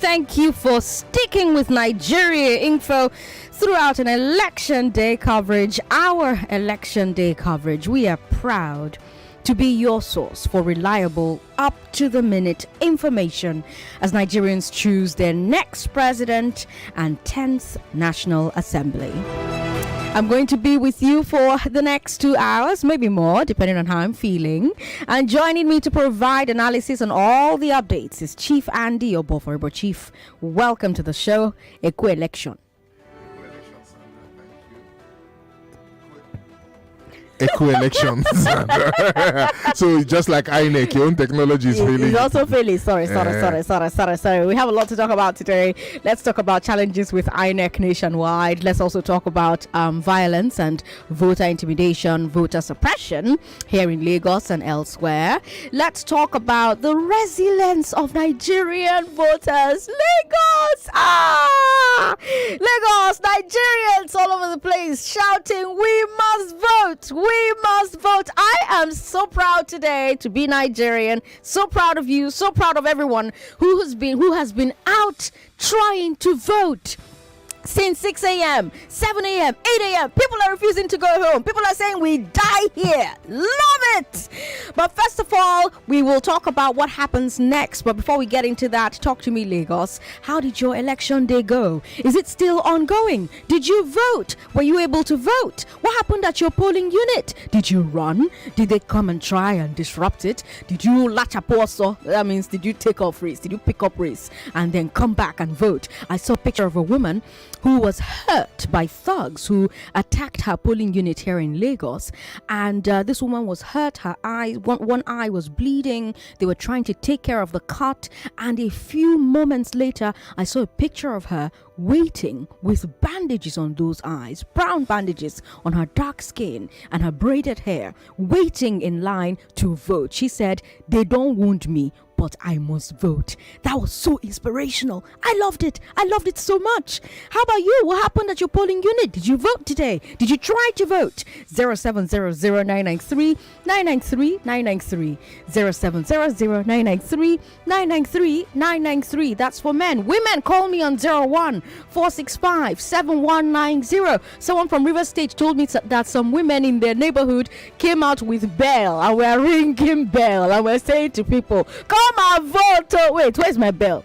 Thank you for sticking with Nigeria Info throughout an election day coverage. Our election day coverage. We are proud to be your source for reliable, up-to-the-minute information as Nigerians choose their next president and 10th National Assembly. I'm going to be with you for the next 2 hours, maybe more, depending on how I'm feeling. And joining me to provide analysis on all the updates is Chief Andy Obuoforibo. Chief, welcome to the show. Ezekwesili. Elections. So just like INEC, your own technology is failing. It's also failing. Sorry. We have a lot to talk about today. Let's talk about challenges with INEC nationwide. Let's also talk about violence and voter intimidation, voter suppression here in Lagos and elsewhere. Let's talk about the resilience of Nigerian voters. Lagos, Nigerians all over the place shouting, "We must vote! We must vote!" I am so proud today to be Nigerian. So proud of you. So proud of everyone who has been out trying to vote. Since 6 a.m., 7 a.m., 8 a.m., people are refusing to go home. People are saying we die here. Love it. But first of all, we will talk about what happens next. But before we get into that, talk to me, Lagos. How did your election day go? Is it still ongoing? Did you vote? Were you able to vote? What happened at your polling unit? Did you run? Did they come and try and disrupt it? Did you latch up also? That means, did you take off race? Did you pick up race and then come back and vote? I saw a picture of a woman who was hurt by thugs who attacked her polling unit here in Lagos, and this woman was hurt. Her eye, one eye was bleeding. They were trying to take care of the cut, and a few moments later I saw a picture of her waiting with bandages on those eyes, brown bandages on her dark skin and her braided hair, waiting in line to vote. She said, "They don't wound me, but I must vote." That was so inspirational. I loved it so much. How about you? What happened at your polling unit? Did you vote today? Did you try to vote? 0700-993-993 993 0700-993-993. That's for men. Women, call me on 01-465-7190. Someone from River State told me that some women in their neighborhood came out with bell and were ringing bell and were saying to people, "Come and vote." Oh, wait, where's my bell?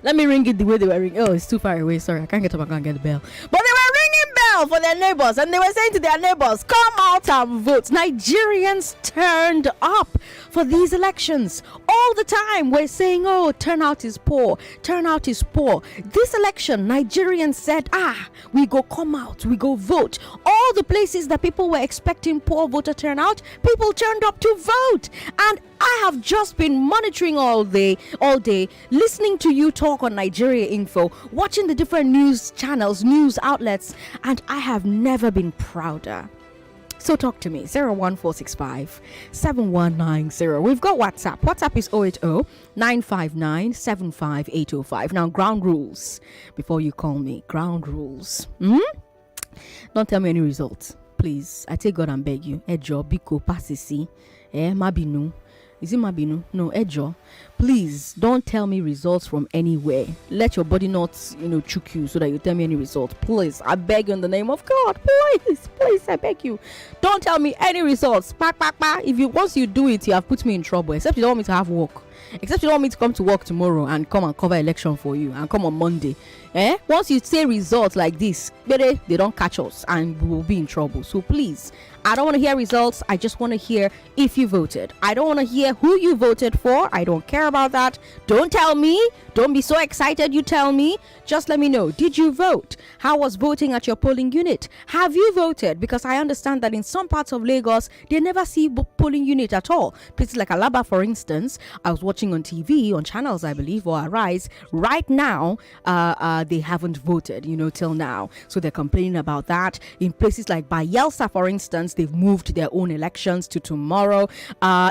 Let me ring it the way they were ringing. Oh, it's too far away. Sorry, I can't get up. I can't get the bell. But they were ringing bell for their neighbors, and they were saying to their neighbors, "Come out and vote." Nigerians turned up for these elections. All the time we're saying, "Oh, turnout is poor. Turnout is poor." This election, Nigerians said, we go come out, we go vote. All the places that people were expecting poor voter turnout, people turned up to vote. And I have just been monitoring all day, listening to you talk on Nigeria Info, watching the different news channels, news outlets, and I have never been prouder. So talk to me, 01465-7190. We've got WhatsApp. WhatsApp is 080-959-75805. Now, ground rules. Before you call me, ground rules. Don't tell me any results, please. I take God and beg you. Ejo, biko, pasisi, mabinu. Is it Mabinu? No, Ejo. Please don't tell me results from anywhere. Let your body not, choke you so that you tell me any results. Please, I beg you in the name of God. Please, I beg you. Don't tell me any results. Once you do it, you have put me in trouble. Except you don't want me to have work. Except you don't want me to come to work tomorrow and come and cover election for you and come on Monday. Once you say results like this, they don't catch us and we will be in trouble. So please, I don't want to hear results. I just want to hear if you voted. I don't want to hear who you voted for. I don't care about that. Don't tell me. Don't be so excited you tell me. Just let me know. Did you vote? How was voting at your polling unit? Have you voted? Because I understand that in some parts of Lagos, they never see polling unit at all. Places like Alaba, for instance, I was watching on TV, on channels, I believe, or Arise. Right now, they haven't voted, till now. So they're complaining about that. In places like Bayelsa, for instance, they've moved their own elections to tomorrow.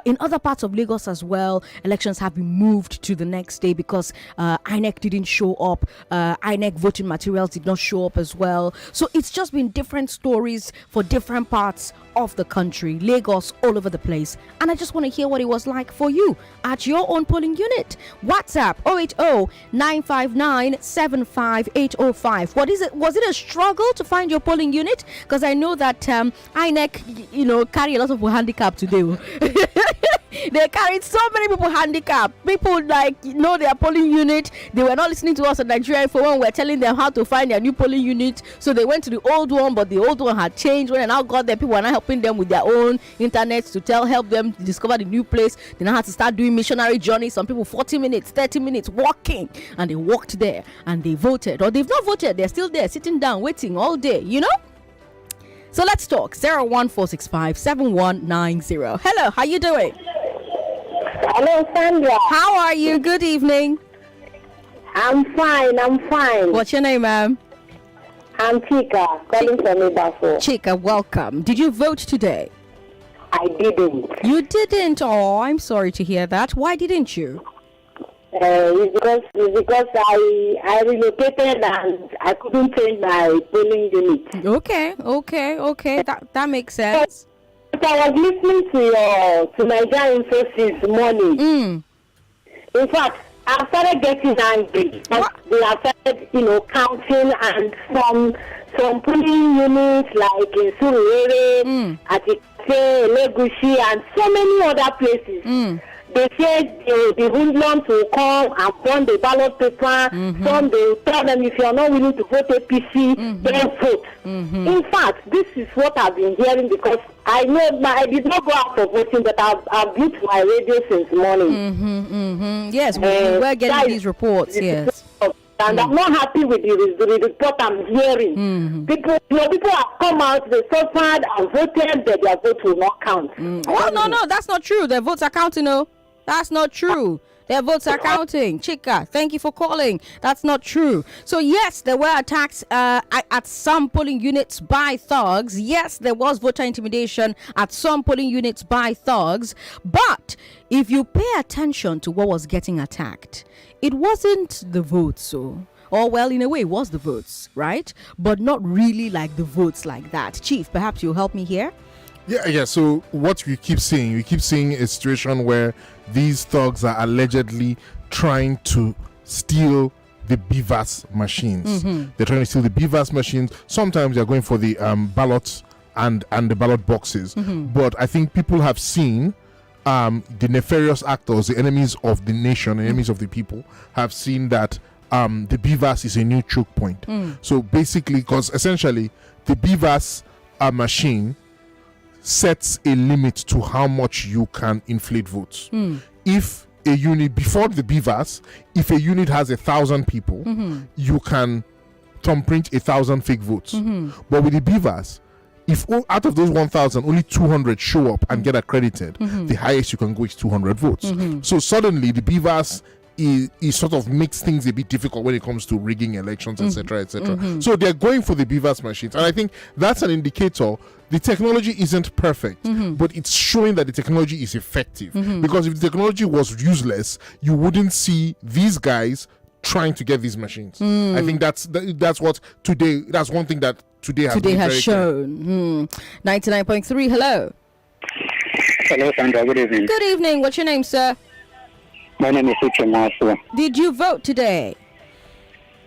In other parts of Lagos as well, elections have been moved to the next day because INEC didn't show up. INEC voting materials did not show up as well. So it's just been different stories for different parts of the country, Lagos, all over the place. And I just want to hear what it was like for you at your own polling unit. WhatsApp 080-959-75805. What is it? Was it a struggle to find your polling unit? Because I know that INEC, carry a lot of people handicapped today. They carried so many people handicapped. People their polling unit. They were not listening to us on Nigeria for when we were telling them how to find their new polling unit. So they went to the old one, but the old one had changed. When they now got there, people were now helping them with their own internet to help them discover the new place. They now had to start doing missionary journeys. Some people 40 minutes, 30 minutes walking, and they walked there and they voted. Or they've not voted, they're still there sitting down waiting all day, So let's talk. 01465 7190. Hello, how you doing? Hello, Sandra. How are you? Good evening. I'm fine. What's your name, ma'am? I'm Chika, calling from Ibadan. Chika, welcome. Did you vote today? I didn't. You didn't? Oh, I'm sorry to hear that. Why didn't you? It's because I relocated and I couldn't change my polling unit. Okay. That makes sense. But I was listening to Nigeria Info this morning. In fact, I started getting angry. They have started, counting, and some polling units like in Surulere, Atikase, Legushi, and so many other places. They said the hoodlums will come and burn the ballot paper. Some they will tell them, if you are not willing to vote APC, then vote. In fact, this is what I've been hearing, because I know I did not go out for voting, but I've been to my radio since morning. Yes, we were getting these reports. Yes. And I'm not happy with the report I'm hearing. People have come out, they suffered and voted, but their vote will not count. Oh, no, that's not true. Their votes are counting, That's not true. Their votes are counting. Chika, thank you for calling. That's not true. So, yes, there were attacks at some polling units by thugs. Yes, there was voter intimidation at some polling units by thugs. But if you pay attention to what was getting attacked, it wasn't the votes, well, in a way, it was the votes, right? But not really like the votes like that. Chief, perhaps you'll help me here? Yeah. So what we keep seeing a situation where these thugs are allegedly trying to steal the BIVAS machines. They're trying to steal the BIVAS machines. Sometimes they're going for the ballots and the ballot boxes. But I think people have seen the nefarious actors, the enemies of the nation, enemies of the people, have seen that the BIVAS is a new choke point. So basically, because essentially the BIVAS machine sets a limit to how much you can inflate votes. If a unit, before the BIVAS, if a unit has 1,000 people, you can thumbprint 1,000 fake votes. But with the BIVAS, if out of those 1,000, only 200 show up and get accredited, the highest you can go is 200 votes. So suddenly the BIVAS it sort of makes things a bit difficult when it comes to rigging elections, etc., etc. So they're going for the BIVAS machines, and I think that's an indicator. The technology isn't perfect, but it's showing that the technology is effective. Because if the technology was useless, you wouldn't see these guys trying to get these machines. I think that's what today. That's one thing that today has shown. 99.3. Hello. Hello, Sandra. Good evening. Good evening. What's your name, sir? My name is Ezekwesili. Did you vote today?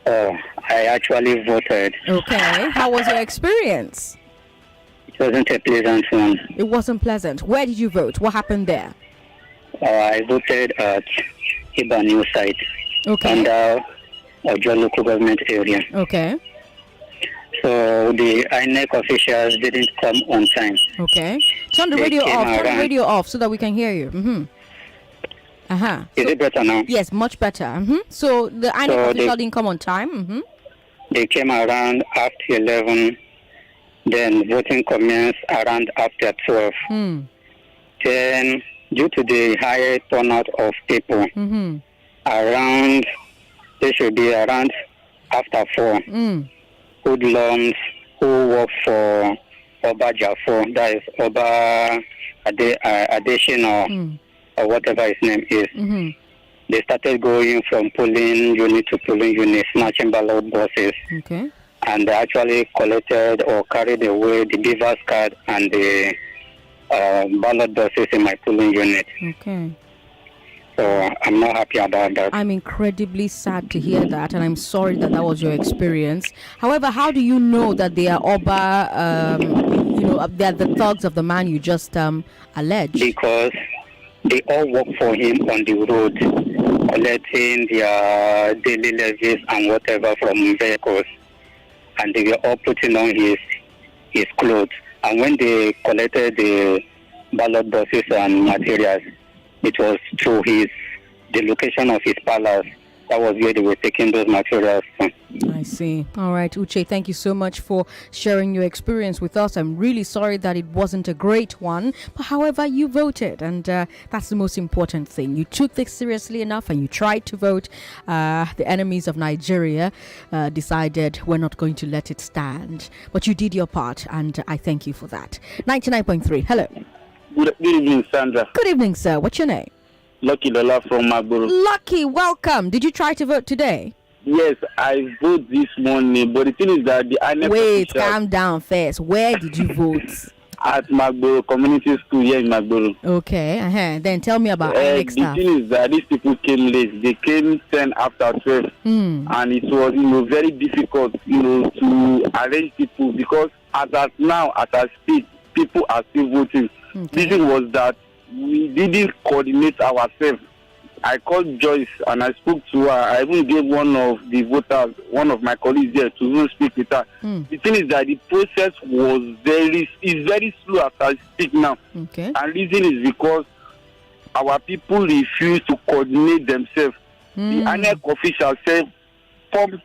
I actually voted. Okay. How was your experience? It wasn't a pleasant one. It wasn't pleasant. Where did you vote? What happened there? I voted at Iba New Site. Okay. Under Ojo local government area. Okay. So the INEC officials didn't come on time. Okay. Turn the radio off. Turn the radio off so that we can hear you. Is it better now? Yes, much better. So the INEC official didn't come on time. They came around after 11. Then voting commenced around after 12. Then, due to the high turnout of people, they should be around after 4. Hoodlums who work for Oba Jafo, that is Oba Adesina, or whatever his name is. They started going from polling unit to polling unit, snatching ballot boxes. Okay. and they actually collected or carried away the BIVAS card and the ballot boxes in my polling unit. Okay. So I'm not happy about that. I'm incredibly sad to hear that, and I'm sorry that was your experience. However, how do you know that they are Oba, they're the thugs of the man you just alleged? Because they all work for him on the road, collecting their daily levies and whatever from vehicles, and they were all putting on his clothes. And when they collected the ballot boxes and materials, it was through the location of his palace. That was where they were taking those materials from. I see. All right, Uche, thank you so much for sharing your experience with us. I'm really sorry that it wasn't a great one. But however, you voted, and that's the most important thing. You took this seriously enough and you tried to vote. The enemies of Nigeria decided we're not going to let it stand. But you did your part, and I thank you for that. 99.3, hello. Good evening, Sandra. Good evening, sir. What's your name? Lucky Lola from Magboro. Lucky, welcome. Did you try to vote today? Yes, I voted this morning, but the thing is that the INEC Wait, calm down first. Where did you vote? At Magboro Community School here in Magboro. Okay, then tell me about INEC staff. The thing is that these people came late. They came 10 after 12. And it was, very difficult, to arrange people because as I speak, people are still voting. Okay. The reason was that we didn't coordinate ourselves. I called Joyce and I spoke to her. I even gave one of the voters, one of my colleagues there, to even speak with her. The thing is that the process was very slow as I speak now. Okay. And reason is because our people refuse to coordinate themselves. The INEC official said form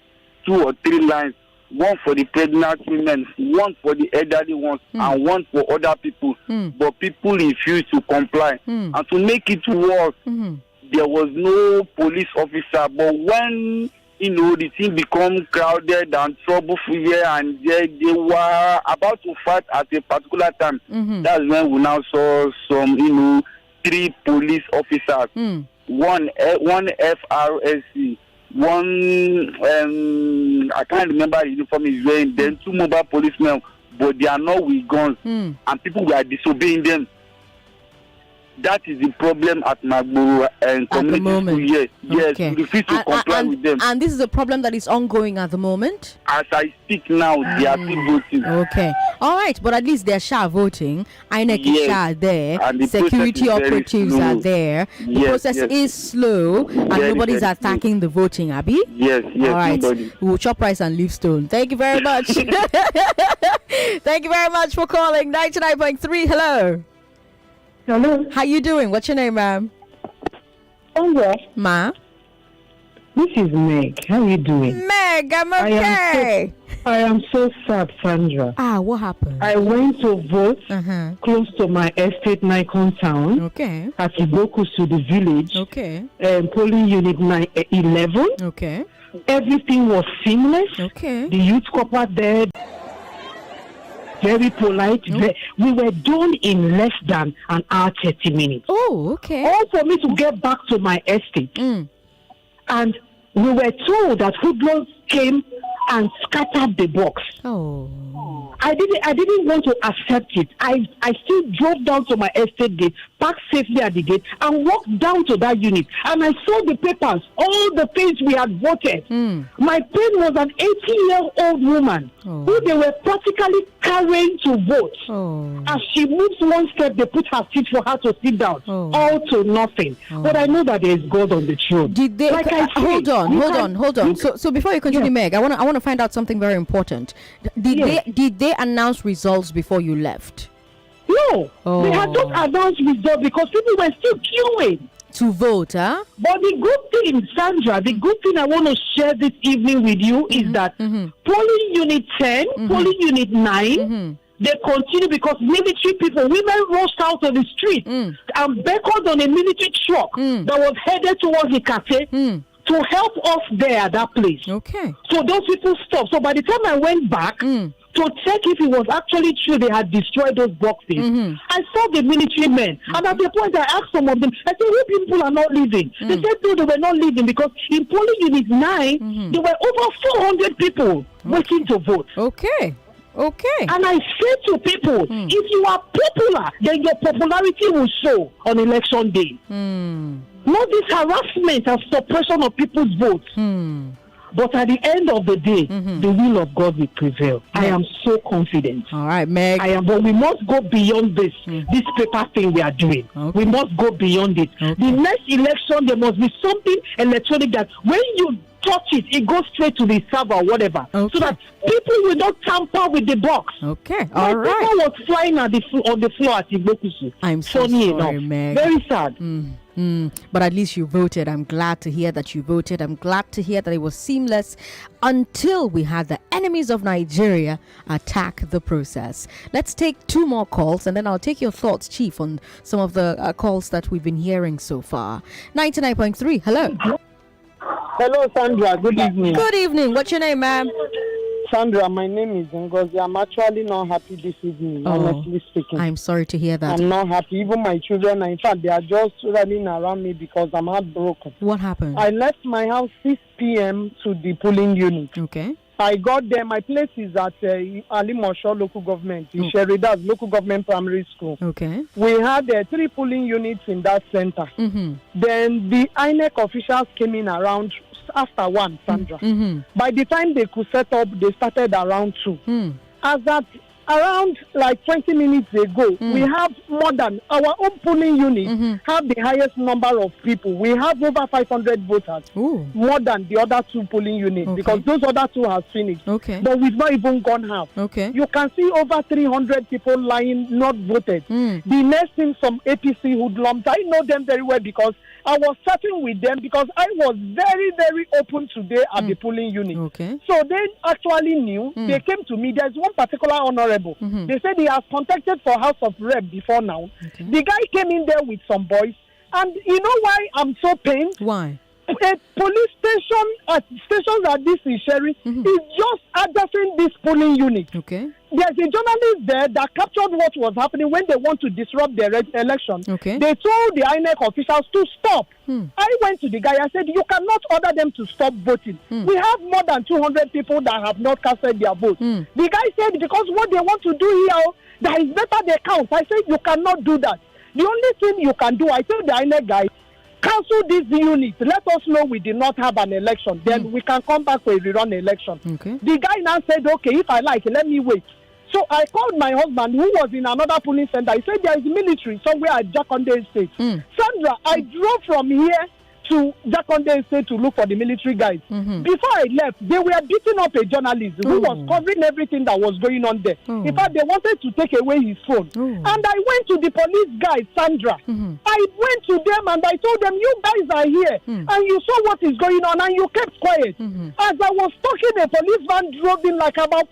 2 or 3 lines. One for the pregnant women, one for the elderly ones, and one for other people. But people refuse to comply. And to make it worse, there was no police officer. But when, the thing become crowded and trouble here and there, they were about to fight at a particular time. That's when we now saw some, 3 police officers, one FRSC, one I can't remember the uniform is wearing, then 2 mobile policemen, but they are not with guns, and people were disobeying them. That is the problem at Magboro and community school here. Yes, okay. We refuse to comply with them. And this is a problem that is ongoing at the moment? As I speak now, they are still voting. Okay. All right, but at least they're voting. INEC is there. And the security operatives are there. The process is slow, and nobody's attacking the voting, Abby? Yes, all right. Nobody. We'll chop rice and leave stone. Thank you very much. Thank you very much for calling. 99.3, hello. Hello. How you doing? What's your name, ma'am? Sandra. Ma? This is Meg. How are you doing? Meg, I'm okay. I am so sad, Sandra. What happened? I went to vote close to my estate, Nikon town. Okay. At Iboku to the village. Okay. Polling unit 11. Okay. Everything was seamless. Okay. The youth corps there. Very polite. We were done in less than an hour, 30 minutes. Oh, okay. All for me to get back to my estate. And we were told that hoodlums came and scattered the box. Oh. I didn't want to accept it. I still drove down to my estate gate, parked safely at the gate, and walked down to that unit. And I saw the papers, all the things we had voted. My pain was an 80-year-old woman who they were practically carrying to vote. As she moves one step, they put her seat for her to sit down. All to nothing. But I know that there is God on the throne. Did they? Like I hold on. So before you continue, Meg, I want to find out something very important. Did they announce results before you left? No, they had not announced results because people were still queuing to vote, huh? But the good thing, Sandra, the good thing I want to share this evening with you is that polling unit 10, polling unit 9, they continue because military people, women rushed out of the street and beckoned on a military truck that was headed towards Ikate to help us there at that place. Okay. So those people stopped. So by the time I went back, to check if it was actually true they had destroyed those boxes. I saw the military men, and at the point I asked some of them, I said, "You people are not leaving." They said, "No, they were not leaving because in polling unit 9, there were over 400 people waiting to vote." Okay. And I say to people, if you are popular, then your popularity will show on election day. Not this harassment and suppression of people's votes. But at the end of the day, the will of God will prevail. I am so confident. All right, Meg. I am, but we must go beyond this paper thing we are doing. Okay. We must go beyond it. Okay. The next election, there must be something electronic that when you touch it, it goes straight to the server or whatever. Okay. So that people will not tamper with the box. Okay, My all right. paper was flying on the floor at Igbokusu. I'm so Funny sorry, enough. Meg. Very sad. But at least you voted. I'm glad to hear that you voted. I'm glad to hear that it was seamless until we had the enemies of Nigeria attack the process. Let's take 2 more calls and then I'll take your thoughts, Chief, on some of the calls that we've been hearing so far. 99.3, hello. Hello, Sandra. Good evening. Good evening. What's your name, ma'am? Sandra, my name is Ngozi. I'm actually not happy this evening, honestly speaking. I'm sorry to hear that. I'm not happy. Even my children, in fact, they are just running around me because I'm heartbroken. What happened? I left my house 6 p.m. to the polling unit. Okay. I got there. My place is at Alimosho local government, in Sheridan local government primary school. Okay. We had 3 polling units in that center. Then the INEC officials came in around after 1, Sandra. By the time they could set up, they started around 2. As that around like 20 minutes ago, we have more than our own polling unit have the highest number of people. We have over 500 voters, more than the other 2 polling units, because those other 2 have finished. Okay. But we've not even gone half. Okay. You can see over 300 people lying not voted. The next thing, some APC hoodlums, I know them very well because I was chatting with them because I was very, very open today at the polling unit. Okay. So they actually knew. They came to me. There's one particular honorable. They said he has contacted for House of Rep before now. Okay. The guy came in there with some boys. And you know why I'm so pained? Why? A police station, stations at this Isheri is just addressing this polling unit. Okay. There's a journalist there that captured what was happening when they want to disrupt the election. Okay. They told the INEC officials to stop. I went to the guy. I said, you cannot order them to stop voting. We have more than 200 people that have not casted their vote. The guy said, because what they want to do here, that is better they count. I said, you cannot do that. The only thing you can do, I told the INEC guy, cancel this unit. Let us know we did not have an election. Then we can come back for a rerun election. Okay. The guy now said, okay, if I like, let me wait. So I called my husband, who was in another polling center. He said there is military somewhere at Jakonde Estate. Sandra, I drove from here to Jakonde Estate to look for the military guys. Before I left, they were beating up a journalist who was covering everything that was going on there. In fact, they wanted to take away his phone. And I went to the police guys, Sandra. I went to them and I told them, you guys are here. And you saw what is going on and you kept quiet. As I was talking, a policeman drove in like about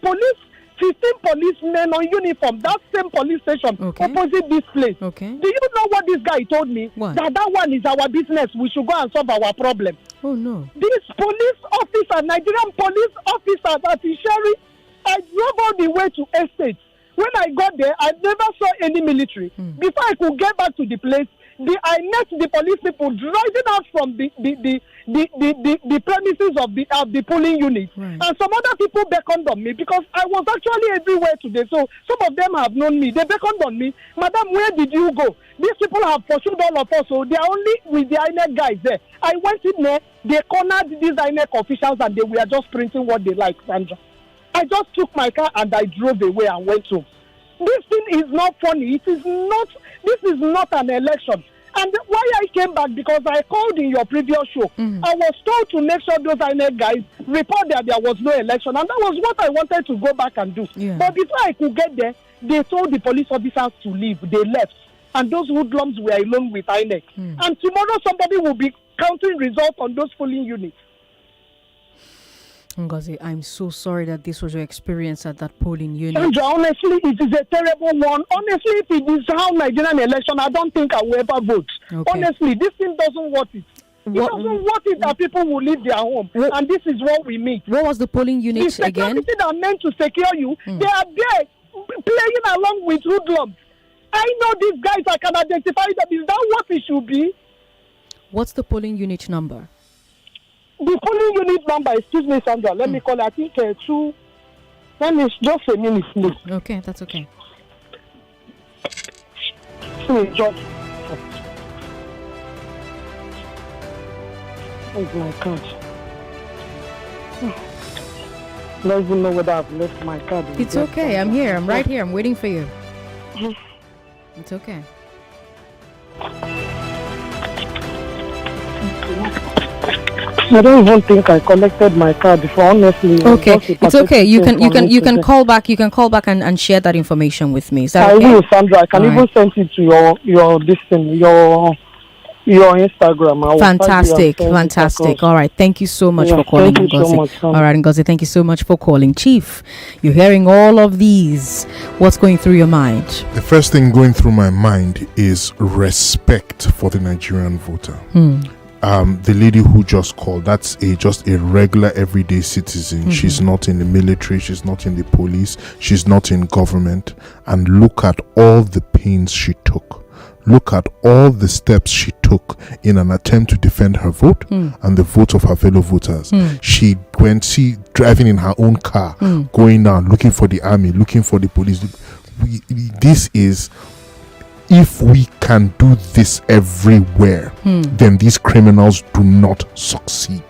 15 policemen on uniform, that same police station opposite this place. Do you know what this guy told me? What? That one is our business. We should go and solve our problem. Oh no. This police officer, Nigerian police officer at Isheri, I drove all the way to estate. When I got there, I never saw any military. Before I could get back to the place, I met the police people driving out from the premises of the polling unit. And some other people beckoned on me because I was actually everywhere today. So some of them have known me. They beckoned on me. Madam, where did you go? These people have pursued all of us. So they are only with the INEC guys there. I went in there. They cornered these INEC officials and they were just printing what they like, Sandra. I just took my car and I drove away and went home. This thing is not funny. It is not. This is not an election. And why I came back, because I called in your previous show. I was told to make sure those INEC guys report that there was no election. And that was what I wanted to go back and do. But before I could get there, they told the police officers to leave. They left. And those hoodlums were alone with INEC. And tomorrow somebody will be counting results on those polling units. Ngozi, I'm so sorry that this was your experience at that polling unit. Sandra, honestly, it is a terrible one. Honestly, if it is how Nigerian election, I don't think I will ever vote. Honestly, this thing doesn't worth it. It doesn't worth it that people will leave their home, and this is what we meet. What was the polling unit the again? security that are meant to secure you, they are there playing along with hoodlums. I know these guys, I can identify them. Is that what it should be? What's the polling unit number? The polling unit number, excuse me, Sandra, let me call it. I think 2. Let me just a minute, please. Okay, that's okay. George. Where's my card? I don't even know whether I've left my card. It's okay. I'm here. I'm right here. I'm waiting for you. It's okay. I don't even think I collected my card before, honestly. Okay, it's okay. You can call back. You can call back and share that information with me. Is that okay? I will, Sandra. I can even send it to your Instagram. Fantastic. All right. Thank you so much for calling, Ngozi. All right, Ngozi. Thank you so much for calling, Chief. You're hearing all of these. What's going through your mind? The first thing going through my mind is respect for the Nigerian voter. The lady who just called, that's just a regular everyday citizen. She's not in the military, she's not in the police, she's not in government. And look at all the pains she took. Look at all the steps she took in an attempt to defend her vote and the vote of her fellow voters. She went driving in her own car, going down, looking for the army, looking for the police. This is, if we can do this everywhere, then these criminals do not succeed.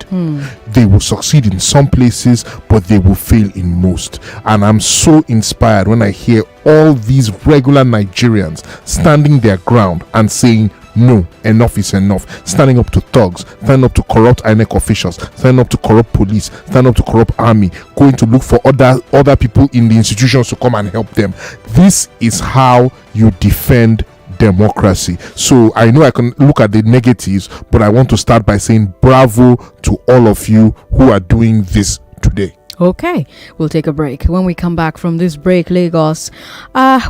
They will succeed in some places, but they will fail in most. And I'm so inspired when I hear all these regular Nigerians standing their ground and saying, no, enough is enough. Standing up to thugs, standing up to corrupt INEC officials, standing up to corrupt police, standing up to corrupt army, going to look for other people in the institutions to come and help them. This is how you defend democracy. So I know I can look at the negatives, but I want to start by saying bravo to all of you who are doing this today. Okay, we'll take a break. When we come back from this break, Lagos,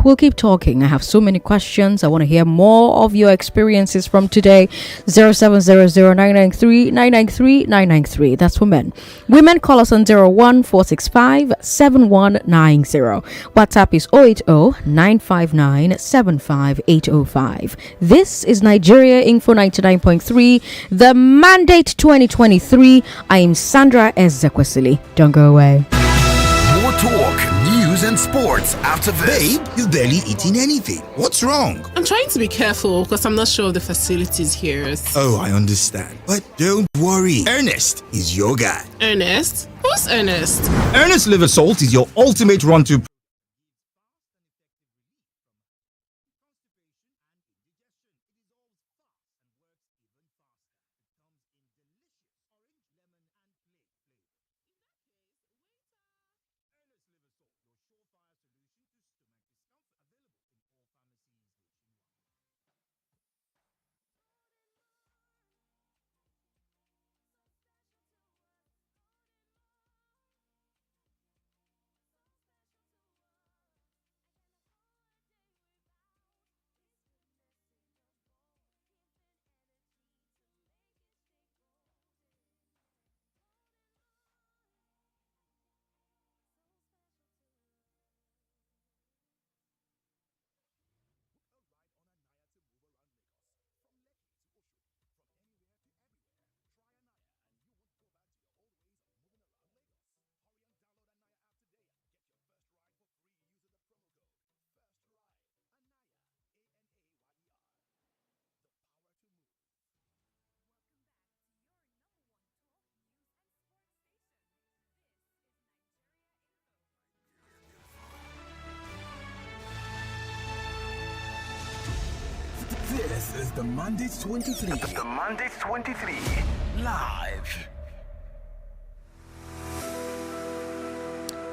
we'll keep talking. I have so many questions. I want to hear more of your experiences from today. 0700-993-993-993. That's for men. Women, call us on 01465-7190. WhatsApp is 080-959-75805. This is Nigeria Info 99.3, the Mandate 2023. I am Sandra Ezekwesili. Don't go away. More talk, news and sports after this. Babe, you've barely eaten anything. What's wrong? I'm trying to be careful because I'm not sure of the facilities here. Oh, I understand. But don't worry. Ernest is your guy. Ernest? Who's Ernest? Ernest Liver Salt is your ultimate run-to. This is the Mandate 23. The Mandate 23. Live.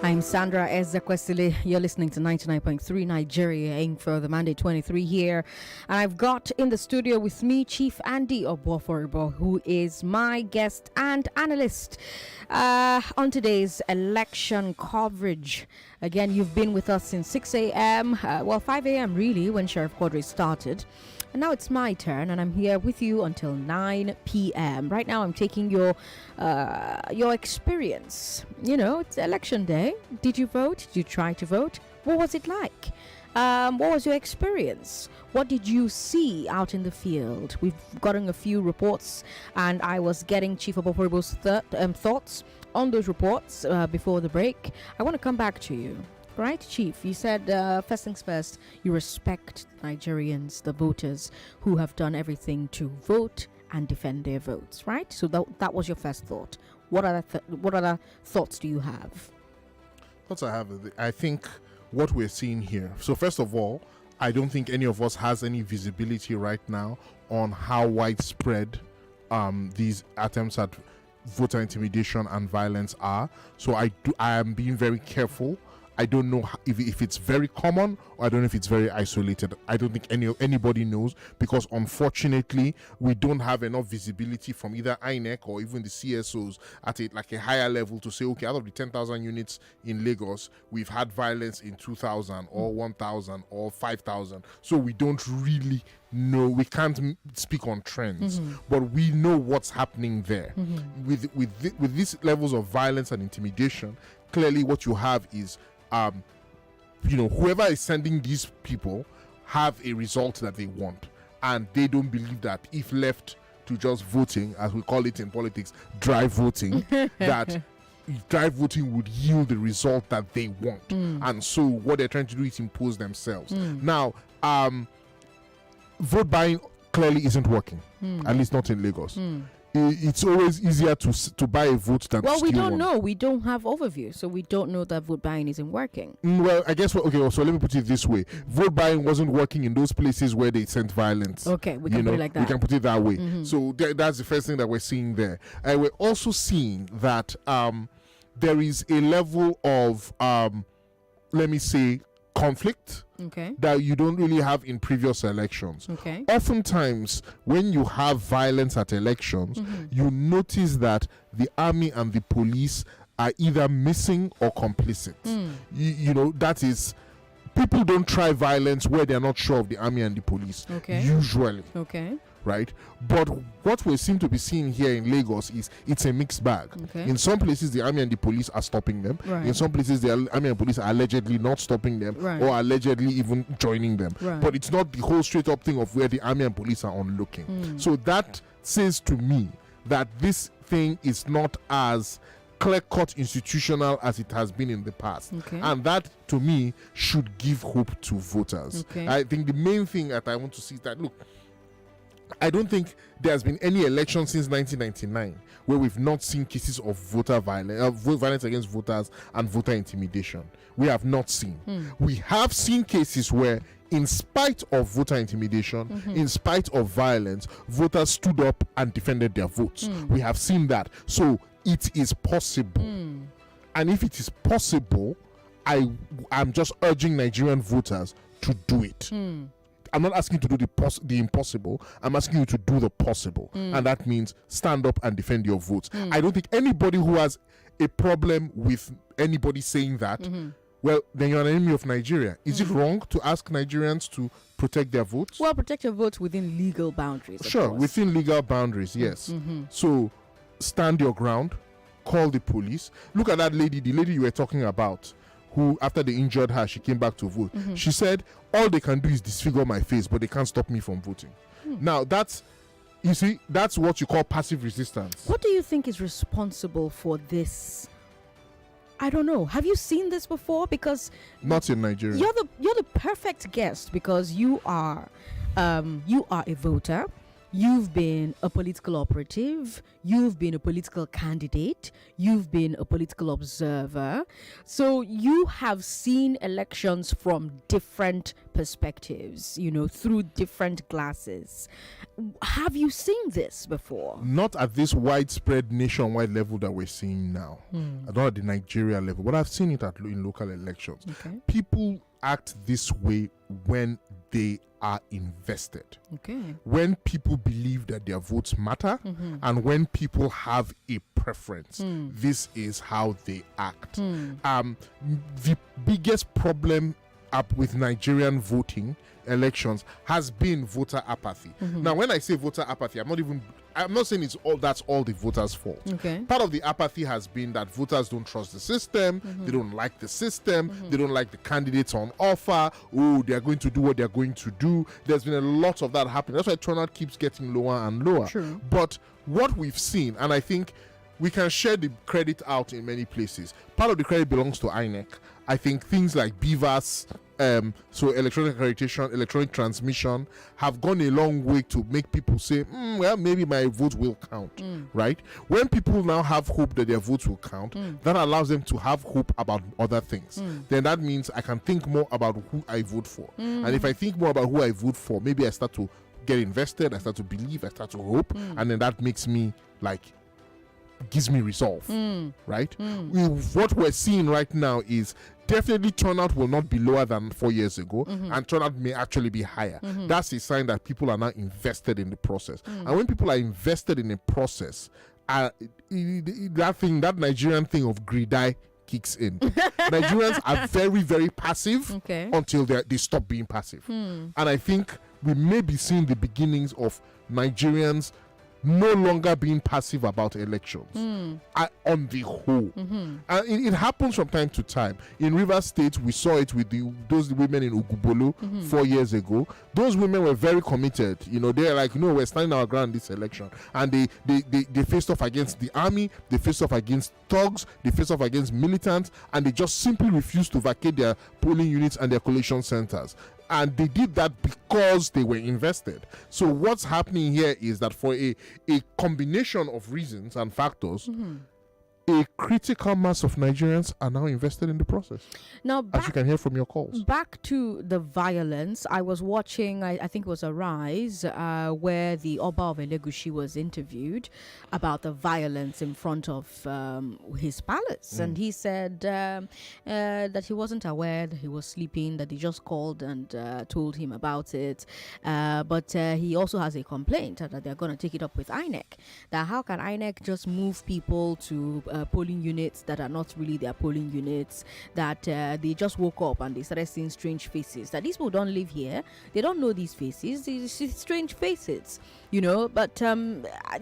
I'm Sandra Ezekwesili. You're listening to 99.3 Nigeria Info, the Mandate 23 here. And I've got in the studio with me Chief Andy Obuoforibo, who is my guest and analyst on today's election coverage. Again, you've been with us since 6 a.m., 5 a.m. really, when Sheriff Quadri started. And now it's my turn, and I'm here with you until 9 p.m. Right now, I'm taking your experience. You know, it's election day. Did you vote? Did you try to vote? What was it like? What was your experience? What did you see out in the field? We've gotten a few reports, and I was getting Chief Obuoforibo's thoughts on those reports before the break. I want to come back to you. Right, Chief? You said, first things first, you respect Nigerians, the voters, who have done everything to vote and defend their votes, right? So that was your first thought. What other thoughts do you have? Thoughts I have, I think what we're seeing here. So first of all, I don't think any of us has any visibility right now on how widespread these attempts at voter intimidation and violence are. So I am being very careful. I don't know if it's very common, or I don't know if it's very isolated. I don't think anybody knows, because unfortunately we don't have enough visibility from either INEC or even the CSOs at a higher level to say, okay, out of the 10,000 units in Lagos, we've had violence in 2,000 or 1,000 or 5,000. So we don't really know. We can't speak on trends, but we know what's happening there. With these levels of violence and intimidation, clearly what you have is whoever is sending these people have a result that they want, and they don't believe that if left to just voting, as we call it in politics, dry voting, that dry voting would yield the result that they want. And so what they're trying to do is impose themselves. Now, vote buying clearly isn't working, at least not in Lagos. It's always easier to buy a vote than to steal we don't one. know. We don't have overview, so we don't know that vote buying isn't working. Well, I guess, okay, so let me put it this way. Vote buying wasn't working in those places where they sent violence. Okay, we can put it like that. We can put it that way. So that's the first thing that we're seeing there. And we're also seeing that there is a level of, let me say, conflict that you don't really have in previous elections. Oftentimes, when you have violence at elections, you notice that the army and the police are either missing or complicit. That is, people don't try violence where they're not sure of the army and the police, usually. Right? But what we seem to be seeing here in Lagos is it's a mixed bag. In some places, the army and the police are stopping them. In some places, the army and police are allegedly not stopping them, or allegedly even joining them. But it's not the whole straight up thing of where the army and police are on looking. So that says to me that this thing is not as clear-cut institutional as it has been in the past. And that, to me, should give hope to voters. I think the main thing that I want to see is that, look, I don't think there's been any election since 1999 where we've not seen cases of voter violence, violence against voters and voter intimidation. We have not seen. We have seen cases where, in spite of voter intimidation, in spite of violence, voters stood up and defended their votes. We have seen that. So it is possible. And if it is possible, I'm just urging Nigerian voters to do it. I'm not asking you to do the impossible. I'm asking you to do the possible. And that means stand up and defend your votes. I don't think anybody who has a problem with anybody saying that, well, then you're an enemy of Nigeria. Is it wrong to ask Nigerians to protect their votes? Well, protect your votes within legal boundaries. Sure, within legal boundaries, yes. So stand your ground, call the police. Look at that lady, the lady you were talking about, who, after they injured her, she came back to vote. She said, all they can do is disfigure my face, but they can't stop me from voting. Now, that's what you call passive resistance. What do you think is responsible for this? I don't know. Have you seen this before? Because not in Nigeria. You're the perfect guest, because you are a voter. You've been a political operative, you've been a political candidate, you've been a political observer. So you have seen elections from different perspectives, through different glasses. Have you seen this before? Not at this widespread nationwide level that we're seeing now. Not at the Nigeria level, but I've seen it in local elections. People act this way when they are invested. When people believe that their votes matter, and when people have a preference, this is how they act. The biggest problem up with Nigerian voting elections has been voter apathy. Now, when I say voter apathy, I'm not saying that's all the voters' fault. Okay. Part of the apathy has been that voters don't trust the system, they don't like the system, they don't like the candidates on offer. Oh, they're going to do what they're going to do. There's been a lot of that happening. That's why turnout keeps getting lower and lower. True. But what we've seen, and I think we can share the credit out in many places. Part of the credit belongs to INEC. I think things like BIVAS, so electronic accreditation, electronic transmission, have gone a long way to make people say, well, maybe my vote will count, right? When people now have hope that their votes will count, that allows them to have hope about other things. Then that means I can think more about who I vote for. And if I think more about who I vote for, maybe I start to get invested, I start to believe, I start to hope, and then that makes me gives me resolve, right? What we're seeing right now is definitely turnout will not be lower than 4 years ago, and turnout may actually be higher. That's a sign that people are now invested in the process. And when people are invested in a process, that Nigerian thing of greedy kicks in. Nigerians are very, very passive until they stop being passive. And I think we may be seeing the beginnings of Nigerians no longer being passive about elections on the whole. And it happens from time to time. In Rivers State, we saw it with those women in Ugubolo 4 years ago. Those women were very committed. They're like, no, we're standing our ground this election. And they faced off against the army, they faced off against thugs, they faced off against militants, and they just simply refused to vacate their polling units and their collation centers. And they did that because they were invested. So what's happening here is that for a combination of reasons and factors, a critical mass of Nigerians are now invested in the process. Now, as you can hear from your calls. Back to the violence, I was watching, I think it was Arise, where the Oba of Elegushi was interviewed about the violence in front of his palace. And he said that he wasn't aware that he was sleeping, that they just called and told him about it. But he also has a complaint that they're going to take it up with INEC. That how can INEC just move people to polling units that are not really their polling units, that they just woke up and they started seeing strange faces, that these people don't live here, they don't know these faces, these strange faces, but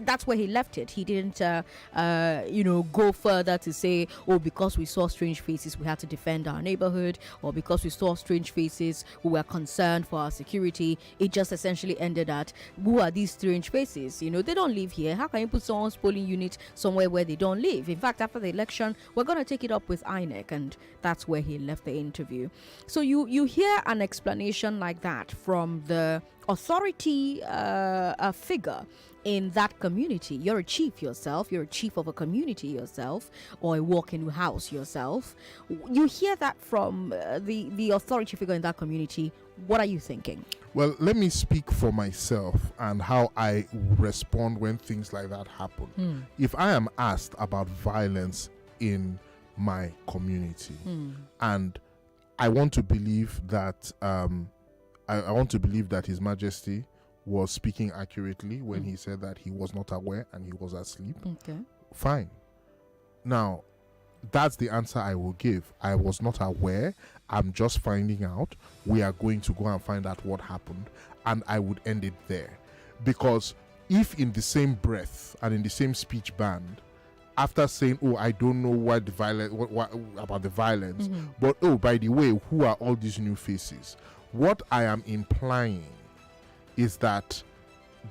that's where he left it. He didn't go further to say, oh, because we saw strange faces we had to defend our neighborhood, or because we saw strange faces we were concerned for our security. It just essentially ended at, who are these strange faces? They don't live here. How can you put someone's polling unit somewhere where they don't live? In fact, after the election, we're going to take it up with INEC, and that's where he left the interview. So you hear an explanation like that from the authority figure in that community. You're a chief yourself, you're a chief of a community yourself, or a walk-in house yourself. You hear that from the authority figure in that community. What are you thinking? Well, let me speak for myself and how I respond when things like that happen. If I am asked about violence in my community, and I want to believe that I want to believe that His Majesty was speaking accurately when he said that he was not aware and he was asleep. Okay. Fine. Now, that's the answer I will give. I was not aware. I'm just finding out. We are going to go and find out what happened, and I would end it there. Because if in the same breath and in the same speech band, after saying, oh, I don't know what about the violence, but oh, by the way, who are all these new faces? What I am implying is that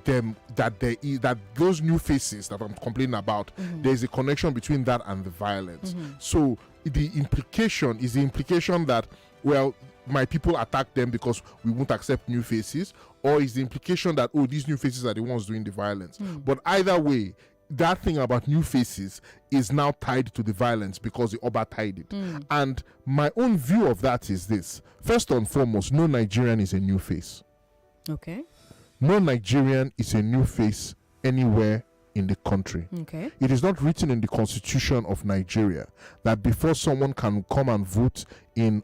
those new faces that I'm complaining about, there's a connection between that and the violence. So the implication that, well, my people attack them because we won't accept new faces, or is the implication that, oh, these new faces are the ones doing the violence? But either way, that thing about new faces is now tied to the violence because the Oba tied it. And my own view of that is this. First and foremost, no Nigerian is a new face. Okay. No Nigerian is a new face anywhere in the country. Okay. It is not written in the constitution of Nigeria that before someone can come and vote in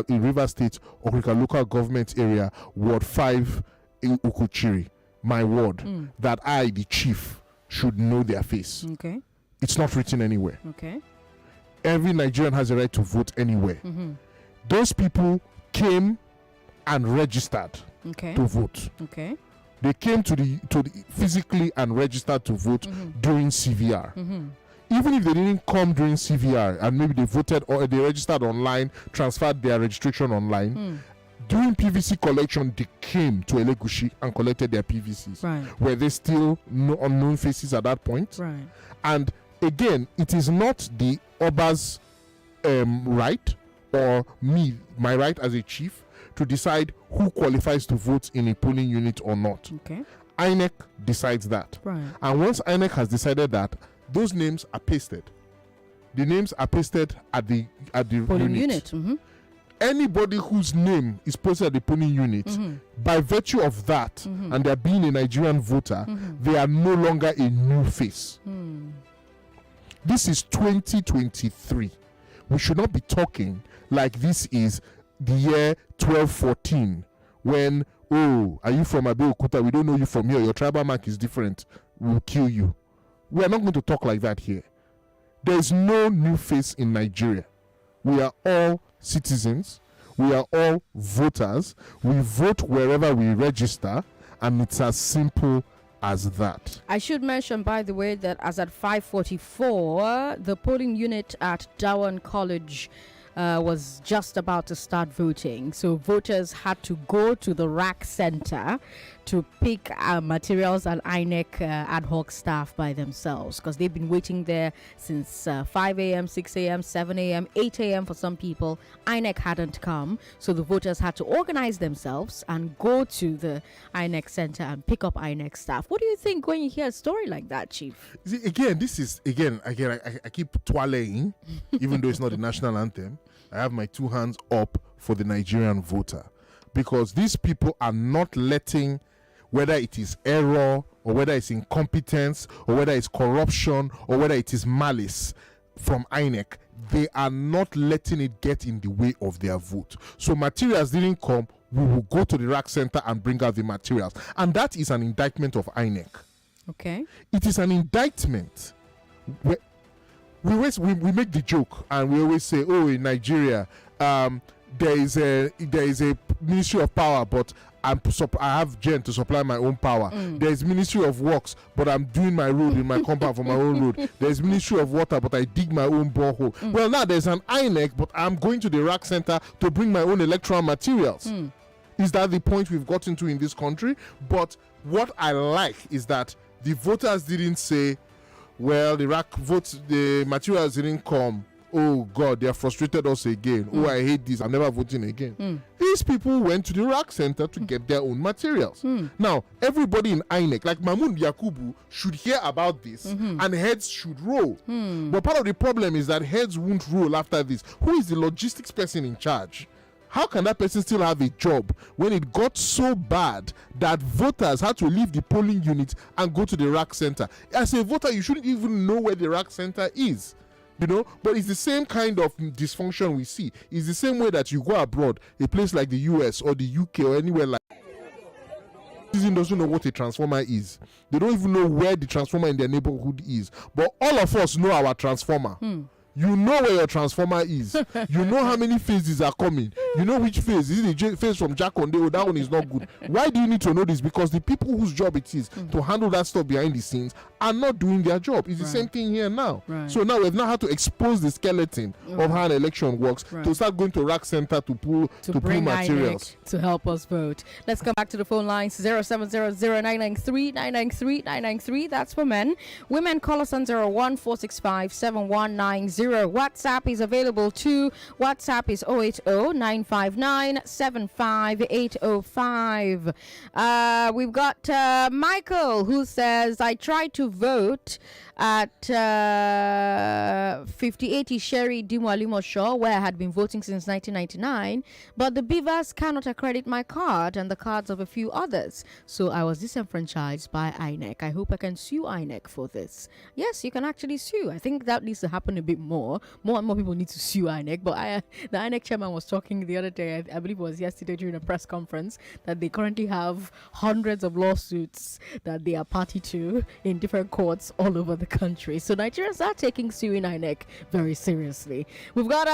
Rivers State, Okrika local government area, Ward 5, Ukuchiri, my ward, that I, the chief, should know their face. Okay. It's not written anywhere. Okay. Every Nigerian has a right to vote anywhere. Those people came and registered to vote. Okay. They came to the physically and registered to vote during CVR. Even if they didn't come during CVR and maybe they voted or they registered online, transferred their registration online, during PVC collection, they came to Elegushi and collected their PVCs. Right. Were they still unknown faces at that point? Right. And again, it is not the Oba's right or my right as a chief to decide who qualifies to vote in a polling unit or not. Okay. INEC decides that. Right. And once INEC has decided that, those names are pasted. The names are pasted at the polling unit. Anybody whose name is posted at the polling unit, by virtue of that, and they're being a Nigerian voter, they are no longer a new face. This is 2023. We should not be talking like this is the year 1214, when, oh, are you from Abeokuta? We don't know you from here. Your tribal mark is different. We'll kill you. We are not going to talk like that here. There is no new face in Nigeria. We are all citizens. We are all voters. We vote wherever we register, and it's as simple as that. I should mention, by the way, that as at 5:44, the polling unit at Dawan College was just about to start voting. So voters had to go to the rack center to pick materials and INEC ad hoc staff by themselves, because they've been waiting there since 5 a.m., 6 a.m., 7 a.m., 8 a.m. for some people. INEC hadn't come, so the voters had to organize themselves and go to the INEC center and pick up INEC staff. What do you think when you hear a story like that, Chief? See, again, this is I keep twirling, even though it's not the national anthem. I have my two hands up for the Nigerian voter, because these people are not letting, whether it is error or whether it's incompetence or whether it's corruption or whether it is malice from INEC, they are not letting it get in the way of their vote. So materials didn't come, we will go to the rack center and bring out the materials. And that is an indictment of INEC. Okay. It is an indictment. We make the joke and we always say, oh, in Nigeria, there is a Ministry of Power, but I have gen to supply my own power. There is Ministry of Works, but I'm doing my road in my compound for my own road. There is Ministry of Water, but I dig my own borehole. Well, now there's an INEC, but I'm going to the rack center to bring my own electoral materials. Is that the point we've gotten to in this country? But what I like is that the voters didn't say, well, the rack votes, the materials didn't come. Oh God, they have frustrated us again. Oh, I hate this. I'm never voting again. These people went to the rack center to get their own materials. Now, everybody in INEC, like Mahmoud Yakubu, should hear about this and heads should roll. But part of the problem is that heads won't roll after this. Who is the logistics person in charge? How can that person still have a job when it got so bad that voters had to leave the polling unit and go to the rack center? As a voter, you shouldn't even know where the rack center is. But it's the same kind of dysfunction we see. It's the same way that you go abroad, a place like the US or the UK or anywhere like citizen doesn't know what a transformer is. They don't even know where the transformer in their neighborhood is. But all of us know our transformer. You know where your transformer is. You know how many phases are coming. You know which phase. Is it the phase from Jack Conde? That one is not good. Why do you need to know this? Because the people whose job it is to handle that stuff behind the scenes are not doing their job. It's the same thing here now. So now we've now had to expose the skeleton of how an election works to start going to rack center to pull materials to help us vote. Let's come back to the phone lines. 0700-993-993-993. That's for men. Women, call us on 01465-7190. WhatsApp is available too. WhatsApp is 080-959-75805. We've got Michael, who says, I tried to vote at 5080 Sherry Dimwalimoshaw, where I had been voting since 1999, but the BIVAS cannot accredit my card and the cards of a few others, so I was disenfranchised by INEC. I hope I can sue INEC for this. Yes, you can actually sue. I think that needs to happen a bit more and more people need to sue INEC. But the INEC chairman was talking the other day, I believe it was yesterday during a press conference, that they currently have hundreds of lawsuits that they are party to in different courts all over the country. So Nigerians are taking suing INEC very seriously. We've got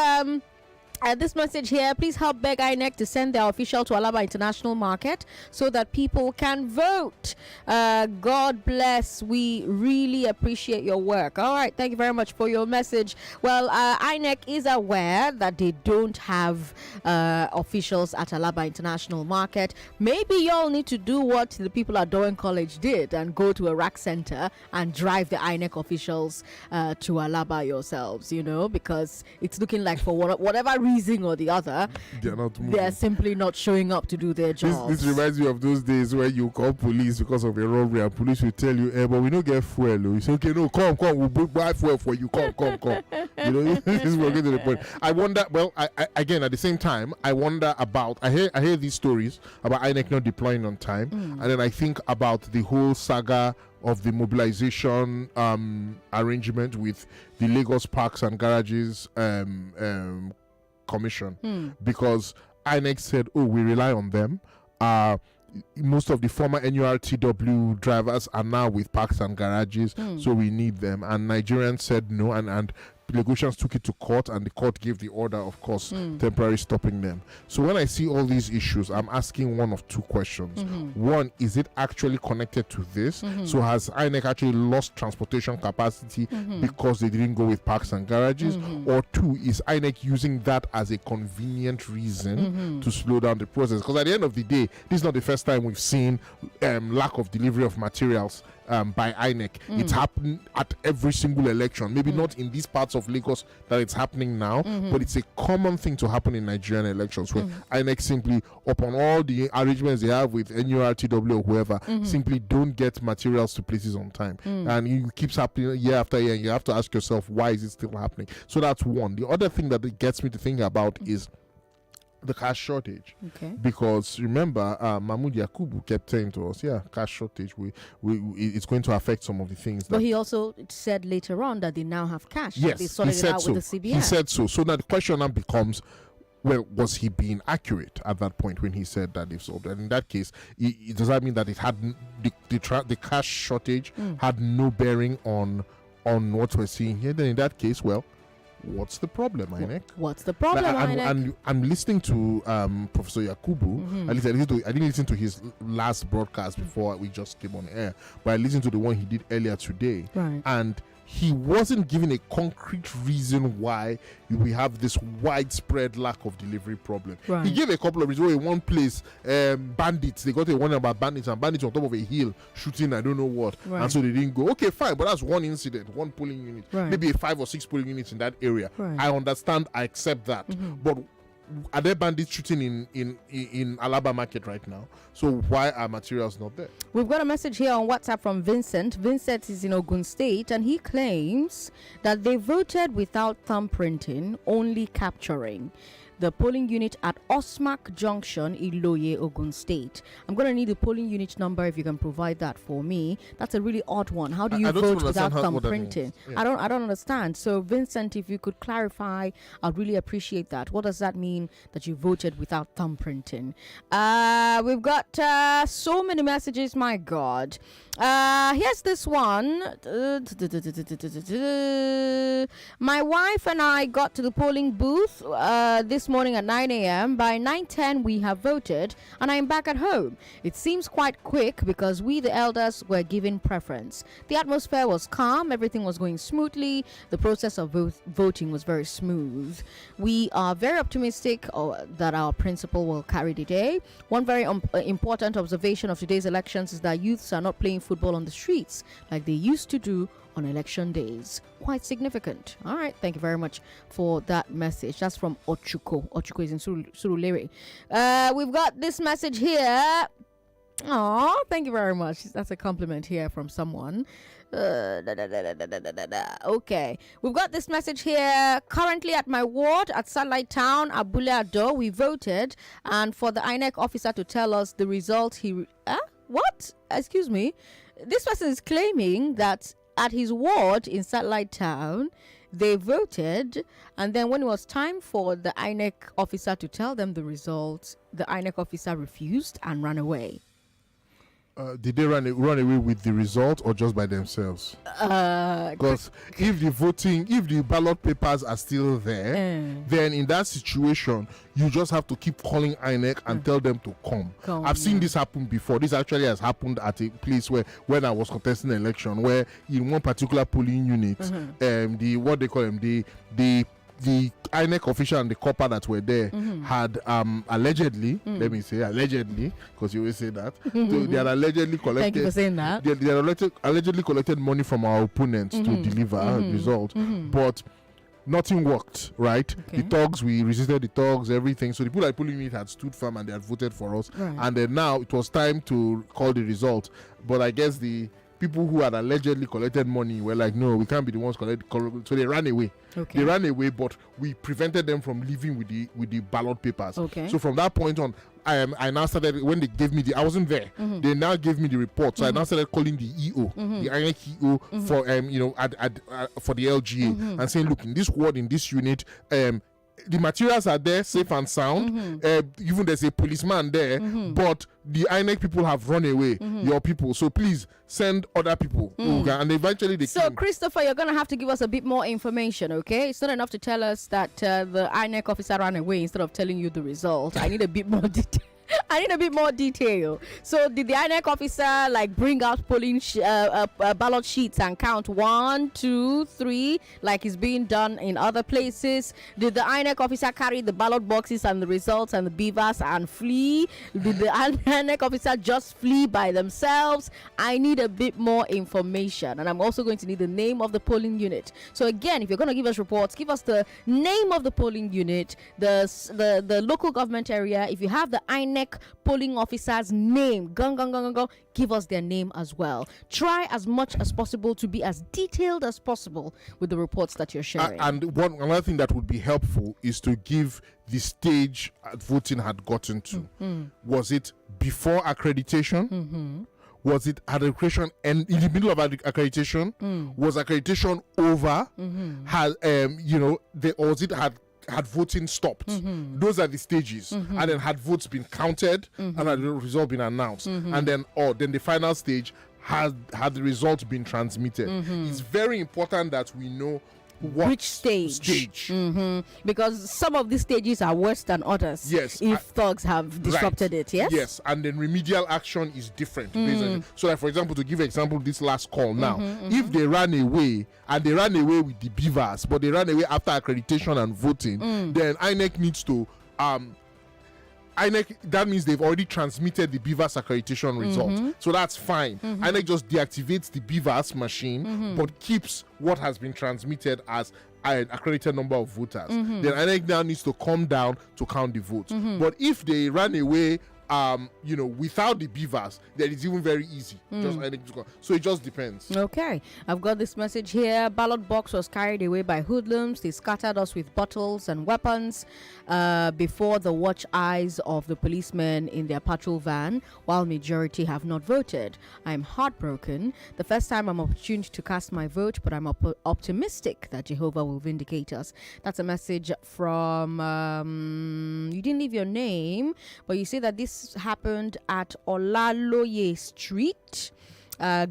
This message here, please help beg INEC to send their official to Alaba International Market so that people can vote. God bless. We really appreciate your work. All right, thank you very much for your message. Well, INEC is aware that they don't have officials at Alaba International Market. Maybe y'all need to do what the people at Dowen College did and go to a rack center and drive the INEC officials to Alaba yourselves, because it's looking like for whatever reason or the other, they're simply not showing up to do their job. This reminds me of those days where you call police because of a robbery and police will tell you, but we don't get fuel. You say, okay, no, come, we'll buy fuel for you. Come. This is what we're getting to the point. I wonder, I again, at the same time, I wonder about, I hear these stories about INEC not deploying on time, and then I think about the whole saga of the mobilization arrangement with the Lagos Parks and Garages Commission, because INEC said, we rely on them. Most of the former NURTW drivers are now with Parks and Garages, so we need them. And Nigerians said no, and Lagosians took it to court, and the court gave the order, of course, temporarily stopping them. So when I see all these issues, I'm asking one of two questions. One, is it actually connected to this? So has INEC actually lost transportation capacity because they didn't go with Parks and Garages? Or two, is INEC using that as a convenient reason to slow down the process? Because at the end of the day, this is not the first time we've seen lack of delivery of materials by INEC. It's happened at every single election. Maybe not in these parts of Lagos that it's happening now, but it's a common thing to happen in Nigerian elections where INEC simply, upon all the arrangements they have with NURTW or whoever, simply don't get materials to places on time. And it keeps happening year after year, and you have to ask yourself, why is it still happening? So that's one. The other thing that it gets me to think about is the cash shortage. Because remember, Mahmoud Yakubu kept saying to us, cash shortage, it's going to affect some of the things. But he also said later on that they now have cash. Yes, they sorted it out with the CBN. He said so. So now the question now becomes, well, was he being accurate at that point when he said that they've solved it? And in that case, does that mean that it had the cash shortage had no bearing on what we're seeing here? Then in that case, well, what's the problem, INEC? What's the problem, INEC? I'm listening to Professor Yakubu. At least I didn't listen to his last broadcast before we just came on air, but I listened to the one he did earlier today. Right. And he wasn't given a concrete reason why we have this widespread lack of delivery problem. Right. He gave a couple of reasons. In one place, bandits, they got a warning about bandits, and bandits on top of a hill shooting I don't know what, and so they didn't go. Okay, fine, but that's one incident, one polling unit, maybe 5 or 6 polling units in that area. I understand, I accept that, but are there bandits shooting in Alaba market right now? So why are materials not there? We've got a message here on WhatsApp from Vincent. Vincent is in Ogun State, and he claims that they voted without thumbprinting, only capturing the polling unit at Osmak Junction, Iloye, Ogun State. I'm going to need the polling unit number if you can provide that for me. That's a really odd one. How do you vote without thumbprinting? I don't understand. So Vincent, if you could clarify, I'd really appreciate that. What does that mean that you voted without thumbprinting? We've got so many messages, my God. Here's this one. My wife and I got to the polling booth this morning at 9 a.m. By 9:10 we have voted and I am back at home. It seems quite quick because we the elders were given preference. The atmosphere was calm, everything was going smoothly, the process of voting was very smooth. We are very optimistic that our principal will carry the day. One very important observation of today's elections is that youths are not playing football on the streets like they used to do on election days. Quite significant. All right, thank you very much for that message. That's from Ochuko. Ochuko is in Surulere. We've got this message here. Oh, thank you very much. That's a compliment here from someone. Okay, we've got this message here. Currently at my ward at Satellite Town, Abule Ado, we voted, and for the INEC officer to tell us the result, what? Excuse me. This person is claiming that at his ward in Satellite Town, they voted, and then when it was time for the INEC officer to tell them the results, the INEC officer refused and ran away. did they run away with the result or just by themselves? Because if the ballot papers are still there, then in that situation, you just have to keep calling INEC and tell them to come. I've seen this happen before. This actually has happened at a place where when I was contesting an election, where in one particular polling unit, the INEC official and the copper that were there had allegedly, let me say allegedly, because you always say that, so they had allegedly collected. Thank you for saying that. They had allegedly collected money from our opponents to deliver a result, but nothing worked, right? Okay. The thugs, we resisted the thugs, everything. So the people at polling unit had stood firm and they had voted for us. Right. And then now it was time to call the result. But I guess the people who had allegedly collected money were like, no, we can't be the ones collecting. So they ran away. Okay. They ran away, but we prevented them from leaving with the ballot papers. Okay. So from that point on, I now started, when they gave me I wasn't there. They now gave me the report. So I now started calling the EO, the INEC EO for for the LGA and saying, look, in this ward, in this unit, the materials are there, safe and sound. Even there's a policeman there, but the INEC people have run away. Your people, so please send other people. And eventually they came. Christopher, you're gonna have to give us a bit more information, okay? It's not enough to tell us that the INEC officer ran away instead of telling you the result. I need a bit more detail. I need a bit more detail. So did the INEC officer bring out polling ballot sheets and count 1, 2, 3 like is being done in other places? Did the INEC officer carry the ballot boxes and the results and the BIVAS and flee? Did the INEC officer just flee by themselves? I need a bit more information, and I'm also going to need the name of the polling unit. So again, if you're going to give us reports, give us the name of the polling unit, the local government area. If you have the INEC polling officer's name, go, give us their name as well. Try as much as possible to be as detailed as possible with the reports that you're sharing. And another thing that would be helpful is to give the stage voting had gotten to. Was it before accreditation? Was it at accreditation and in the middle of accreditation? Was accreditation over? Or was it had voting stopped? Those are the stages. And then had votes been counted and had the result been announced, and then the final stage had the results been transmitted. It's very important that we know which stage. Because some of these stages are worse than others. Yes, if thugs have disrupted it. Yes, and then remedial action is different. So like, for example, to give example, this last call now, if they ran away and they ran away with the BIVAS, but they ran away after accreditation and voting, then INEC needs to INEC, that means they've already transmitted the BIVAS accreditation result. So that's fine. INEC just deactivates the BIVAS machine, but keeps what has been transmitted as an accredited number of voters. Then INEC now needs to come down to count the votes. But if they ran away without the BIVAS, then it's even very easy. So it just depends. Okay, I've got this message here. Ballot box was carried away by hoodlums. They scattered us with bottles and weapons before the watch eyes of the policemen in their patrol van, while majority have not voted. I'm heartbroken. The first time I'm opportune to cast my vote, but I'm optimistic that Jehovah will vindicate us. That's a message from you didn't leave your name, but you say that this happened at Olaloye Street.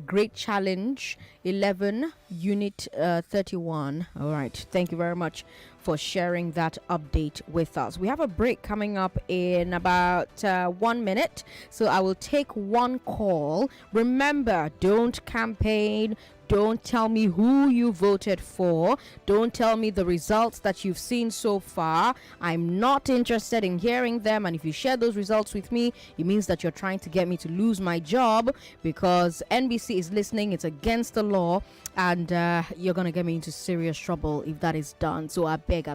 Great Challenge 11 Unit 31. All right, thank you very much for sharing that update with us. We have a break coming up in about 1 minute, so I will take one call. Remember, don't campaign. Don't tell me who you voted for. Don't tell me the results that you've seen so far. I'm not interested in hearing them. And if you share those results with me, it means that you're trying to get me to lose my job, because NBC is listening. It's against the law, and you're going to get me into serious trouble if that is done. So I beg.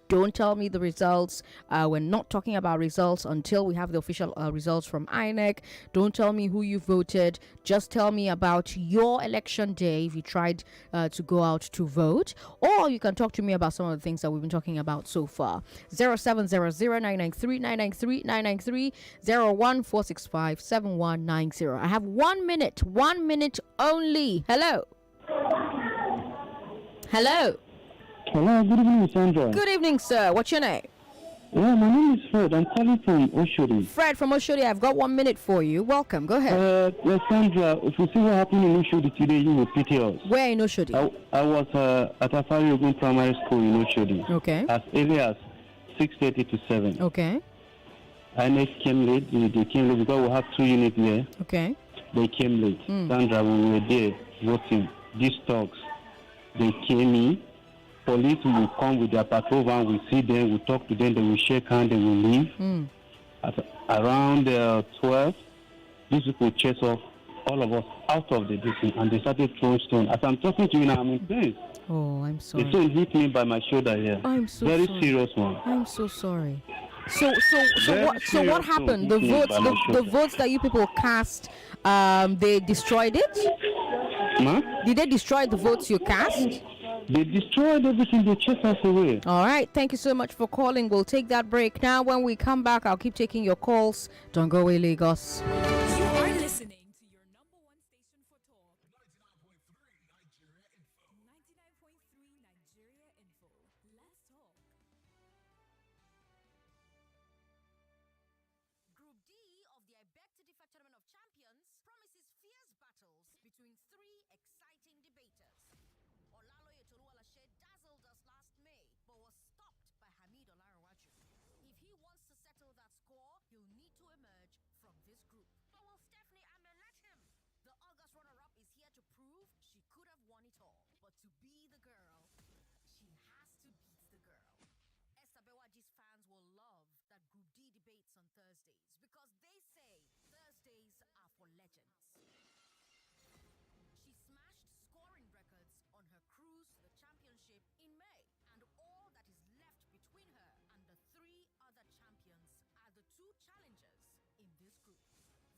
Don't tell me the results. We're not talking about results until we have the official results from INEC. Don't tell me who you voted. Just tell me about your election day if you tried to go out to vote. Or you can talk to me about some of the things that we've been talking about so far. 0700-993-993-993 014657190. I have 1 minute. 1 minute only. Hello. Hello, good evening, Sandra. Good evening, sir. What's your name? Yeah, my name is Fred. I'm calling from Oshodi. Fred from Oshodi, I've got 1 minute for you. Welcome. Go ahead. Sandra, if you see what happened in Oshodi today, you will pity us. Where in Oshodi? I was at Afari Ogun Primary School in Oshodi. Okay. As early as 6:30 to 7. Okay. INEC came late. They came late because we have 2 units there. Okay. They came late. Sandra, when we were there voting, these thugs, they came in. Police will come with their patrol van, we see them, we talk to them, they will shake hands, they will leave. At around 12, these people chase off all of us out of the building and they started throwing stones. As I'm talking to you now, I'm in pain. Oh, I'm sorry. The stone hit me by my shoulder here. I'm so very sorry. serious one. I'm so sorry. So what happened? The votes that you people cast, they destroyed it? Ma? Did they destroy the votes you cast? They destroyed everything. They chased us away. All right. Thank you so much for calling. We'll take that break now. When we come back, I'll keep taking your calls. Don't go away, Lagos. You are listening to your number one station for talk. 99.3 Nigeria Info. 99.3 Nigeria Info. Let's talk. Group D of the I Beg to Differ Tournament of Champions promises fierce battles between 3 exciting debaters. Olaloye Toluwalashe dazzled us last May, but was stopped by Hamid Olarawaju. If he wants to settle that score, he'll need to emerge from this group. But will Stephanie Amen let him? The August runner-up is here to prove she could have won it all. But to be the girl, she has to beat the girl. Esther Bewaji's fans will love that Group D debates on Thursdays because they say Thursdays are for legends. She smashed scoring records on her cruise to the championship in May, and all that is left between her and the 3 other champions are the 2 challengers in this group.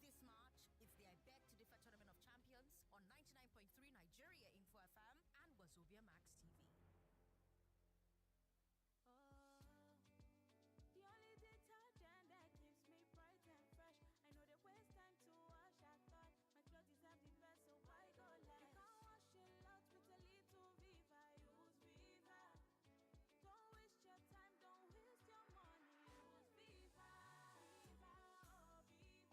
This March, it's the I Beg to Differ Tournament of Champions on 99.3 Nigeria Info FM and Wazobia Max TV. The only detergent that keeps me bright and fresh. I know the waste time to wash. I thought my clothes have the best, so why go less? You can't wash a lot with a little Viva. Use Viva. Don't waste your time. Don't waste your money. Use Viva. Viva, oh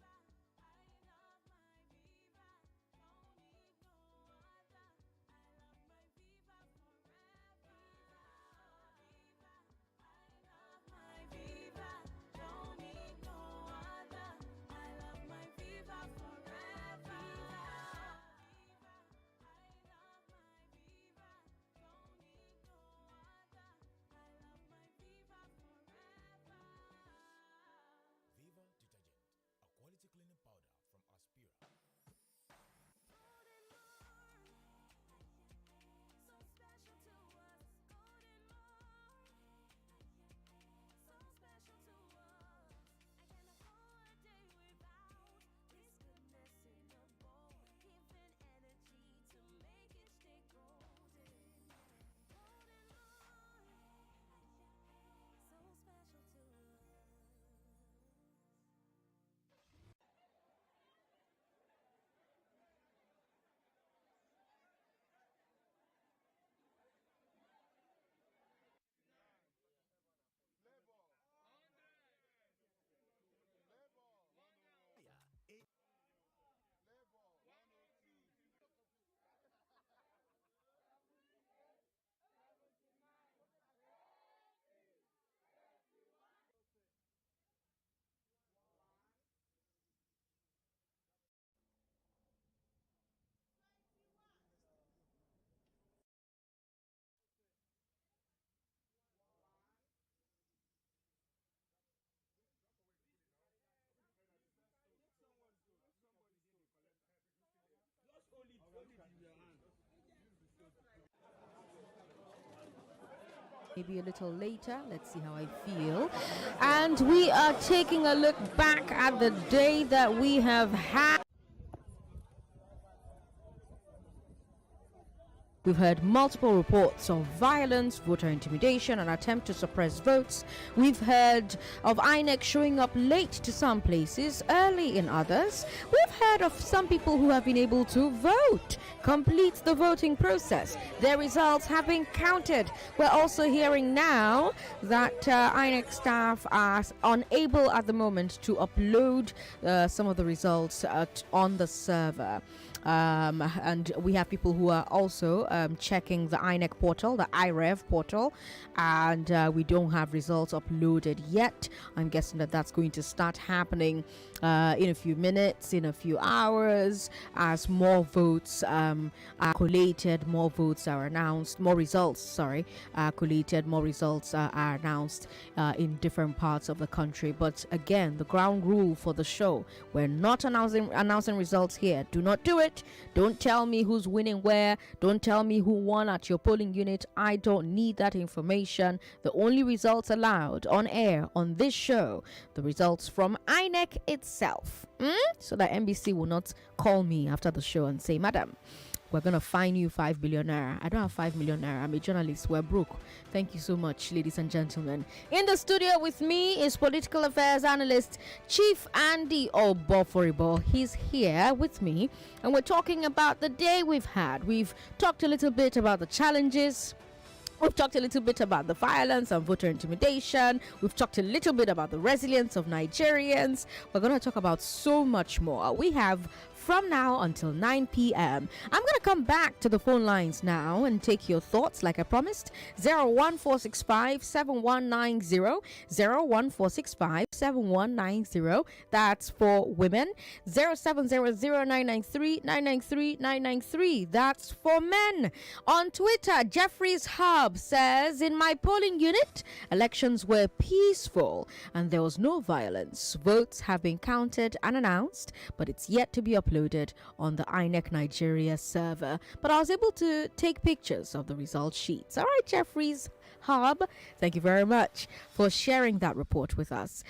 Viva. I love my Viva. Don't need no other. I love my Viva forever. Viva, oh Viva. I love my Viva. Don't need no other. I love my Viva forever. Viva, I love my Viva. Don't need no other. I love my Viva forever. Viva detergent, a quality cleaning powder from Aspira. Golden Moon, so special to us. Golden Moon, so special to us. I can't afford a day without this goodness in the bowl, giving energy to make it stay golden. Golden Moon, so special to us. Maybe a little later. Let's see how I feel. And we are taking a look back at the day that we have had. We've heard multiple reports of violence, voter intimidation, and attempt to suppress votes. We've heard of INEC showing up late to some places, early in others. We've heard of some people who have been able to vote, complete the voting process. Their results have been counted. We're also hearing now that INEC staff are unable at the moment to upload some of the results on the server. And we have people who are also checking the INEC portal, the IREV portal, and we don't have results uploaded yet. I'm guessing that that's going to start happening in a few minutes, in a few hours, as more votes are collated, more votes are announced, more results, are collated, more results are announced in different parts of the country. But again, the ground rule for the show: we're not announcing results here. Do not do it. Don't tell me who's winning where. Don't tell me who won at your polling unit. I don't need that information. The only results allowed on air on this show, the results from INEC itself, so that NBC will not call me after the show and say, "Madam, we're gonna fine you 5 billion naira." I don't have 5 million naira. I'm a journalist. We're broke. Thank you so much, ladies and gentlemen. In the studio with me is political affairs analyst Chief Andy Obuoforibo. He's here with me, and we're talking about the day we've had. We've talked a little bit about the challenges. We've talked a little bit about the violence and voter intimidation. We've talked a little bit about the resilience of Nigerians. We're going to talk about so much more. We have from now until 9 p.m. I'm going to come back to the phone lines now and take your thoughts like I promised. 01465 7190, 01465 7190. That's for women. 0700-993-993-993. That's for men. On Twitter, Jeffrey's Hub says, "In my polling unit, elections were peaceful and there was no violence. Votes have been counted and announced, but it's yet to be uploaded on the INEC Nigeria server. But I was able to take pictures of the result sheets." All right, Jeffrey's Hub, thank you very much for sharing that report with us.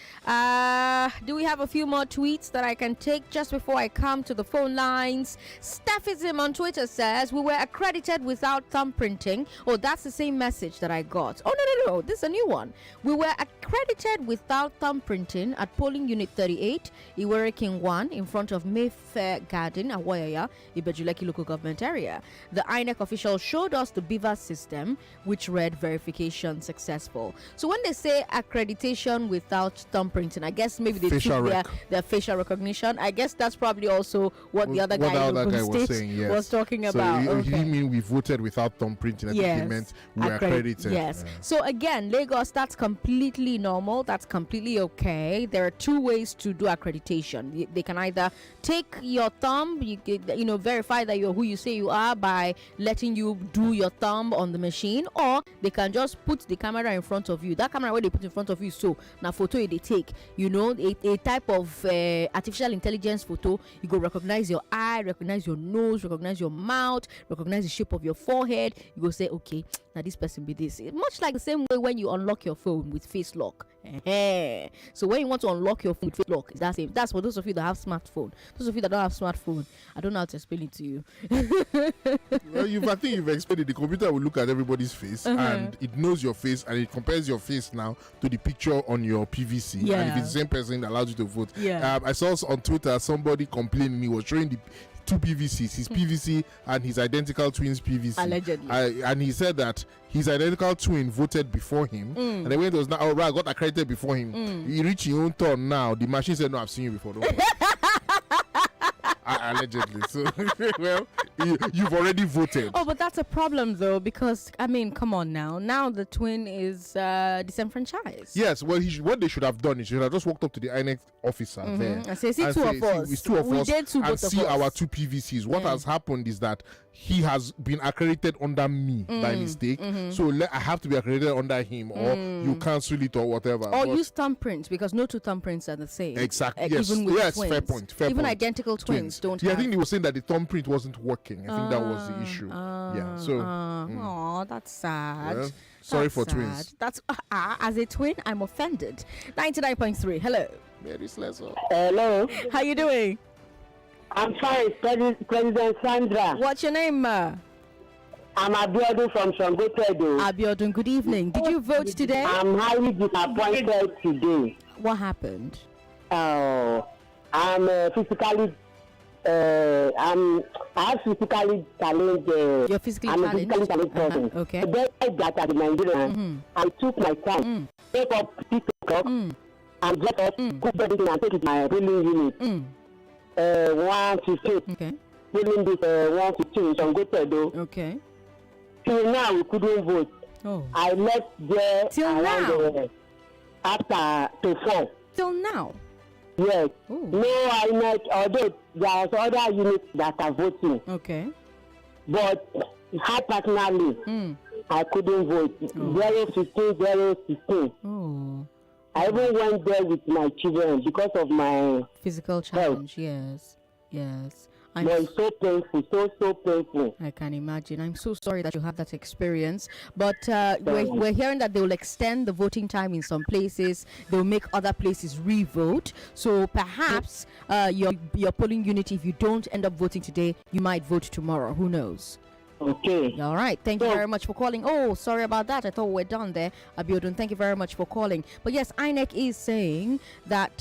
Do we have a few more tweets that I can take just before I come to the phone lines? Staffism on Twitter says, "We were accredited without thumbprinting." Oh, that's the same message that I got. Oh, no, this is a new one. "We were accredited without thumbprinting at polling unit 38, Iwere King 1, in front of Mayfair Garden, Awoyaya, Ibejuleki local government area. The INEC official showed us the BIVAS system, which read verification successful." So when they say accreditation without thumbprinting, I guess maybe they took their facial recognition. I guess that's probably also what the other guy in Ogun State was saying, yes, was talking about. So he didn't mean we voted without thumbprinting. I think he meant we were accredited. Yes. So again, Lagos, that's completely normal. That's completely okay. There are two ways to do accreditation. They can either take your thumb, verify that you're who you say you are by letting you do your thumb on the machine, or they can just put the camera in front of you. That camera where they put in front of you, so now photo they take, a type of artificial intelligence photo. You go recognize your eye, recognize your nose, recognize your mouth, recognize the shape of your forehead. You go say, okay, now this person be this. Much like the same way when you unlock your phone with face lock. So when you want to unlock your phone with face lock, it's that same. That's for those of you that have smartphone. Those of you that don't have smartphone, I don't know how to explain it to you. Well, I think you've explained it. The computer will look at everybody's face and it knows your face and it compares your face now to the picture on your PVC. Yeah. And if it's the same person, it allows you to vote. Yeah. I saw on Twitter somebody complaining he was showing the two PVCs, his PVC and his identical twin's PVC. Allegedly. And he said that his identical twin voted before him, and then when it was now, I got accredited before him. He reached his own turn now. The machine said, "No, I've seen you before." Don't worry. Allegedly. So, well, you've already voted. Oh, but that's a problem though, because I mean, come on now. Now the twin is disenfranchised. Yes. Well, what they should have done is should have just walked up to the INEC officer there and say, "See, two of us. It's two of us. Did two, and see us. our two PVCs. What has happened is that he has been accredited under me by mistake. So I have to be accredited under him, or you cancel it or whatever. Or use thumbprints, because no two thumbprints are the same. Exactly. Yes. Even with Yes. twins. Fair point. Even identical twins don't. Yeah, I think they were saying that the thumbprint wasn't working. I think that was the issue. Yeah. So. Oh, that's sad. Well, sorry That's for sad. twins. That's as a twin, I'm offended. 99.3. Hello. Mary Slessor. Hello. How you doing? I'm fine, President Sandra. What's your name, ma? I'm Abiodun from Shangotedo. Abiodun, good evening. Did you vote today? I'm highly disappointed today. What happened? Oh, I'm physically. I have physically challenged. You're physically I'm challenged? a physically challenged person. Okay. But that as a Nigerian, I took my time, wake up 6 o'clock, and get up, cook everything, and take it to my polling unit. 1:15. Okay. Polling this 1:15 from Gotedo. Okay. Till now, we couldn't vote. Oh. I left there Till around now? After to 4. Till now? Yes. Ooh. No, INEC, although there's other units that are voting. Okay. But I personally, I couldn't vote. 0:15, 0:16. Oh. I even went there with my children because of my physical challenge. Yes. Yes. It's so painful, so painful. I can imagine. I'm so sorry that you have that experience. But we're hearing that they will extend the voting time in some places. They'll make other places re-vote. So perhaps your polling unit, if you don't end up voting today, you might vote tomorrow. Who knows? Okay. All right. Thank you very much for calling. Oh, sorry about that. I thought we were done there. Abiodun, thank you very much for calling. But yes, INEC is saying that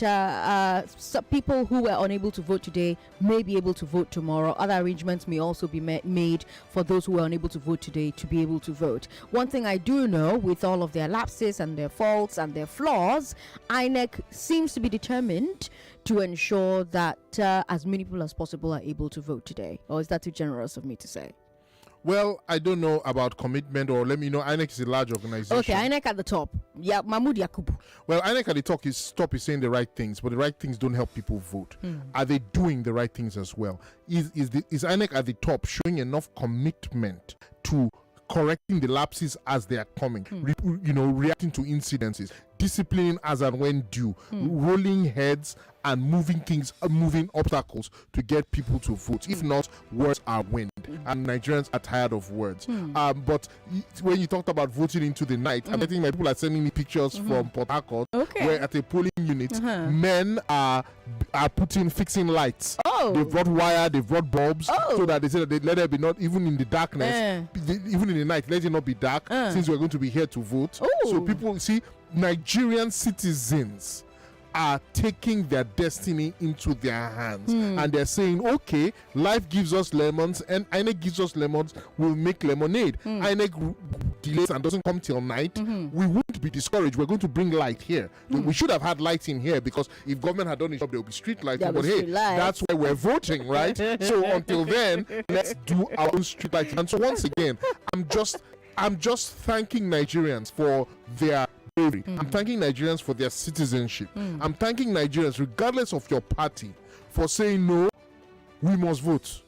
some people who were unable to vote today may be able to vote tomorrow. Other arrangements may also be made for those who were unable to vote today to be able to vote. One thing I do know, with all of their lapses and their faults and their flaws, INEC seems to be determined to ensure that as many people as possible are able to vote today. Or is that too generous of me to say? Well, I don't know about commitment, or let me know. INEC is a large organization. Okay, INEC at the top. Yeah, Mahmoud Yakubu. Well, INEC at the top is saying the right things, but the right things don't help people vote. Are they doing the right things as well? Is INEC at the top showing enough commitment to correcting the lapses as they are coming, reacting to incidences, disciplining as and when due, rolling heads and moving obstacles to get people to vote? If not, words are wind, and Nigerians are tired of words. But when you talked about voting into the night, I think my people are sending me pictures from Port Harcourt, where at a polling unit, men are fixing lights. They've brought wire, they've brought bulbs, so that they say that they let it be not even in the darkness, even in the night, let it not be dark, since we're going to be here to vote. So people see Nigerian citizens are taking their destiny into their hands, and they're saying, okay, life gives us lemons and INEC gives us lemons, we'll make lemonade. INEC delays and doesn't come till night, we won't be discouraged, we're going to bring light here. We should have had lights in here, because if government had done its job, there will be street lighting. But hey, that's why we're voting, right? So until then, let's do our own street lighting. And so once again, I'm just thanking Nigerians for their bravery. I'm thanking Nigerians for their citizenship. I'm thanking Nigerians, regardless of your party, for saying no, we must vote.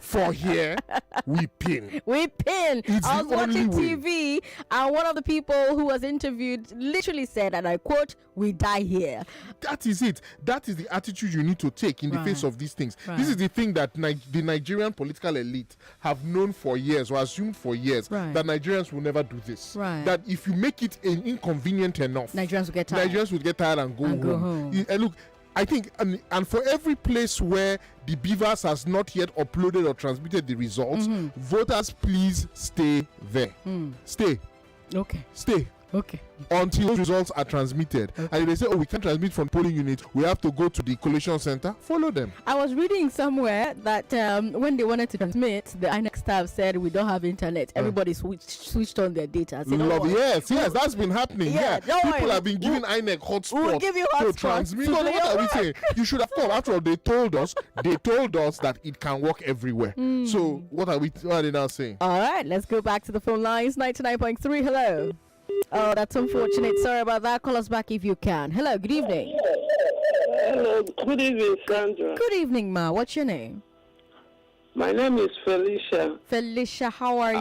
For here, we pin. We pin. It's I was the only watching way. TV, and one of the people who was interviewed literally said, and I quote, "We die here." That is it. That is the attitude you need to take in the face of these things. This is the thing that the Nigerian political elite have known for years, or assumed for years, that Nigerians will never do this. That if you make it inconvenient enough, Nigerians will get tired. And go home. And look, I think, and for every place where the BIVAS has not yet uploaded or transmitted the results, voters, please stay there. Stay. Okay. Stay. Okay. Until those results are transmitted. And if they say, we can't transmit from polling unit, we have to go to the collation center, follow them. I was reading somewhere that when they wanted to transmit, the INEC staff said, we don't have internet. Everybody switched on their data. Said, Yes, that's been happening. People have been giving INEC hotspots to transmit. So what are we saying? You should have come. After all, they told us that it can work everywhere. So what are they now saying? All right, let's go back to the phone lines. 99.3, hello. Oh, that's unfortunate. Sorry about that. Call us back if you can. Hello, good evening. Hello, good evening, Sandra. Good evening, ma. What's your name? My name is Felicia. Felicia, how are you?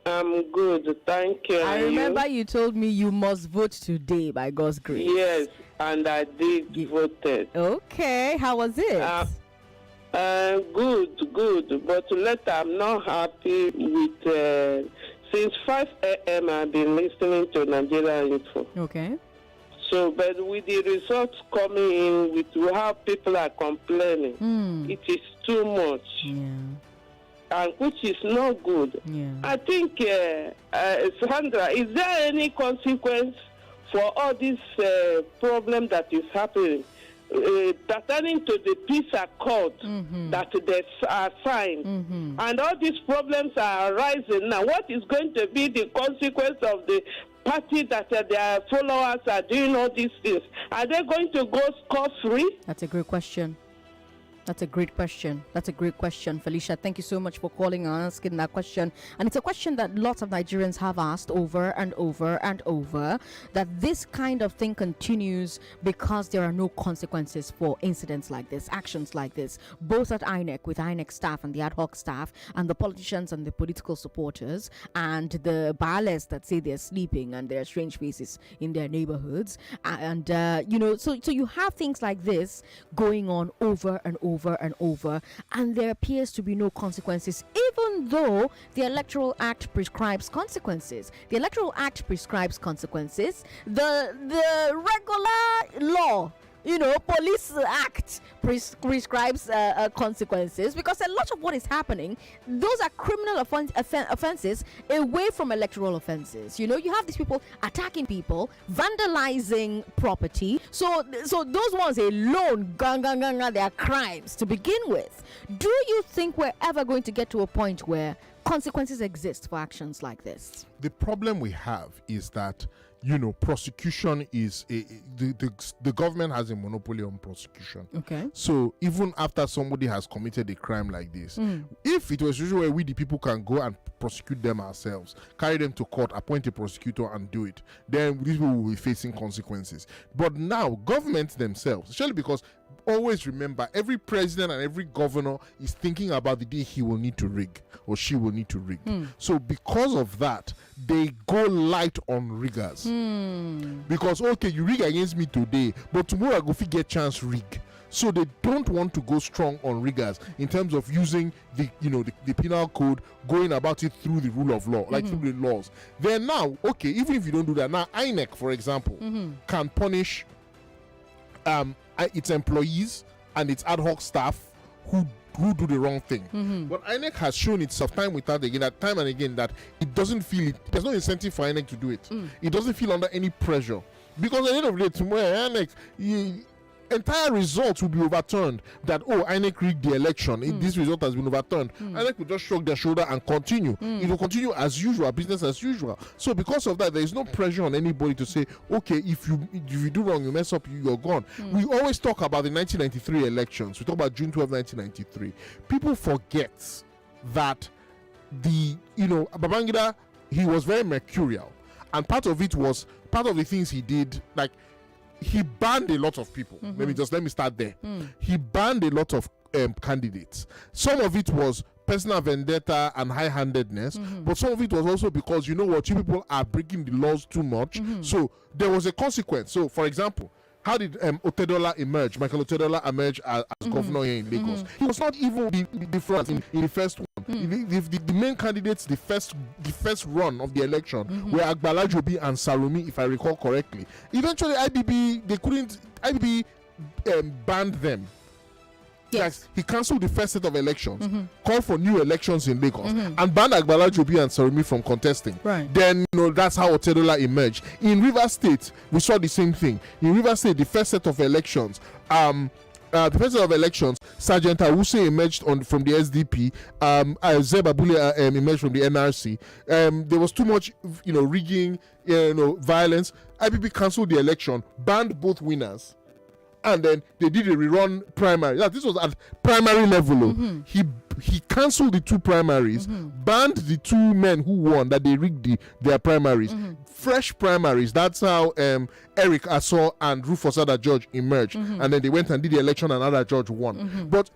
I'm good, thank you. I remember you told me you must vote today, by God's grace. Yes, and I did voted. Okay, how was it? Good. But later, I'm not happy with... since 5 a.m. I've been listening to Nigeria Info. Okay. So, but with the results coming in, with how people are complaining, it is too much. Yeah. and which is not good. Yeah. I think, Sandra, is there any consequence for all this problem that is happening pertaining to the peace accord that they are signed? And all these problems are arising now. What is going to be the consequence of the party that their followers are doing all these things? Are they going to go scot-free? That's a great question. That's a great question. That's a great question, Felicia. Thank you so much for calling and asking that question. And it's a question that lots of Nigerians have asked over and over and over, that this kind of thing continues because there are no consequences for incidents like this, actions like this, both at INEC with INEC staff and the ad hoc staff, and the politicians and the political supporters, and the BIVAS that say they're sleeping and there are strange faces in their neighborhoods. And, so you have things like this going on over and over and over, and there appears to be no consequences, even though the Electoral Act prescribes consequences. The Electoral Act prescribes consequences. The regular law, Police Act prescribes consequences, because a lot of what is happening, those are criminal offenses away from electoral offenses. You have these people attacking people, vandalizing property. So those ones alone, they are crimes to begin with. Do you think we're ever going to get to a point where consequences exist for actions like this? The problem we have is that prosecution is the government has a monopoly on prosecution. Okay. So even after somebody has committed a crime like this, if it was usually where we the people can go and prosecute them ourselves, carry them to court, appoint a prosecutor and do it, then these people will be facing consequences. But now governments themselves, especially because always remember, every president and every governor is thinking about the day he will need to rig or she will need to rig. So because of that, they go light on riggers. Because, okay, you rig against me today, but tomorrow I go get chance rig. So they don't want to go strong on riggers in terms of using the penal code, going about it through the rule of law, like through the laws. Then now, okay, even if you don't do that, now INEC, for example, can punish its employees and its ad hoc staff who do the wrong thing. But INEC has shown itself time and again that it doesn't feel it. There's no incentive for INEC to do it. It doesn't feel under any pressure, because at the end of the day, tomorrow INEC, entire results will be overturned. That INEC rigged the election, this result has been overturned. INEC will just shrug their shoulder and continue. It will continue as usual, business as usual. So because of that, there is no pressure on anybody to say, okay, if you do wrong, you mess up, you're gone. We always talk about the 1993 elections. We talk about June 12, 1993. People forget that Babangida, he was very mercurial, and part of the things he did, like, he banned a lot of people. Let me start there. He banned a lot of candidates. Some of it was personal vendetta and high-handedness, but some of it was also because, you people are breaking the laws too much. So there was a consequence. So, for example, how did Otedola emerge? Michael Otedola emerged as governor here in Lagos. He was not even the front in the first one. The main candidates, the first run of the election were Agbala Jobi and Salome, if I recall correctly. Eventually, IBB banned them. Yes. Like, he cancelled the first set of elections, called for new elections in Lagos, and banned Agbala Jobi and Salome from contesting. Right. Then, that's how Otedola emerged. In Rivers State, we saw the same thing. In Rivers State, the first set of elections, Sergeant Awuse emerged from the SDP. Zeb Abule emerged from the NRC. There was too much, rigging, violence. IBB cancelled the election, banned both winners, and then they did a rerun primary. This was at primary level. He cancelled the two primaries, banned the two men who won, that they rigged their primaries. Fresh primaries. That's how Eric Assor and Rufus Ada George emerged, and then they went and did the election and Ada George won. But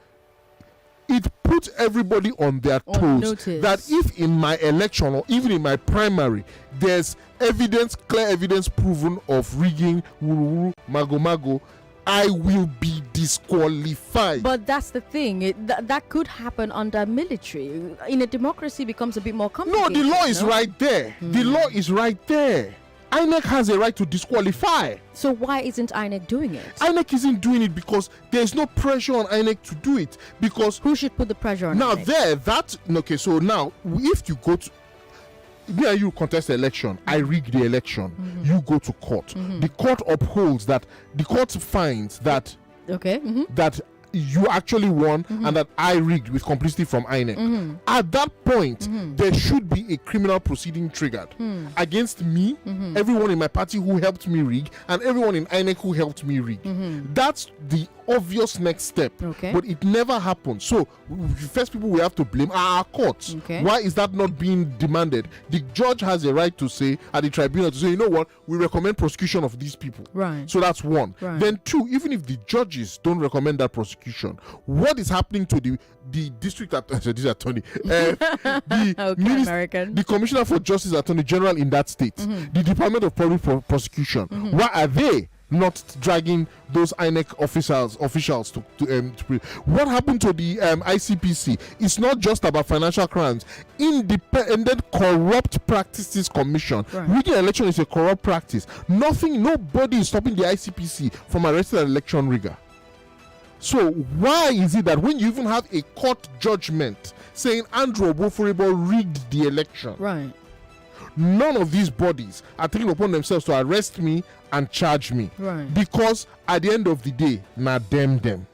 it put everybody on their toes that if in my election or even in my primary there's clear evidence proven of rigging, mago, I will be disqualified. But that's the thing. That could happen under military. In a democracy, it becomes a bit more complicated. No, the law is right there. The law is right there. INEC has a right to disqualify. So why isn't INEC doing it? INEC isn't doing it because there's no pressure on INEC to do it. Because who should put the pressure on now INEC? Okay, so now if you go to me and you contest the election, I rig the election, you go to court. The court upholds that, the court finds that that you actually won and that I rigged with complicity from INEC. At that point, there should be a criminal proceeding triggered against me, everyone in my party who helped me rig, and everyone in INEC who helped me rig. That's the obvious next step, but it never happened. So the first people we have to blame are our courts. Why is that not being demanded? The judge has a right to say at the tribunal to say, you know what, we recommend prosecution of these people. Right. So that's one. Right. Then two, even if the judges don't recommend that prosecution, what is happening to the district attorney, the commissioner for justice, attorney general in that state, the department of public prosecution? Why are they not dragging those INEC officials to what happened to the ICPC? It's not just about financial crimes. Independent Corrupt Practices Commission. Rigging election is a corrupt practice. Nobody is stopping the ICPC from arresting an election rigger. So why is it that when you even have a court judgment saying Andrew Obuoforibo rigged the election, right, none of these bodies are taking upon themselves to arrest me and charge me? Right. Because at the end of the day, them.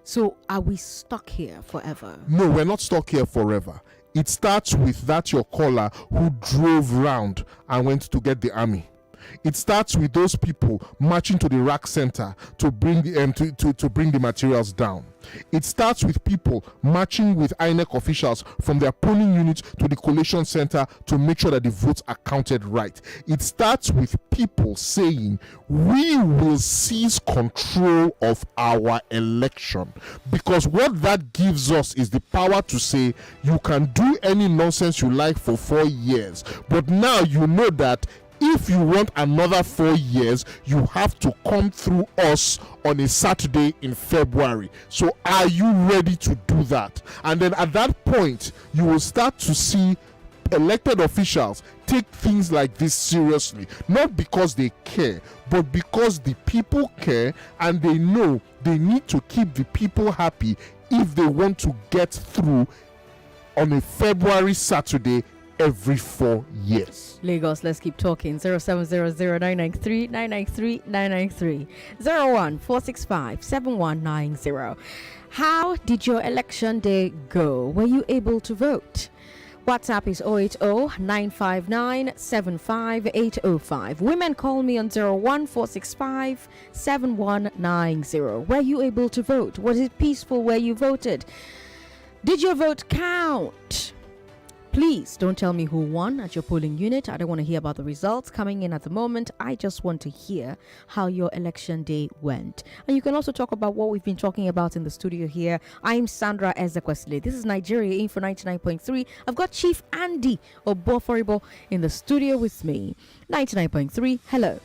So are we stuck here forever? No, we're not stuck here forever. It starts with that your caller who drove round and went to get the army. It starts with those people marching to the rack center to bring the to bring the materials down. It starts with people marching with INEC officials from their polling units to the collation center to make sure that the votes are counted right. It starts with people saying, we will seize control of our election. Because what that gives us is the power to say, you can do any nonsense you like for 4 years. But now you know that if you want another 4 years, you have to come through us on a Saturday in February. So are you ready to do that? And then at that point, you will start to see elected officials take things like this seriously. Not because they care, but because the people care and they know they need to keep the people happy if they want to get through on a February Saturday every 4 years. Lagos, let's keep talking. 0700-993-993-993 01-465-7190. How did your election day go? Were you able to vote? WhatsApp is 080-959-75805. Women call me on 01-465-7190. Were you able to vote? Was it peaceful where you voted? Did your vote count? Please don't tell me who won at your polling unit. I don't want to hear about the results coming in at the moment. I just want to hear how your election day went. And you can also talk about what we've been talking about in the studio here. I'm Sandra Ezekwesili. This is Nigeria Info 99.3. I've got Chief Andy Obuoforibo in the studio with me. 99.3. Hello.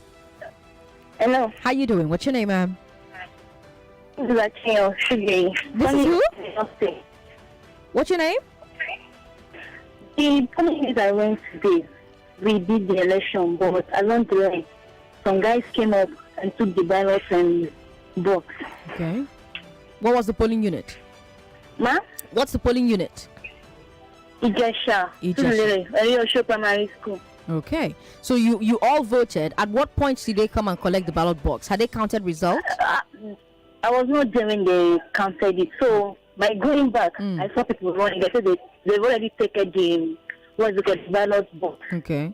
Hello. How you doing? What's your name, ma'am? This is who? What's your name? The companies I went today, we did the election, but along the line, some guys came up and took the ballot and box. Okay. What was the polling unit? Ma? What's the polling unit? Ijesha. Primary School. Okay. So you all voted. At what point did they come and collect the ballot box? Had they counted results? I was not there when they counted it. So by going back, I saw people running. They said they've already taken the ballot box. Okay.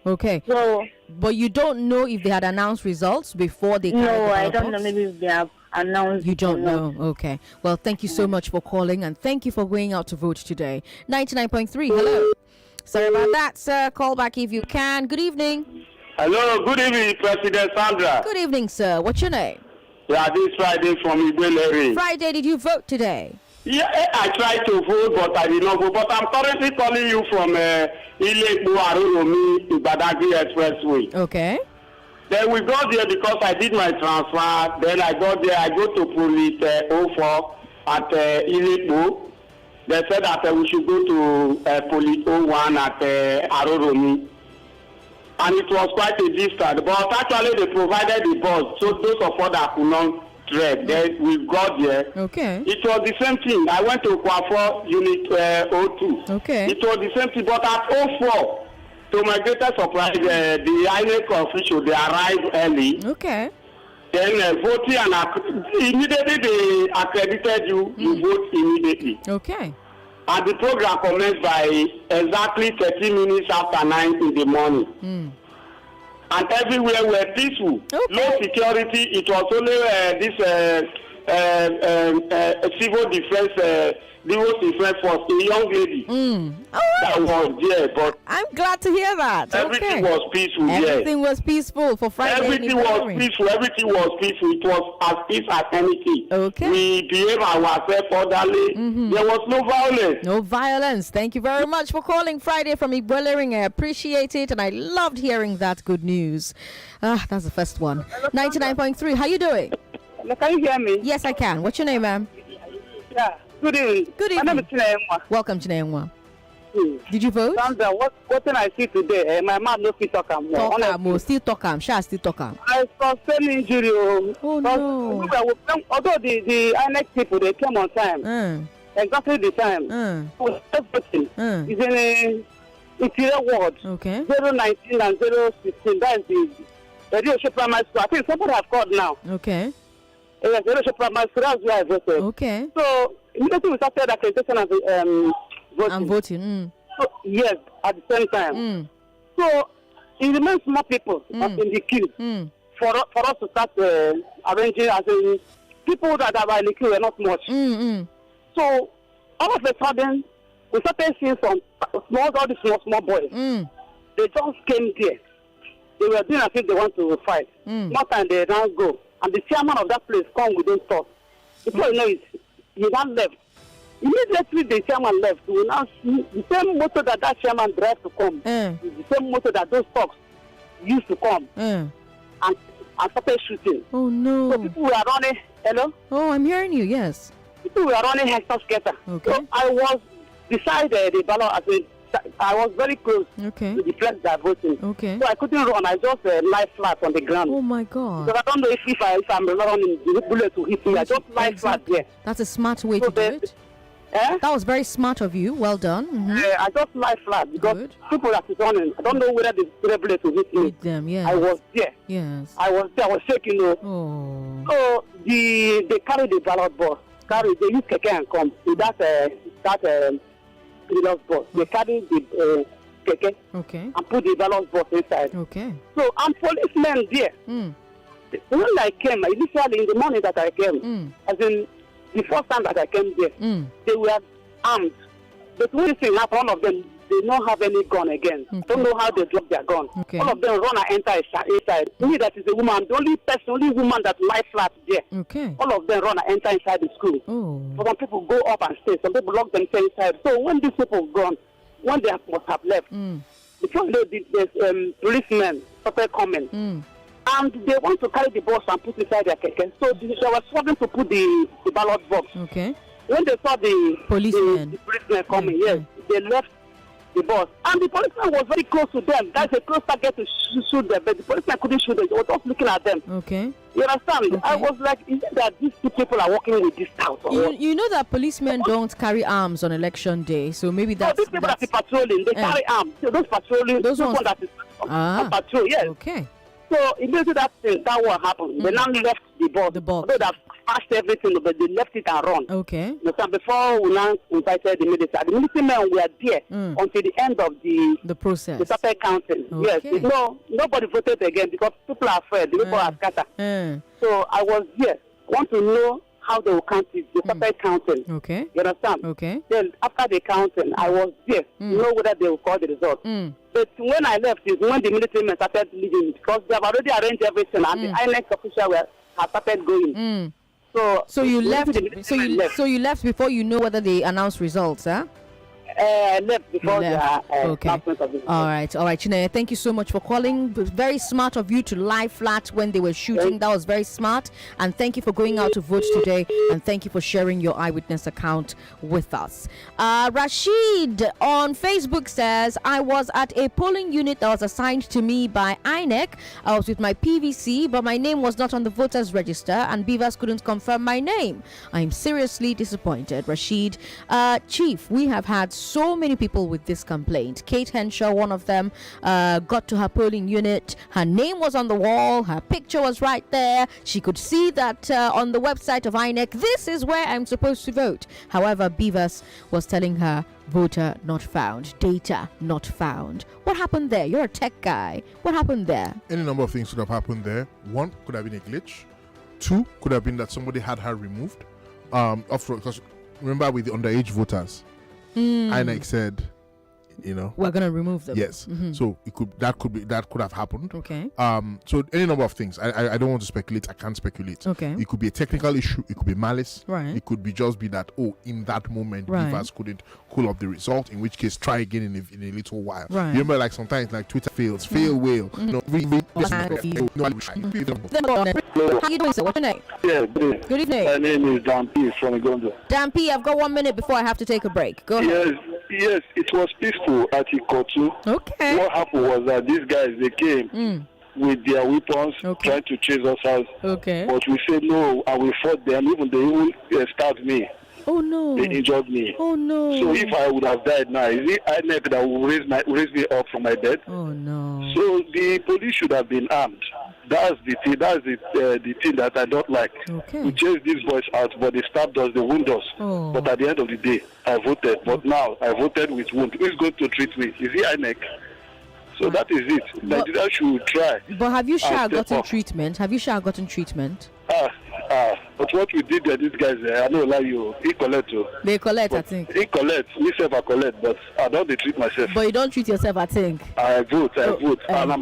Okay. So, but you don't know if they had announced results before they carried the ballot I don't box? know. Maybe if they have announced. You don't know. Okay. Well, thank you so much for calling and thank you for going out to vote today. 99.3. Hello. Sorry about that, sir. Call back if you can. Good evening. Hello. Good evening, President Sandra. Good evening, sir. What's your name? Yeah, this Friday from Igbeleri. Friday, did you vote today? Yeah, I tried to vote, but I did not vote. But I'm currently calling you from Ilekbu Aruromi to Badagry Expressway. Okay. Then we got there because I did my transfer. Then I got there. I go to Police 04 at Ilekbu. They said that we should go to Police 01 at Aruromi. and it was quite a distance. But actually, they provided the bus, so those of us that could not trek, then we got there. Okay. It was the same thing. I went to Kwafo Unit 02. Okay. It was the same thing, but at 04, to my greatest surprise, the INEC official, they arrived early. Okay. Then voting and immediately they accredited you, you vote immediately. Okay. And the program commenced by exactly 30 minutes after 9 in the morning. And everywhere were peaceful. Okay. Low security. It was only civil defense, force, a young lady that was there. But I'm glad to hear that. everything was peaceful. Everything was peaceful for Friday. Everything was peaceful. Everything was peaceful. It was as peaceful as anything. Okay. We behaved ourselves orderly. There was no violence. No violence. Thank you very much for calling Friday from Igbolering. I appreciate it, and I loved hearing that good news. That's the first one. 99.3. How you doing? Can you hear me? Yes, I can. What's your name, ma'am? Yeah. Good evening. Good evening. My name is Chinenwa. Welcome, Chinenwa. Did you vote? Sandra, what thing I see today, my mouth no fit talk am more. Still talk am. Still talk am. I sustained injury. Oh no. Although the INEC people, they came on time. Exactly the time. Everything is in a interior ward. Okay. 019 and 016. That is the Rio Primary School. I think somebody have called now. Okay. Yes, Rio Primary School. That's where I voted. Okay. So immediately we started accreditation and voting. I'm voting. So, yes, at the same time. So it remains more people up in the queue for us to start arranging as in people that are in the queue were not much. So all of a sudden we started seeing all these small boys. They just came there. They were doing as if they want to fight. More time they now go. And the chairman of that place come within thought. Before you know it, he now left. Immediately the chairman left, we now see the same motor that chairman drive to come. The same motor that those thugs used to come. And started shooting. Oh no. So people were running. Hello? Oh, I'm hearing you, yes. People were running hectors scatter. Okay. So I was beside the ballot. I was very close to the place that voting. Okay. So I couldn't run. I just lie flat on the ground. Oh my God. So I don't know if I'm running, the bullet to hit me. I just lie flat there. That's a smart way to do it. That was very smart of you. Well done. I just lie flat because people that is running, I don't know whether the bullet will hit me. Hit them, yes. I was there. Yes. I was there. I was shaking. So they carry the ballot box. They use keke and come with that ballot box. They carry the keke and put the ballot box inside. Okay. So I'm policemen there. When I came, initially in the morning that I came, as in the first time that I came there, they were armed. But when you see now, one of them, they don't have any gun again. Don't know how they drop their gun. All of them run and enter inside. Me, that is a woman. The only woman that lie flat there. All of them run and enter inside the school. So some people go up and stay. Some people lock themselves inside. So when these people gone, when they must have left, before the policemen started coming. And they want to carry the box and put inside their keke. So they were struggling to put the ballot box. When they saw the policemen coming, they left the box. And the policeman was very close to them. That's a close target to shoot them, but the policeman couldn't shoot them. He was just looking at them. You understand? I was like, is it that these two people are working with this house? You know that policemen don't carry arms on election day, so maybe that's... these people that are patrolling, they carry arms. So those patrolling, those ones that is on patrol, yes. So immediately that what happened. They now left the box. Although they passed everything, but they left it and run. So before we now invited the military men were there until the end of the process. They started counting. Yes. Nobody voted again because people are afraid. The people are scattered. So I was there. Want to know how they will count it. They started counting. You understand? Then after the counting, I was there to know whether they will call the result. But when I left is when the military men started leaving because they have already arranged everything and the INEC official have started going. So you left. So you left before you know whether they announced results, huh? left before the Okay. announcement of the All right. Chineye, thank you so much for calling. It was very smart of you to lie flat when they were shooting. That was very smart. And thank you for going out to vote today. And thank you for sharing your eyewitness account with us. Rashid on Facebook says, I was at a polling unit that was assigned to me by INEC. I was with my PVC, but my name was not on the voters register and BIVAS couldn't confirm my name. I'm seriously disappointed. Rashid, Chief, we have had so many people with this complaint. Kate Henshaw, one of them, got to her polling unit. Her name was on the wall. Her picture was right there. She could see that on the website of INEC, this is where I'm supposed to vote. However, BIVAS was telling her, voter not found, data not found. What happened there? You're a tech guy. What happened there? Any number of things could have happened there. One, could have been a glitch. Two, could have been that somebody had her removed. Because remember with the underage voters, INEC said, we're gonna remove them. Yes. So that could have happened. Okay. So any number of things. I don't want to speculate. I can't speculate. Okay. It could be a technical issue. It could be malice. Right. It could be just be that in that moment Right. BIVAS couldn't cool up the result. In which case, try again in a little while. Right. You remember, like sometimes like Twitter fails, fail whale. How you doing, sir? What's your name? Yeah, Good evening. My name is Dan P. from Igondo. Dan P, I've got 1 minute before I have to take a break. Go ahead. Yes, it was peaceful at Ikotu. Okay. What happened was that these guys, they came with their weapons, trying to chase us out. Okay. But we said no, and we fought them. Even they even stabbed me. Oh no. They injured me. Oh no. So if I would have died now, is it INEC that will raise me up from my bed? Oh no. So the police should have been armed. That's the thing. That's the thing that I don't like. Okay. We chased these boys out, but they stabbed us, they wound us. Oh. But at the end of the day, I voted. But now I voted with wound. Who's going to treat me? Is it INEC? So that is it. Nigeria should try. But have you and step gotten up. treatment? Have you gotten treatment? But what we did there, these guys, I don't lie you. He collect too. They collect, I think. He collect. Me self I collect, but I don't they treat myself. But you don't treat yourself, I think. I vote, and I'm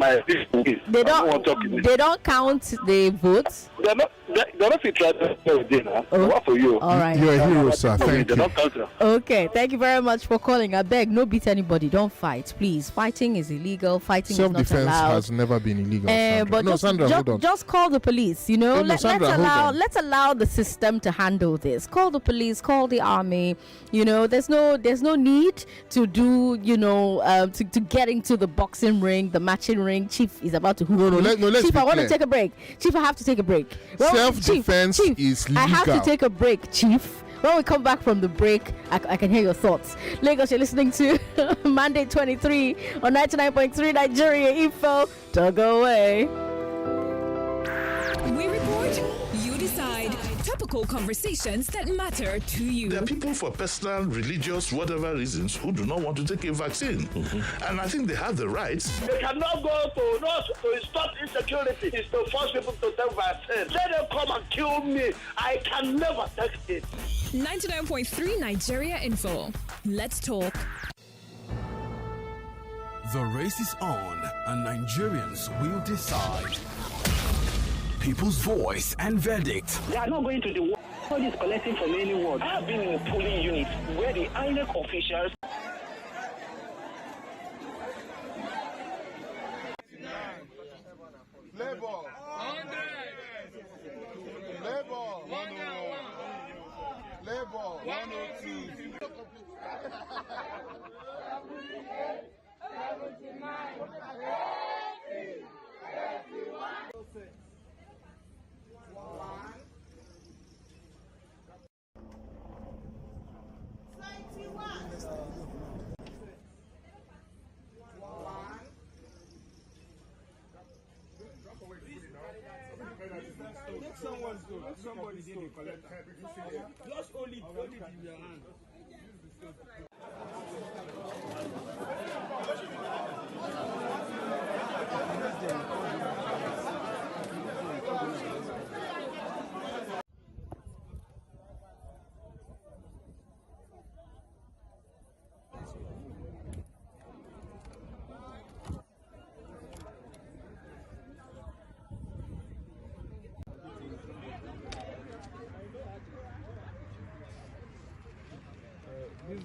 They don't count the votes. They're not fit try to do it now. What for you? All right. You're a hero, sir. Thank They're you. not counting. Okay, thank you very much for calling. I beg, no beat anybody. Don't fight, please. Fighting is illegal. Fighting is not Self-defense allowed. has never been illegal. Sandra. But No, Sandra, hold on. just call the police. Sandra, hold on. Let's allow the system to handle this. Call the police. Call the army. There's no need to do. To get into the boxing ring, the matching ring. Chief is about to. Let's Chief, be I want to clear. take a break. Chief, I have to take a break. Self-defense Chief, is legal. I have to take a break, Chief. When we come back from the break, I can hear your thoughts. Lagos, you're listening to Mandate 23 on 99.3 Nigeria Info. Don't go away. We report, you decide. Topical conversations that matter to you. There are people for personal, religious, whatever reasons who do not want to take a vaccine. And I think they have the rights. They cannot go to stop insecurity. It's to force people to take vaccine. Let them come and kill me. I can never take it. 99.3 Nigeria Info. Let's talk. The race is on, and Nigerians will decide. People's voice and verdict. They are not going to the war. Nobody is collecting from anyone. I have been in a polling unit where the INEC officials. Labor. 102. Somebody didn't collect. Just hold it in your hand.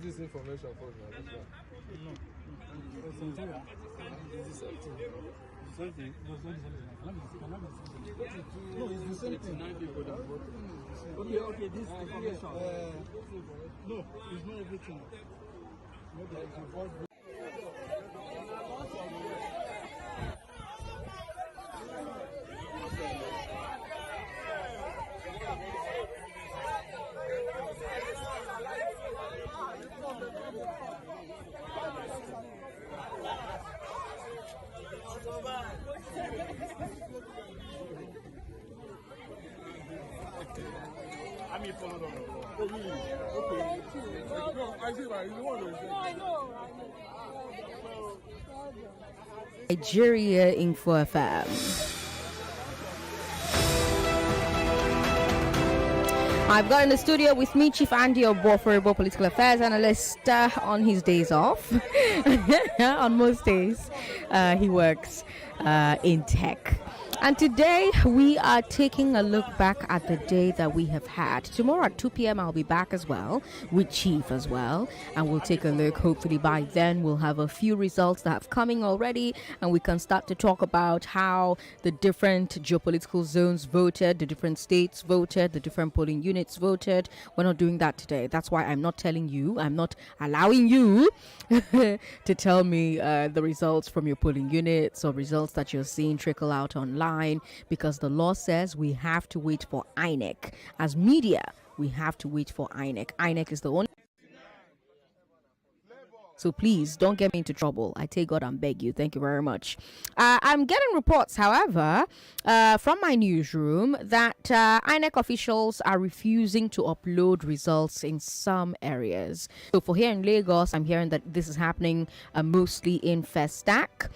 use this information for me. No. No, it's the same thing. 9 people that voted. Okay, this information. No, it's not everything. Maybe it's a vote. I mean, follow on. Oh, really? Okay. No, I see, right? You want to say? No, I know. Nigeria Info FM. I've got in the studio with me Chief Andy Obuoforibo, political affairs analyst, on his days off. On most days, he works in tech. And today we are taking a look back at the day that we have had. Tomorrow at 2 p.m. I'll be back as well with Chief as well. And we'll take a look. Hopefully by then we'll have a few results that have coming already. And we can start to talk about how the different geopolitical zones voted, the different states voted, the different polling units voted. We're not doing that today. That's why I'm not telling you. I'm not allowing you to tell me the results from your polling units or results that you're seeing trickle out online. Because the law says we have to wait for INEC. As media, we have to wait for INEC. INEC is the only. So please don't get me into trouble. I take God and beg you. Thank you very much. I'm getting reports, however, from my newsroom that INEC officials are refusing to upload results in some areas. So for here in Lagos, I'm hearing that this is happening mostly in Festac.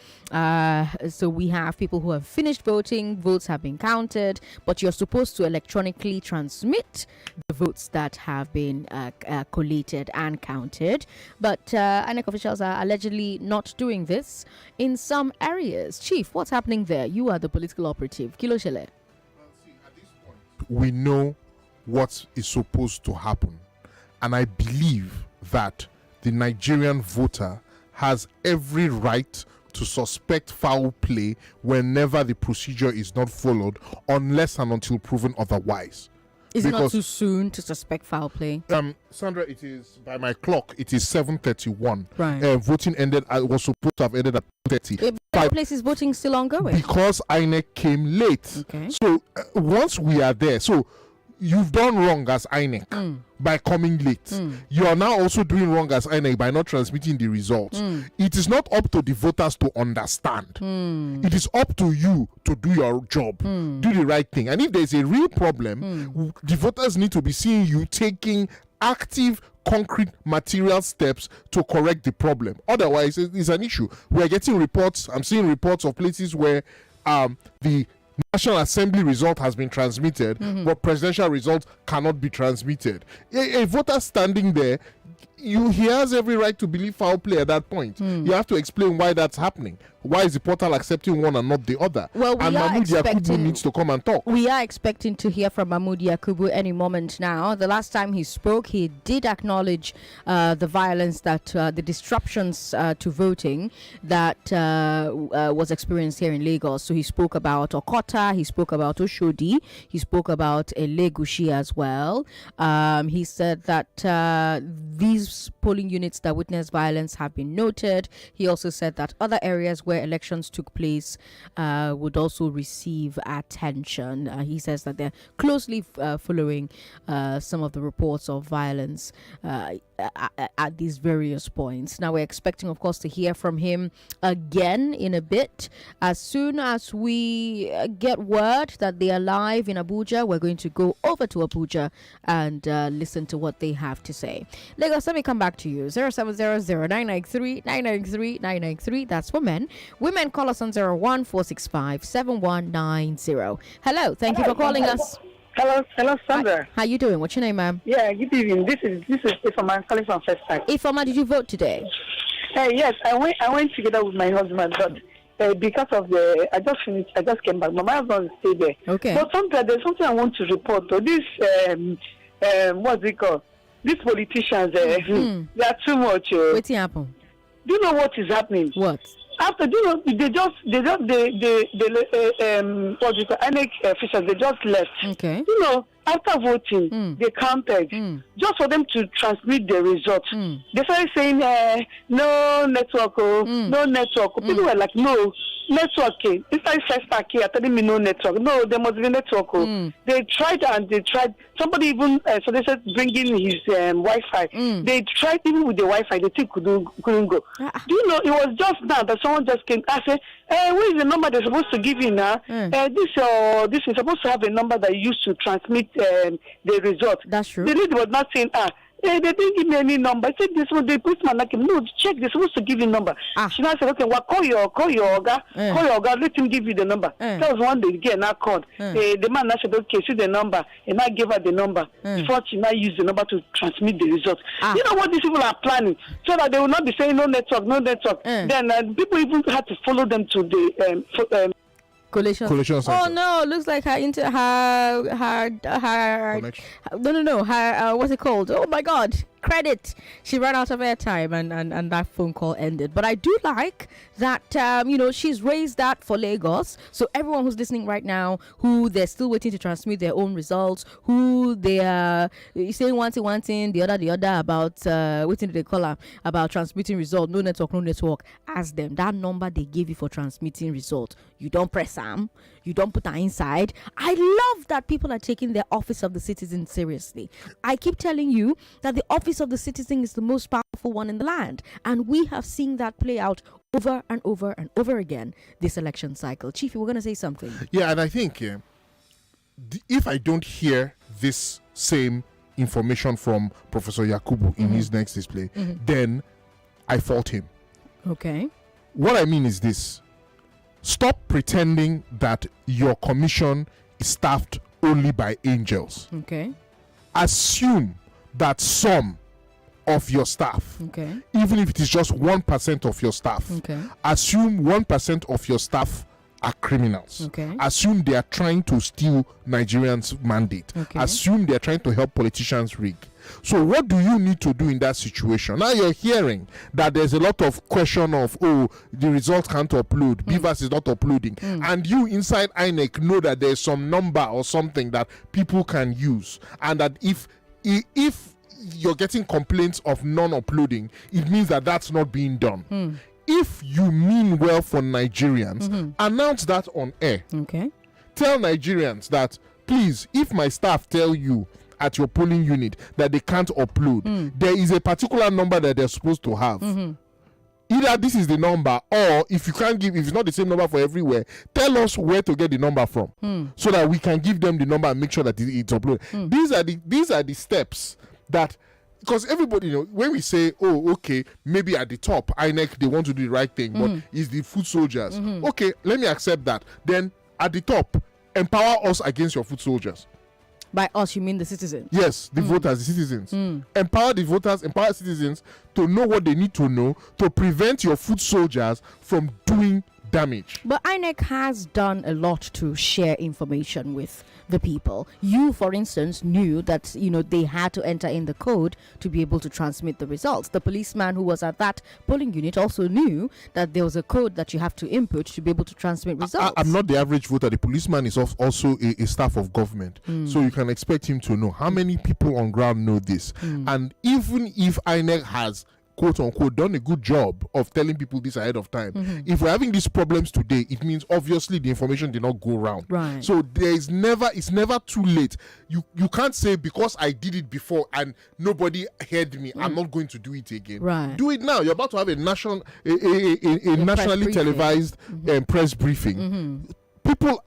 So we have people who have finished voting. Votes have been counted, but you're supposed to electronically transmit the votes that have been collated and counted. But INEC officials are allegedly not doing this in some areas. Chief, what's happening there? You are the political operative. Kilo Shele. We know what is supposed to happen, and I believe that the Nigerian voter has every right to suspect foul play whenever the procedure is not followed, unless and until proven otherwise. Is it not too soon to suspect foul play? Sandra, it is, by my clock, it is 7:31. Right. Voting ended, was supposed to have ended at 30. Places voting still ongoing? Because INEC came late. Okay. So once we are there, so you've done wrong as INEC by coming late. You are now also doing wrong as INEC by not transmitting the results. It is not up to the voters to understand. It is up to you to do your job, do the right thing. And if there's a real problem, the voters need to be seeing you taking active, concrete, material steps to correct the problem. Otherwise, it's an issue. We're getting reports. I'm seeing reports of places where the National Assembly result has been transmitted, but presidential results cannot be transmitted. A voter standing there, he has every right to believe foul play at that point. You have to explain why that's happening. Why is the portal accepting one and not the other? Well, and Mahmoud Yakubu needs to come and talk. We are expecting to hear from Mahmoud Yakubu any moment now. The last time he spoke, he did acknowledge the violence that the disruptions to voting that was experienced here in Lagos. So he spoke about Okota, he spoke about Oshodi, he spoke about Elegushi as well. He said that these polling units that witnessed violence have been noted. He also said that other areas where elections took place would also receive attention. He says that they're closely following some of the reports of violence at these various points. Now we're expecting, of course, to hear from him again in a bit. As soon as we get word that they are live in Abuja, we're going to go over to Abuja and listen to what they have to say. Lagos, let me come back to you. 0700-993-993-993. That's for men. Women, call us on 01465-7190. Hello, thank you for calling us. Hello, Sandra. How you doing? What's your name, ma'am? Yeah, good evening. This is Ifama. I'm calling from Festac. Ifama, did you vote today? Yes, I went together with my husband, but because of I just came back. But my husband stayed there. Okay. But Sandra, there's something I want to report. So this, what's it called? these politicians, they are too much. What's happened? Do you know what is happening? What? After, do you know, what do you call, INEC officials, they just left. Okay. You know, after voting, they counted just for them to transmit the results. They started saying, no network, no network. People were like, no. Network, inside first pack here, telling me no network. No, there must be network. They tried and they tried. Somebody even suggested bringing his Wi-Fi. They tried even with the Wi-Fi. They still couldn't go. Do you know? It was just now that someone just came. I said, "Where is the number they're supposed to give you now? This is supposed to have a number that you use to transmit the result." That's true. The lady was not saying, they didn't give me any number. I said, this was the policeman like, no, check, they're supposed to give you number. She now said, okay, well, call your Oga, let him give you the number. That was one day again, I called. The man now said, okay, see the number, and I gave her the number. Before she now used the number to transmit the results. You know what these people are planning? So that they will not be saying no network, no network. Then people even had to follow them to the collation center. Oh no, looks like her what's it called? Oh my god, credit. She ran out of airtime and that phone call ended. But I do like that she's raised that for Lagos. So everyone who's listening right now, who they're still waiting to transmit their own results, who they are saying one thing, the other about waiting to the caller about transmitting result, no network, ask them that number they gave you for transmitting result. You don't press them, you don't put that inside. I love that people are taking their office of the citizen seriously. I keep telling you that the office of the citizen is the most powerful one in the land, and we have seen that play out over and over and over again this election cycle. Chief, you were going to say something. Yeah, and I think if I don't hear this same information from Professor Yakubu in his next display, then I fault him. Okay. What I mean is this. Stop pretending that your commission is staffed only by angels. Okay. Assume that some of your staff, even if it is just 1% of your staff, assume 1% of your staff are criminals. Assume they are trying to steal Nigerians' mandate. Assume they are trying to help politicians rig. So what do you need to do in that situation? Now you're hearing that there's a lot of question of, the result can't upload, BIVAS is not uploading, and you inside INEC know that there's some number or something that people can use, and that if you're getting complaints of non-uploading, it means that that's not being done. If you mean well for Nigerians, announce that on air. Tell Nigerians that, please, if my staff tell you at your polling unit that they can't upload, there is a particular number that they're supposed to have. Either this is the number, or if you can't give, if it's not the same number for everywhere, tell us where to get the number from, so that we can give them the number and make sure that it's uploaded. These are the steps that, because everybody, when we say, maybe at the top, INEC, they want to do the right thing, but it's the foot soldiers. Okay, let me accept that. Then at the top, empower us against your foot soldiers. By us, you mean the citizens? Yes, the voters, the citizens. Empower the voters, empower citizens to know what they need to know to prevent your foot soldiers from doing damage. But INEC has done a lot to share information with the people. You, for instance, knew that they had to enter in the code to be able to transmit the results. The policeman who was at that polling unit also knew that there was a code that you have to input to be able to transmit results. I'm not the average voter. The policeman is also a staff of government, so you can expect him to know how many people on ground know this. And even if INEC has quote unquote done a good job of telling people this ahead of time, if we're having these problems today, it means obviously the information did not go around. So it's never too late. You can't say because I did it before and nobody heard me, I'm not going to do it again. Do it now. You're about to have a nationally televised press briefing. People,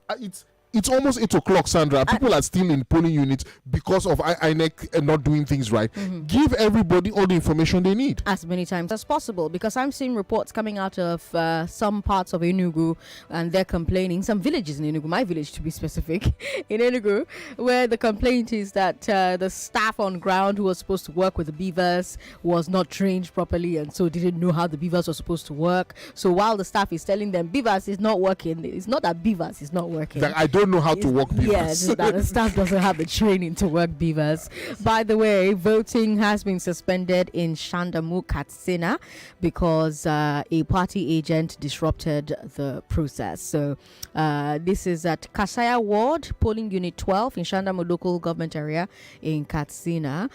it's almost 8 o'clock, Sandra. People are still in polling units because of INEC not doing things right. Give everybody all the information they need as many times as possible, because I'm seeing reports coming out of some parts of Enugu, and they're complaining, some villages in Enugu, my village to be specific, in Enugu, where the complaint is that the staff on ground who was supposed to work with the BIVAS was not trained properly, and so didn't know how the BIVAS was supposed to work. So while the staff is telling them BIVAS is not working, it's not that BIVAS is not working. don't know how to work BIVAS. Yes, that the staff doesn't have the training to work BIVAS. By the way, voting has been suspended in Shandamu, Katsina, because a party agent disrupted the process. So this is at Kasaya Ward, polling unit 12 in Shandamu local government area in Katsina.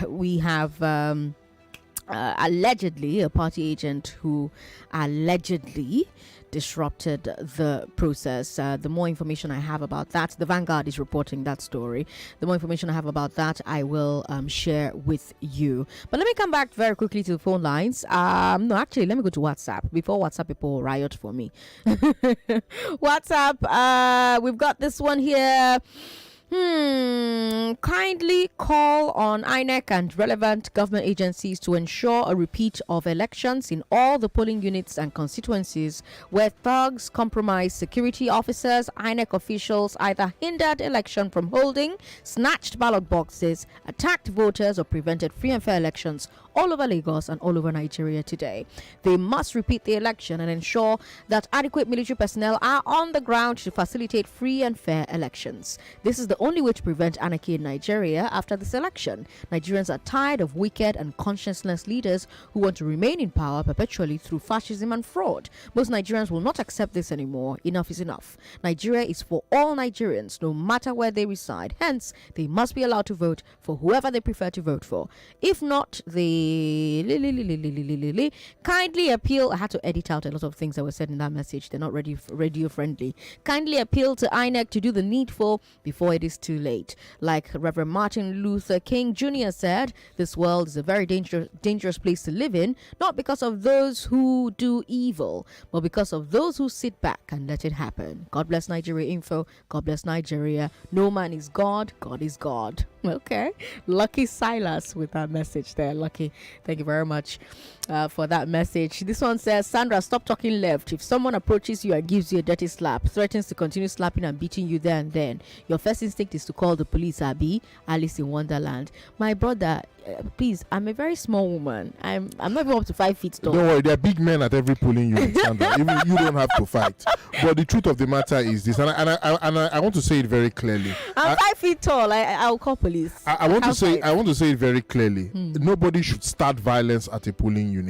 We have allegedly a party agent who allegedly disrupted the process. The more information I have about that, the Vanguard is reporting that story. The more information I have about that, I will share with you. But let me come back very quickly to the phone lines. No, actually, let me go to WhatsApp before WhatsApp people riot for me. WhatsApp, we've got this one here. Kindly call on INEC and relevant government agencies to ensure a repeat of elections in all the polling units and constituencies where thugs compromised security officers. INEC officials either hindered election from holding, snatched ballot boxes, attacked voters, or prevented free and fair elections all over Lagos and all over Nigeria today. They must repeat the election and ensure that adequate military personnel are on the ground to facilitate free and fair elections. This is the only way to prevent anarchy in Nigeria after this election. Nigerians are tired of wicked and conscienceless leaders who want to remain in power perpetually through fascism and fraud. Most Nigerians will not accept this anymore. Enough is enough. Nigeria is for all Nigerians, no matter where they reside. Hence, they must be allowed to vote for whoever they prefer to vote for. If not, they kindly appeal. I had to edit out a lot of things that were said in that message. They're not radio friendly. Kindly appeal to INEC to do the needful before it is too late. Like Reverend Martin Luther King Jr. said, this world is a very dangerous place to live in, not because of those who do evil, but because of those who sit back and let it happen. God bless Nigeria Info. God bless Nigeria. No man is God. God is God. Okay. Lucky Silas with that message there. Lucky. Thank you very much for that message. This one says, Sandra, stop talking left. If someone approaches you and gives you a dirty slap, threatens to continue slapping and beating you there and then, your first instinct is to call the police. Abi, Alice in Wonderland. My brother, please, I'm a very small woman. I'm not even up to 5 feet tall. Don't worry, there are big men at every polling unit, Sandra. Even you don't have to fight. But the truth of the matter is this, and I want to say it very clearly. I'm 5 feet tall. I'll call police. I want to say it very clearly. Nobody should start violence at a polling unit.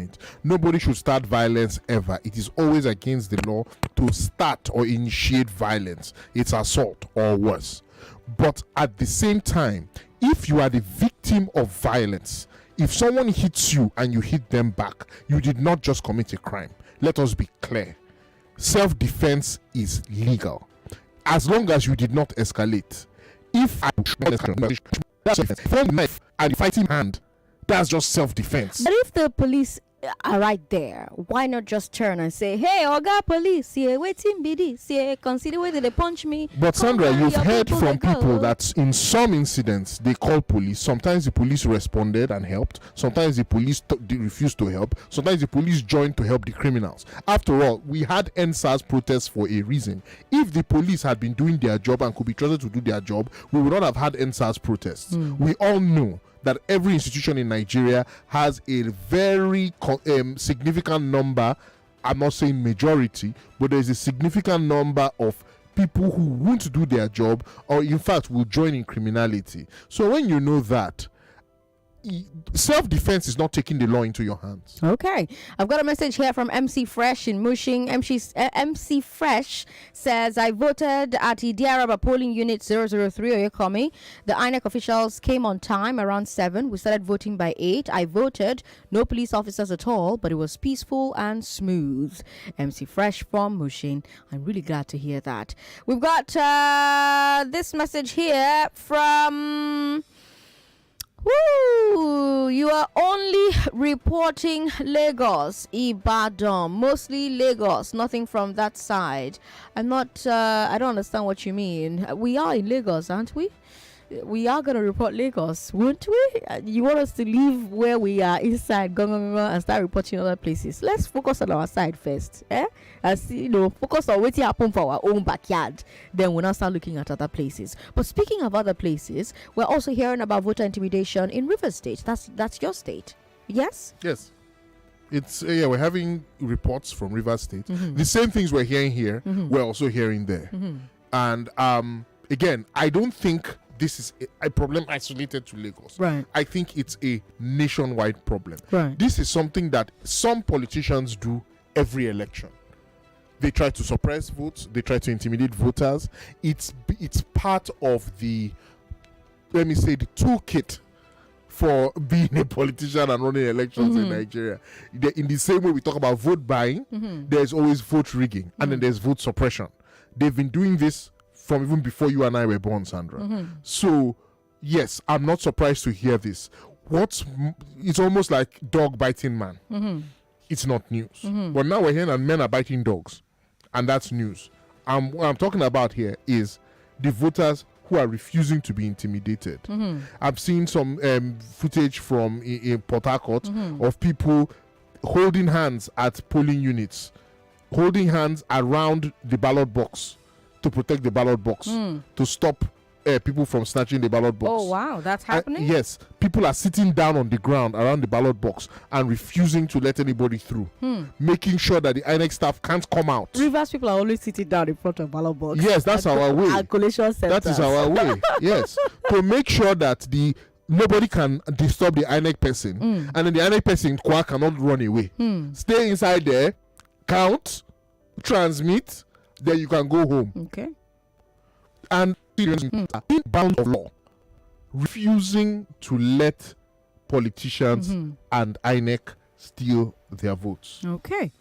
Nobody should start violence ever. It is always against the law to start or initiate violence. It's assault or worse. But at the same time, if you are the victim of violence, if someone hits you and you hit them back, you did not just commit a crime. Let us be clear. Self-defense is legal as long as you did not escalate. If I from knife and fighting hand, that's just self-defense. But if the police are right there, why not just turn and say, hey, Oga Police, yeah, waiting BD, yeah, consider whether they punch me. But Sandra, you've heard from people that in some incidents they call police. Sometimes the police responded and helped. Sometimes the police refused to help. Sometimes the police joined to help the criminals. After all, we had NSAS protests for a reason. If the police had been doing their job and could be trusted to do their job, we would not have had NSAS protests. We all know that every institution in Nigeria has a very significant number, I'm not saying majority, but there's a significant number of people who won't do their job or in fact will join in criminality. So when you know that, self-defense is not taking the law into your hands. Okay, I've got a message here from MC Fresh in Mushing. MC Fresh says, I voted at the Diaraba polling unit 003 Oyekomi. The INEC officials came on time around 7. We started voting by 8. I voted, no police officers at all, but it was peaceful and smooth. MC Fresh from Mushing. I'm really glad to hear that. We've got this message here from... Woo! You are only reporting Lagos, Ibadan, mostly Lagos, nothing from that side. I don't understand what you mean. We are in Lagos, aren't we? We are going to report Lagos, won't we? You want us to leave where we are inside, go, and start reporting other places? Let's focus on our side first, focus on what happened for our own backyard. Then we'll now start looking at other places. But speaking of other places, we're also hearing about voter intimidation in Rivers State. That's your state, yes? Yes. It's we're having reports from Rivers State. The same things we're hearing here, we're also hearing there. And again, I don't think this is a problem isolated to Lagos. Right. I think it's a nationwide problem. Right. This is something that some politicians do every election. They try to suppress votes. They try to intimidate voters. It's part of the, let me say, the toolkit for being a politician and running elections in Nigeria. In the same way we talk about vote buying, there's always vote rigging, and then there's vote suppression. They've been doing this from even before you and I were born, Sandra. So, yes, I'm not surprised to hear this. It's almost like dog biting man. It's not news. But now we're hearing that men are biting dogs, and that's news. What I'm talking about here is the voters who are refusing to be intimidated. I've seen some footage from in Port Harcourt of people holding hands at polling units, holding hands around the ballot box to protect the ballot box, to stop people from snatching the ballot box. Oh, wow, that's happening? Yes, people are sitting down on the ground around the ballot box and refusing to let anybody through, making sure that the INEC staff can't come out. Rivers people are always sitting down in front of ballot box. Yes, that's our way. And collation centers. That is our way. Yes, to make sure that nobody can disturb the INEC person, and then the INEC person cannot run away. Stay inside there, count, transmit, then you can go home. Okay. And in bound of law, refusing to let politicians and INEC steal their votes. Okay.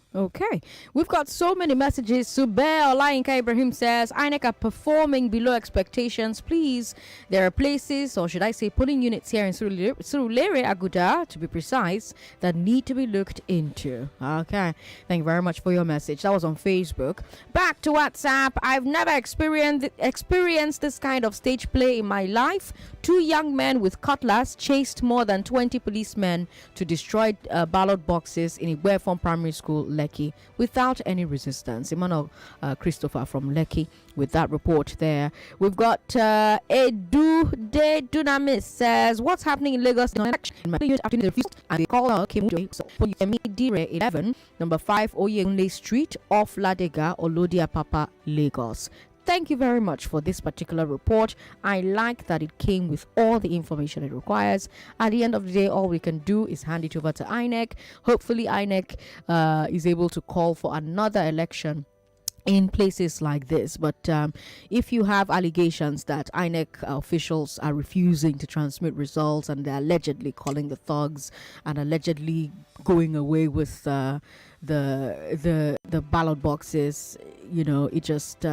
We've got so many messages. Subair Olainka Ibrahim says, INEC are performing below expectations. Please, there are places, or should I say polling units here in Surulere, Aguda, to be precise, that need to be looked into. Okay. Thank you very much for your message. That was on Facebook. Back to WhatsApp. I've never experienced this kind of stage play in my life. 2 young men with cutlass chased more than 20 policemen to destroy ballot boxes in Ibuefon Primary School, Lekki, without any resistance. Emmanuel Christopher from Lekki with that report there. We've got Edu De Dunamis says, what's happening in Lagos? And they call out Dire 11, number 5 Oyewole Street, off Ladega, Olodia Papa, Lagos. Thank you very much for this particular report. I like that it came with all the information it requires. At the end of the day, all we can do is hand it over to INEC. Hopefully, INEC is able to call for another election in places like this. But if you have allegations that INEC officials are refusing to transmit results and they're allegedly calling the thugs and allegedly going away with the ballot boxes, it just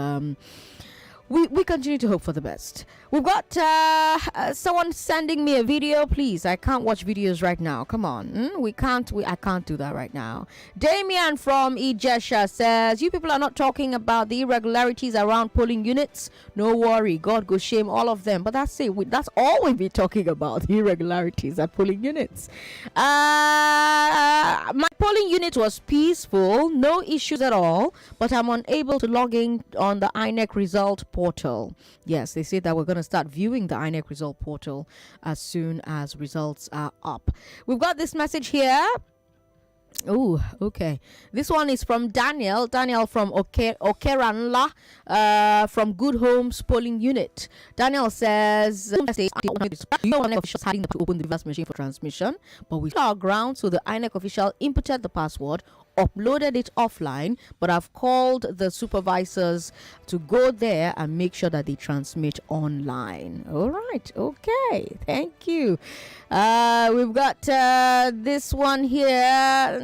we continue to hope for the best. We've got someone sending me a video. Please, I can't watch videos right now. Come on. I can't do that right now. Damien from Ijesha says, you people are not talking about the irregularities around polling units. No worry, God go shame all of them. But that's it. That's all we'll be talking about, the irregularities at polling units. My polling unit was peaceful, no issues at all, but I'm unable to log in on the INEC result portal. Yes, they say that we're going to start viewing the INEC result portal as soon as results are up. We've got this message here. Oh, okay. This one is from Daniel. Daniel from Okeranla, from Good Homes Polling Unit. Daniel says, INEC officials having to open the BIVAS machine for transmission, but we saw our ground, so the INEC official inputted the password, uploaded it offline, but I've called the supervisors to go there and make sure that they transmit online. All right, okay, thank you. We've got this one here.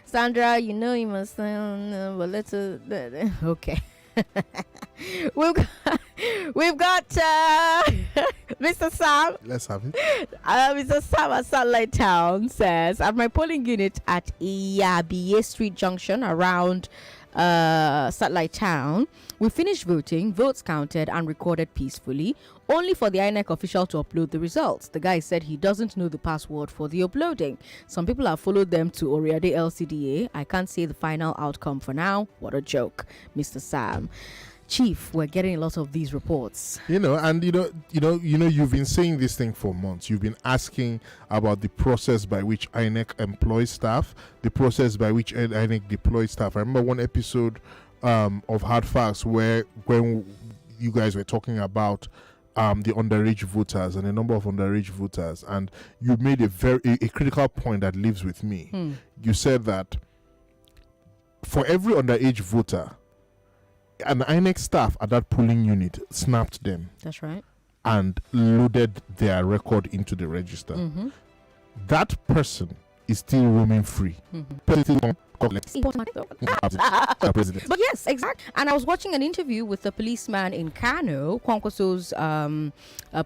Sandra, you must but let's okay. We've got Mr. Sam. Let's have it. Mr. Sam at Satellite Town says, at my polling unit at Iyabiye Street Junction around Satellite Town, we finished voting, votes counted and recorded peacefully, only for the INEC official to upload the results. The guy said he doesn't know the password for the uploading. Some people have followed them to Oriade LCDA. I can't say the final outcome for now. What a joke, Mr. Sam. Chief, we're getting a lot of these reports. You've been saying this thing for months. You've been asking about the process by which INEC employs staff, the process by which INEC deploys staff. I remember one episode hard facts where when you guys were talking about the underage voters and the number of underage voters, and you made a critical point that lives with me. You said that for every underage voter, an INEC staff at that polling unit snapped them. That's right. And loaded their record into the register. That person is still roaming free. But yes, exactly. And I was watching an interview with a policeman in Kano, Kwankwaso's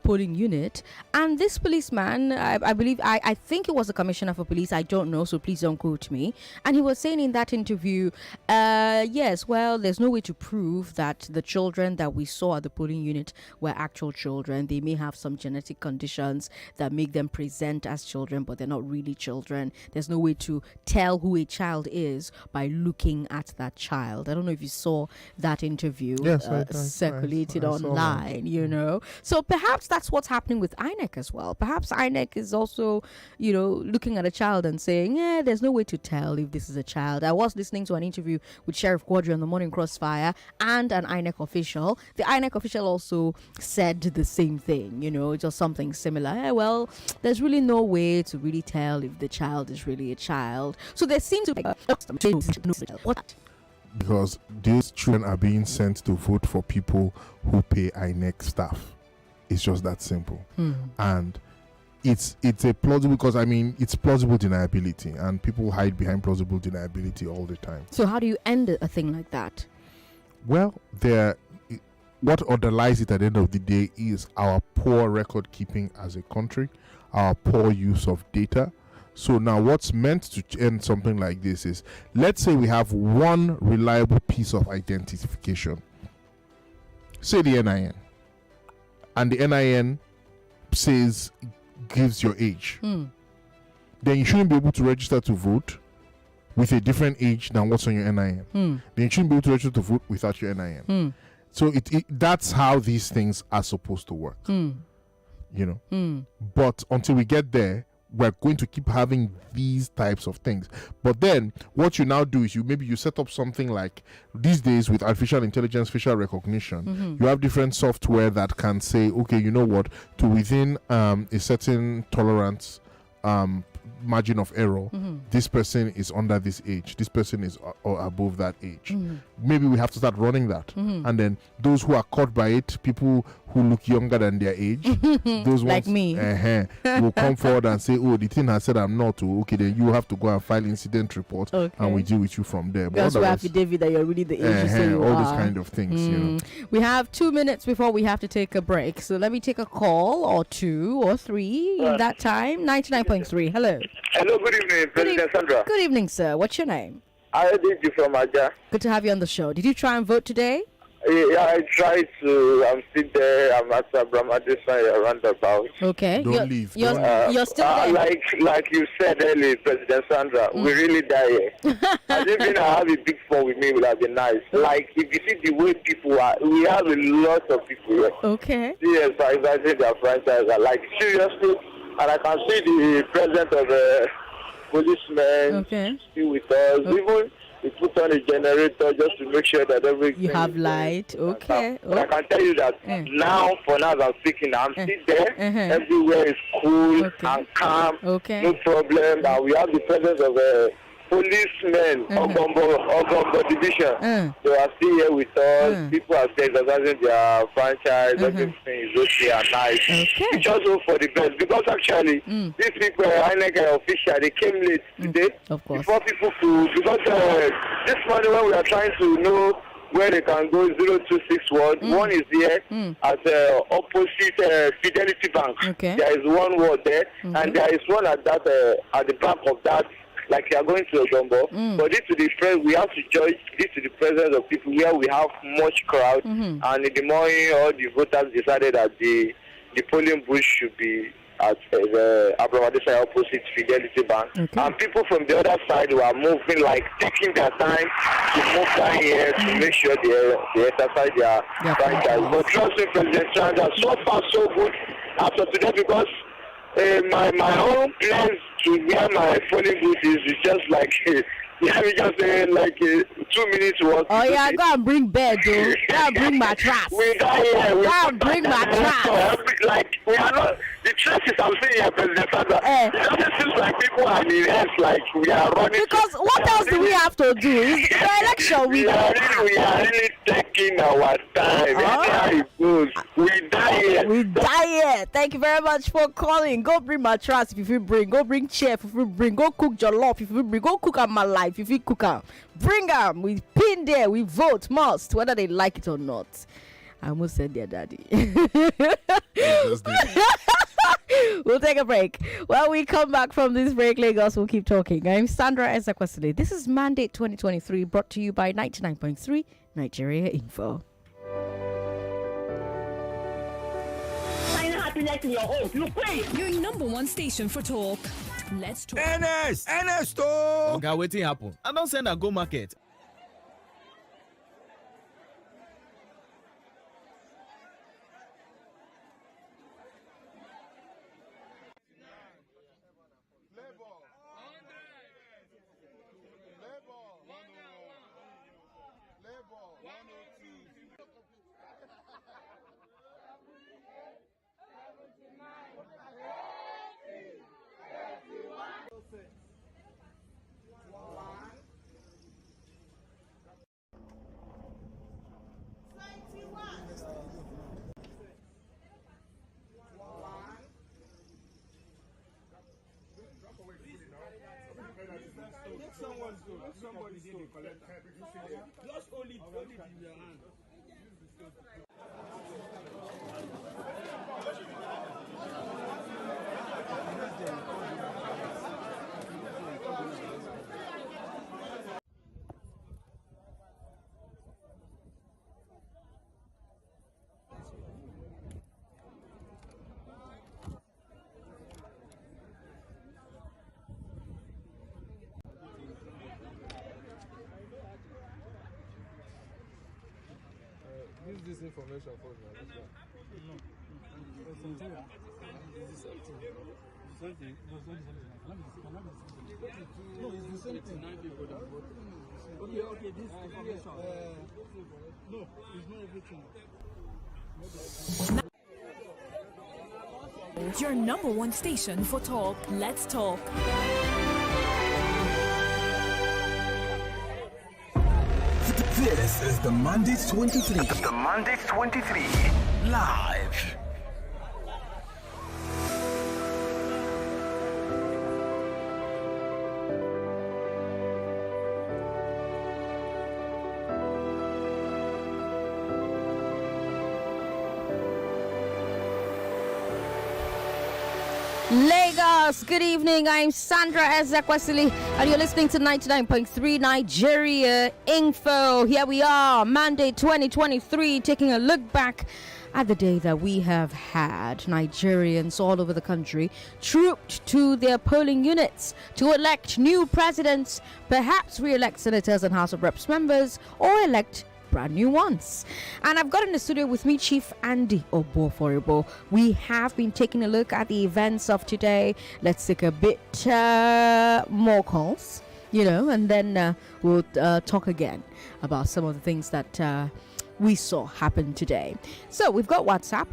polling unit, and this policeman, I believe, I think it was the commissioner for police, I don't know, so please don't quote me, and he was saying in that interview, yes, well, there's no way to prove that the children that we saw at the polling unit were actual children. They may have some genetic conditions that make them present as children, but they're not really children. There's no way to tell who a child is by looking at that child. I don't know if you saw that interview. Yes, circulated I online, you know. So perhaps that's what's happening with INEC as well. Perhaps INEC is also, you know, looking at a child and saying, yeah, there's no way to tell if this is a child. I was listening to an interview with Sheriff Quadri on the Morning Crossfire and an INEC official. The INEC official also said the same thing, you know, just something similar. Well, there's really no way to really tell if the child is really a child. So there seems to be because these children are being sent to vote for people who pay INEC staff. It's just that simple. And it's a plausible, because I mean it's plausible deniability, and people hide behind plausible deniability all the time. So how do you end a thing like that? Well, what underlies it at the end of the day is our poor record keeping as a country, our poor use of data. So now what's meant to end something like this is, let's say we have one reliable piece of identification, say the NIN, and the NIN gives your age. Then you shouldn't be able to register to vote with a different age than what's on your NIN. Then you shouldn't be able to register to vote without your NIN. So that's how these things are supposed to work. You know, but until we get there, we're going to keep having these types of things. But then what you now do is you set up something like these days with artificial intelligence, facial recognition. You have different software that can say, okay, you know what, to within a certain tolerance margin of error, this person is under this age, this person is above that age. Maybe we have to start running that, and then those who are caught by it, people who look younger than their age, those like ones, me, will come forward and say, oh, the thing has said I'm not. Okay, then you have to go and file incident report, and we deal with you from there. That's why affidavit that you're really the age you say you all are. those kind of things. You know. We have 2 minutes before we have to take a break, so let me take a call or 2 or 3 in that time. 99.3. Hello. Hello, good evening, President Sandra. Good evening, sir. What's your name? I did you from Aja. Good to have you on the show. Did you try and vote today? Yeah, I tried to. I'm still there. I'm at Abramadisa roundabout. Okay. Don't leave. You're still there. Like you said earlier, President Sandra, we really die here. As if I have a big phone with me would have been nice. Like, if you see the way people are, we have a lot of people here. Okay. Yes, I say their franchise are like, seriously, and I can see the president of the policemen still with us. Even we put on a generator just to make sure that everything. You have light, okay. But I can tell you that now, for now, as I'm speaking, I'm still there. Everywhere is cool and calm. No problem. And we have the presence of policemen, Ogombo division. They are still here with us. People are still exercising their franchise. Everything is okay and nice. It's also for the best, because actually these people, INEC official, they came late today. Before people could, because this morning when we are trying to know where they can go, 0261. One is here at opposite Fidelity Bank. There is one ward there, and there is one at that at the back of that. Like you are going to a Gombo, but due to the press, we have to judge due to the presence of people where we have much crowd, and in the morning, all the voters decided that the polling booth should be at the Abramadisa opposite Fidelity Bank, and people from the other side were moving, like taking their time to move down here to make sure they exercise their franchise. But trust me, President Sandra, so far so good after today, because my own place to where my polling booth is just like Yeah, we just say like 2 minutes was. Oh yeah, go and bring bed, though. Go and bring mattress. We got here. Go and bring mattress. Like we are not the traces I'm seeing here, President Sandra. It doesn't seem like people are in heads like we are running. Because what else do we have to do? Is the election we are really taking our time. How it goes. We die here. We die here. Thank you very much for calling. Go bring mattress if you bring. Go bring chair if you bring. Go cook jollof if you bring. Go cook at my life if you cook am. Bring them. We pin there. We vote must whether they like it or not. I almost said their daddy. We'll take a break. When we come back from this break, Lagos, we'll keep talking. I'm Sandra Ezekwesili. This is Mandate 2023, brought to you by 99.3 Nigeria Info. Find happiness in your home. Look, wait. Your number one station for talk. Let's talk. Ernest oh. Okay, wetin happen? I don't send a go market. Somebody did the collector. Just hold it in your hand. Use this information for me. No, it's the same thing. Okay, this information. No, it's not everything. Your number one station for talk. Let's talk. This is the Mandate 23. The Mandate 23. Live. Lagos, good evening. I'm Sandra Ezekwesili, and you're listening to 99.3 Nigeria Info. Here we are, Monday 2023, taking a look back at the day that we have had Nigerians all over the country trooped to their polling units to elect new presidents, perhaps re-elect senators and House of Reps members, or elect brand new ones. And I've got in the studio with me Chief Andy Obuoforibo. We have been taking a look at the events of today. Let's take a bit more calls, and then we'll talk again about some of the things that we saw happen today. So we've got WhatsApp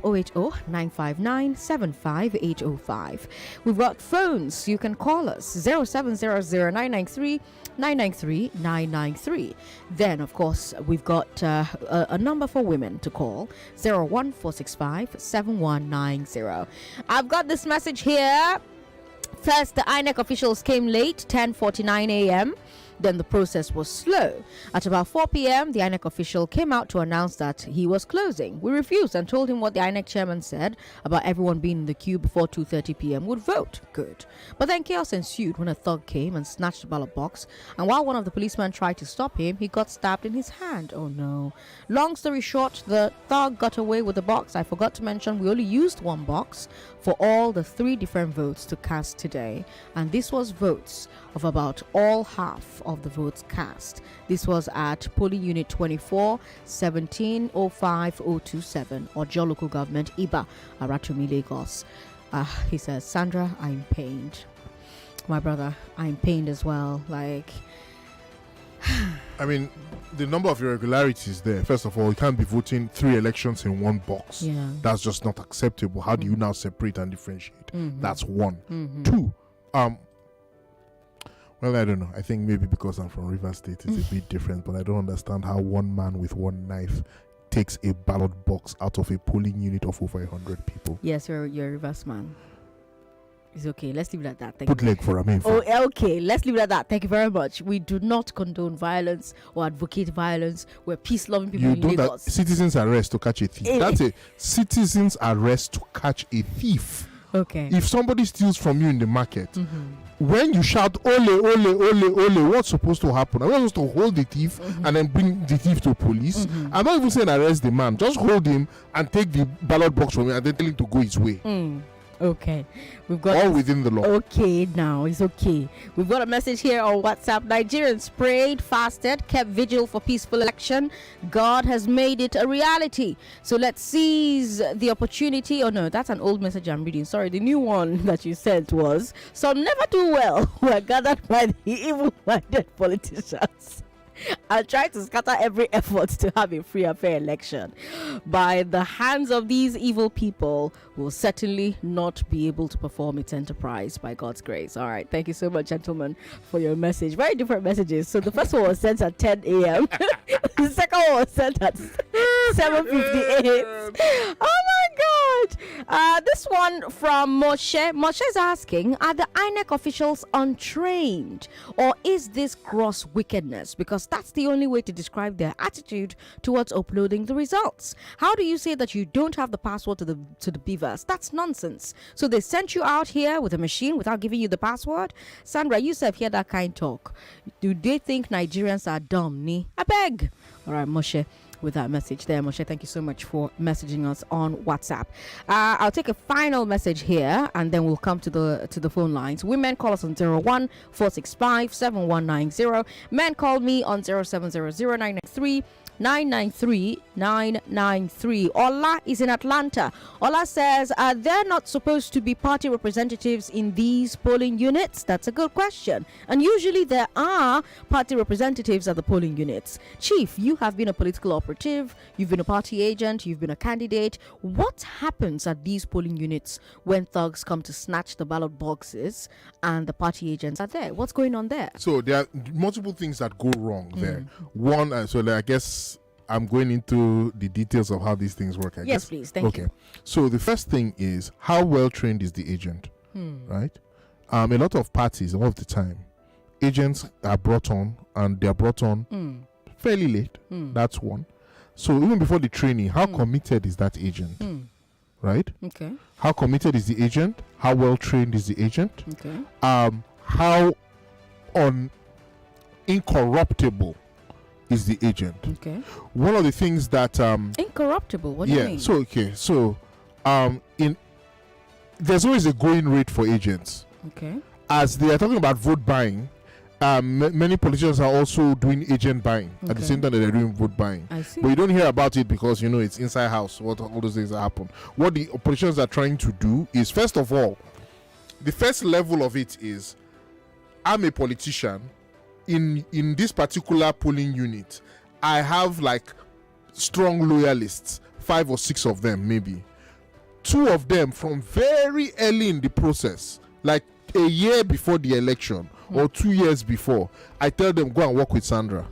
080-959-75805. We've got phones. You can call us 0700-993-993. Then of course we've got a number for women to call 01465-7190. I've got this message here. First, the INEC officials came late, 10:49 a.m. Then the process was slow. At about 4 p.m., the INEC official came out to announce that he was closing. We refused and told him what the INEC chairman said about everyone being in the queue before 2:30 p.m. would vote. Good. But then chaos ensued when a thug came and snatched the ballot box, and while one of the policemen tried to stop him, he got stabbed in his hand. Oh no. Long story short, the thug got away with the box. I forgot to mention we only used one box for all the 3 different votes to cast today, and this was votes of about all half of the votes cast. This was at polling unit 24 1705027 Ojo local government, Iba, Aratumi, Lagos. He says, Sandra, I'm pained. My brother, I'm pained as well. Like, I mean, the number of irregularities there. First of all, you can't be voting 3 elections in one box. Yeah. That's just not acceptable. How do you now separate and differentiate? That's one. 2. Well, I don't know. I think maybe because I'm from Rivers State, it's a bit different. But I don't understand how one man with one knife takes a ballot box out of a polling unit of over 100 people. Yes, you're a Rivers man. It's okay. Let's leave it at that. Thank Put you. leg for a man. Oh, okay. Let's leave it at that. Thank you very much. We do not condone violence or advocate violence. We're peace-loving people You in don't Lagos. citizens arrest to catch a thief. That's a citizens arrest to catch a thief. Okay. If somebody steals from you in the market, when you shout ole ole ole ole, what's supposed to happen? Are we supposed to hold the thief and then bring the thief to police? I'm not even saying arrest the man. Just hold him and take the ballot box from him and then tell him to go his way. Okay, we've got all within the law. Okay, now it's okay. We've got a message here on WhatsApp. Nigerians prayed, fasted, kept vigil for peaceful election. God has made it a reality. So let's seize the opportunity. Oh no, that's an old message I'm reading. Sorry, the new one that you sent was: some never do well who are gathered by the evil-minded politicians and try to scatter every effort to have a free and fair election. By the hands of these evil people, will certainly not be able to perform its enterprise by God's grace. All right, thank you so much, gentlemen, for your message. Very different messages. So the first one was sent at 10 a.m. The second one was sent at 7:58. Oh my God! This one from Moshe. Moshe is asking: are the INEC officials untrained, or is this gross wickedness? Because that's the only way to describe their attitude towards uploading the results. How do you say that you don't have the password to the BIVAS? That's nonsense. So they sent you out here with a machine without giving you the password? Sandra, you said hear that kind talk. Do they think Nigerians are dumb? Ni? I beg. All right, Moshe, with that message there. Moshe, thank you so much for messaging us on WhatsApp. I'll take a final message here and then we'll come to the phone lines. Women call us on 01-465-7190. Men call me on 0700-993-993. Ola is in Atlanta. Ola says, are there not supposed to be party representatives in these polling units? That's a good question. And usually there are party representatives at the polling units. Chief, you have been a political operative, you've been a party agent, you've been a candidate. What happens at these polling units when thugs come to snatch the ballot boxes and the party agents are there? What's going on there? So there are multiple things that go wrong there. One, I guess I'm going into the details of how these things work. I guess. Please. Thank you. Okay. So the first thing is, how well trained is the agent? Right? A lot of parties, all of the time, agents are brought on and they're brought on fairly late. That's one. So even before the training, how committed is that agent? Right? Okay. How committed is the agent? How well trained is the agent? Okay. How incorruptible is the agent? Okay. One of the things that incorruptible. What do you mean? So there's always a going rate for agents. Okay. As they are talking about vote buying, many politicians are also doing agent buying at the same time that they're doing vote buying. I see. But you don't hear about it because it's inside house. What all those things that happen. What the politicians are trying to do is, first of all, the first level of it is, I'm a politician. In this particular polling unit, I have like strong loyalists, 5 or 6 of them maybe. 2 of them from very early in the process, like a year before the election or 2 years before, I tell them, go and work with Sandra.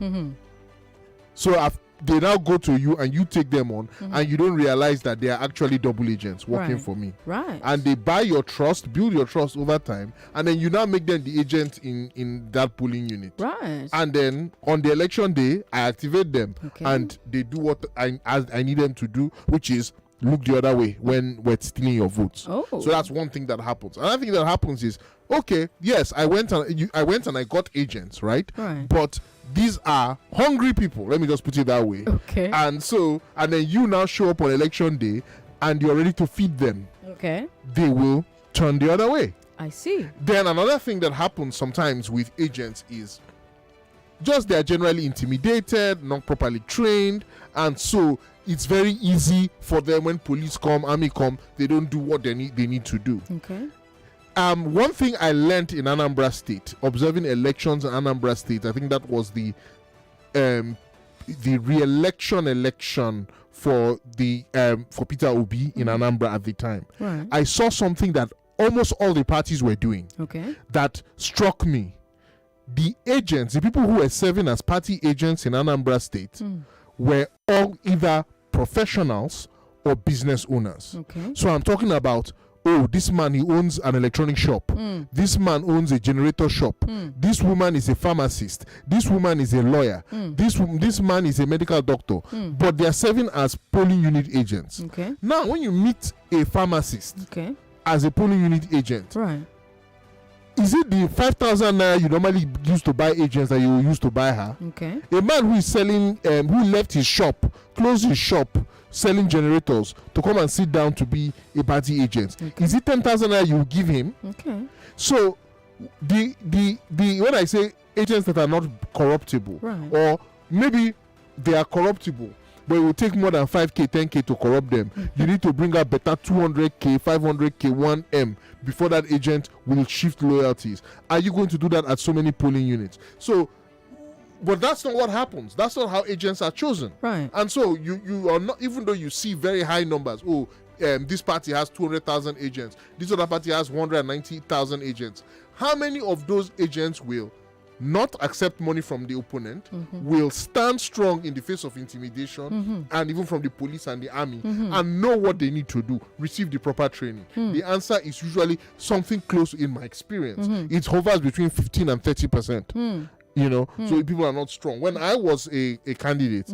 So they now go to you and you take them on, and you don't realize that they are actually double agents working for me. Right. And they buy your trust, build your trust over time, and then you now make them the agent in that polling unit. Right. And then on the election day, I activate them, and they do what I need them to do, which is look the other way when we're stealing your votes. So that's one thing that happens. Another thing that happens is, okay, yes, I went and I got agents, right? But these are hungry people. Let me just put it that way. Okay. And then you now show up on election day and you're ready to feed them. Okay. They will turn the other way. I see. Then another thing that happens sometimes with agents is just they're generally intimidated, not properly trained, and so it's very easy for them when police come, army come, they don't do what they need to do. Okay. One thing I learned in Anambra State, observing elections in Anambra State, I think that was the the re-election election for Peter Obi in Anambra at the time, Right. I saw something that almost all the parties were doing that struck me. The agents, the people who were serving as party agents in Anambra State, were all either professionals or business owners. So I'm talking about, this man, he owns an electronic shop. This man owns a generator shop. This woman is a pharmacist. This woman is a lawyer. This man is a medical doctor. But they are serving as polling unit agents. Now, when you meet a pharmacist as a polling unit agent, is it the 5,000 naira you normally used to buy agents that you used to buy her? A man who is selling, who left his shop, closed his shop, selling generators to come and sit down to be a party agent. Is it 10,000 naira you give him? So the when I say agents that are not corruptible, or maybe they are corruptible, but it will take more than 5k, 10k to corrupt them. You need to bring up better 200k, 500k, 1m before that agent will shift loyalties. Are you going to do that at so many polling units? So, but that's not what happens. That's not how agents are chosen. And so you are not, even though you see very high numbers, this party has 200,000 agents, this other party has 190,000 agents. How many of those agents will not accept money from the opponent, will stand strong in the face of intimidation and even from the police and the army, and know what they need to do, receive the proper training? The answer is usually something close, in my experience. It hovers between 15 and 30%. You know, so people are not strong. When I was a candidate,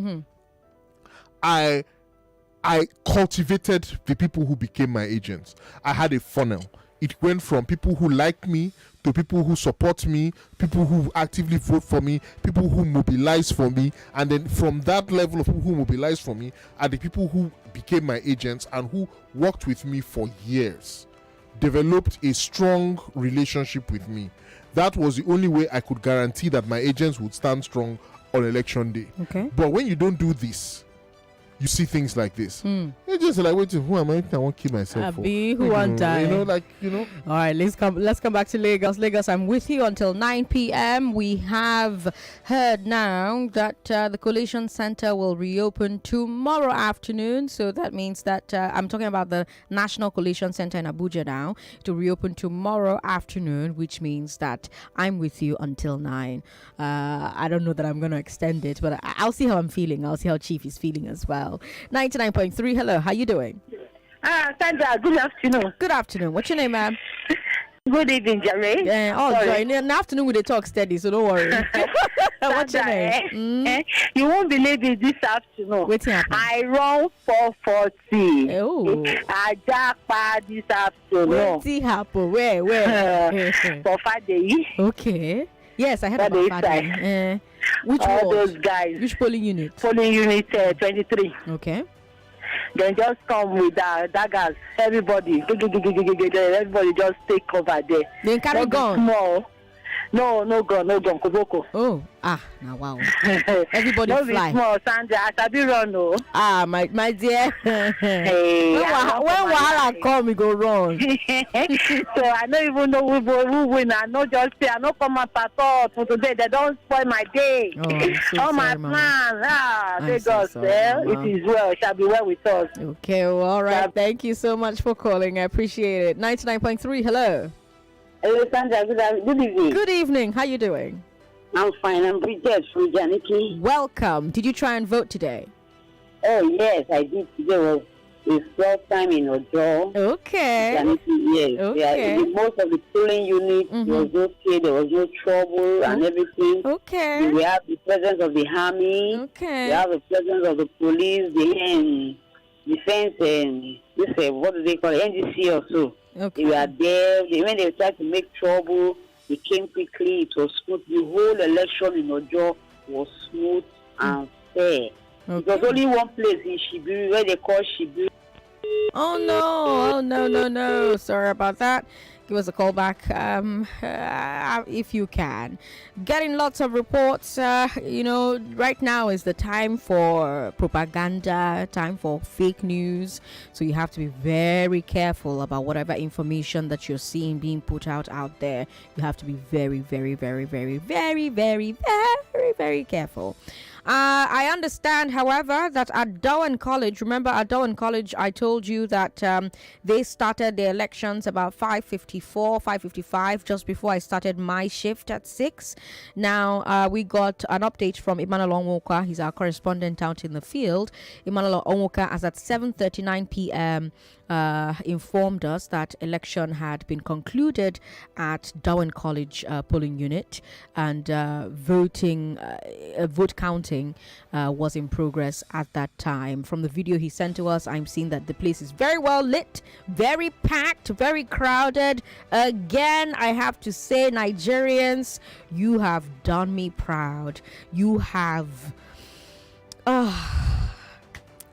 I cultivated the people who became my agents. I had a funnel. It went from people who like me to people who support me, people who actively vote for me, people who mobilize for me, and then from that level of people who mobilize for me are the people who became my agents and who worked with me for years, developed a strong relationship with me. That was the only way I could guarantee that my agents would stand strong on election day. But when you don't do this, you see things like this. You're just like, wait, who am I? I won't kill myself. Who want die? All right, let's come back to Lagos. Lagos, I'm with you until 9 p.m. We have heard now that the Collation Center will reopen tomorrow afternoon. So that means that I'm talking about the National Collation Center in Abuja now to reopen tomorrow afternoon, which means that I'm with you until 9. I don't know that I'm going to extend it, but I'll see how I'm feeling. I'll see how Chief is feeling as well. 99.3. Hello, how you doing? Sandra, good afternoon. Good afternoon. What's your name, ma'am? Good evening, Jerry. Joy. In the afternoon we talk steady, so don't worry. What's your name? You won't believe it this afternoon. What's happening? I run 440. Oh. I jackpot this afternoon. What's happening? Where? For Friday. Okay. Yes, I heard about that. Which all ward? Those guys. Which polling unit? Polling unit 23. Okay. Then just come with daggers. Everybody just take cover there. They carry gun. Small. No gun, Koboko. Oh, now wow. Everybody no fly. Small, Sandra. I be run, no. My dear. Hey, when Wahala come, we go run. So I don't even know who win. I know just say I don't come up at all for today. They don't spoil my day. So my plans. They go there. It is well. It shall be well with us. Okay, well, all right. Thank you so much for calling. I appreciate it. 99.3. Hello. Hello, Sandra. Good evening. Good evening. How you doing? I'm fine. I'm Bridget from Janiki. Welcome. Did you try and vote today? Oh, yes, I did. Today was the first time in Ojo. Okay. Janiki, yes. Okay. Most of the polling units was okay. There was no trouble and everything. Okay. We have the presence of the army. Okay. We have the presence of the police, the defense, what do they call it? NDC or so. Okay. They were there. When they tried to make trouble, they came quickly. It was smooth. The whole election in Ojo was smooth and fair. Okay. It was only one place in Shibu where they call Shibu. Oh no. Sorry about that. Give us a call back if you can. Getting lots of reports. Right now is the time for propaganda, time for fake news. So you have to be very careful about whatever information that you're seeing being put out there. You have to be very, very, very, very, very, very, very, very careful. I understand, however, that at Darwin College, remember at Darwin College, I told you that they started the elections about 5:54, 5:55, just before I started my shift at 6. Now, we got an update from Emmanuel Onwoka. He's our correspondent out in the field. Emmanuel Onwoka, as at 7:39 p.m., informed us that election had been concluded at Darwin College polling unit, and vote counting was in progress at that time. From the video he sent to us, I'm seeing that the place is very well lit, very packed, very crowded. Again, I have to say, Nigerians, you have done me proud. You have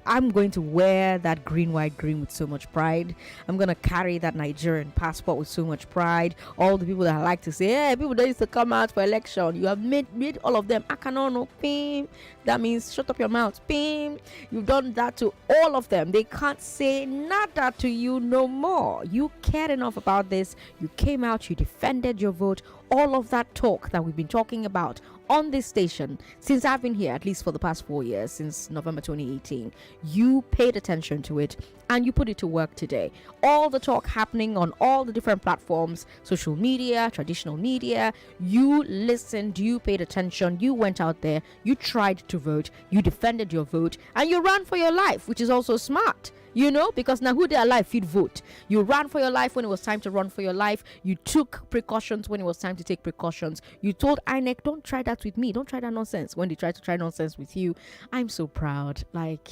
I'm going to wear that green, white, green with so much pride. I'm going to carry that Nigerian passport with so much pride. All the people that I like to say, hey, people that used to come out for election, you have made all of them akanono, pim. That means shut up your mouth, pim. You've done that to all of them. They can't say nada to you no more. You cared enough about this. You came out, you defended your vote. All of that talk that we've been talking about on this station since I've been here, at least for the past 4 years, since November 2018, you paid attention to it and you put it to work today. All the talk happening on all the different platforms, social media, traditional media, you listened, you paid attention, you went out there, you tried to vote, you defended your vote, and you ran for your life, which is also smart. You know, because now who they alive feed vote. You ran for your life when it was time to run for your life. You took precautions when it was time to take precautions. You told INEC, don't try that with me. Don't try that nonsense when they try to try nonsense with you. I'm so proud. Like,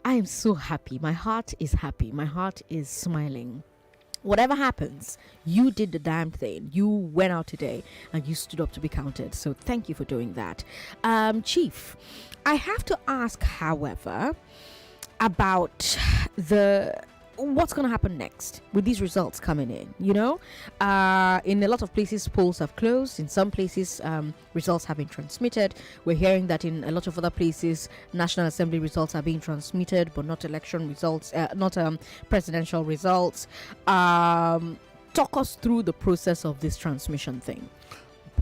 I am so happy. My heart is happy. My heart is smiling. Whatever happens, you did the damn thing. You went out today and you stood up to be counted. So thank you for doing that. Chief, I have to ask, however, about what's going to happen next with these results coming in. You know, in a lot of places polls have closed. In some places results have been transmitted. We're hearing that in a lot of other places National Assembly results are being transmitted, but not election results, not presidential results. Talk us through the process of this transmission thing.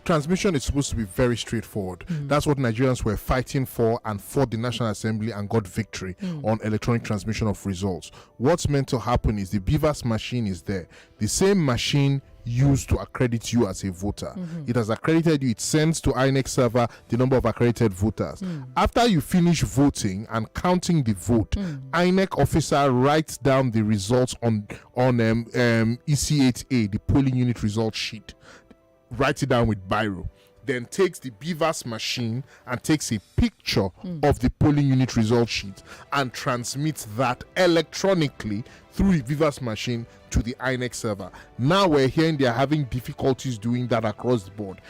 Transmission is supposed to be very straightforward. That's what Nigerians were fighting for, and fought the National Assembly and got victory on electronic transmission of results. What's meant to happen is the BIVAS machine is there. The same machine used to accredit you as a voter. It has accredited you. It sends to INEC server the number of accredited voters. After you finish voting and counting the vote, INEC officer writes down the results on EC8A, the polling unit result sheet. Write it down with biro, then takes the BIVAS machine and takes a picture of the polling unit result sheet and transmits that electronically through the BIVAS machine to the INEC server. Now we're hearing they are having difficulties doing that across the board.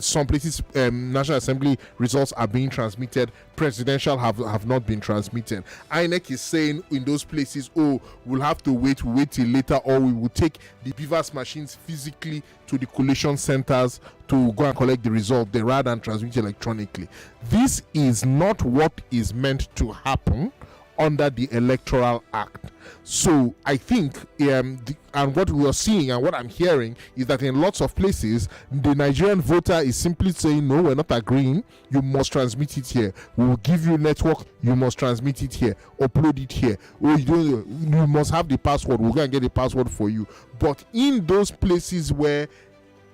Some places National Assembly results are being transmitted, presidential have not been transmitted. INEC is saying in those places, oh, we'll have to wait till later, or we will take the BIVAS machines physically to the collation centers to go and collect the result, they rather than transmit electronically. This is not what is meant to happen under the Electoral Act. So I think and what we are seeing and what I'm hearing is that in lots of places the Nigerian voter is simply saying, no, we're not agreeing, you must transmit it here, we will give you network, you must transmit it here, upload it here, or you must have the password, we'll go and get the password for you. But in those places where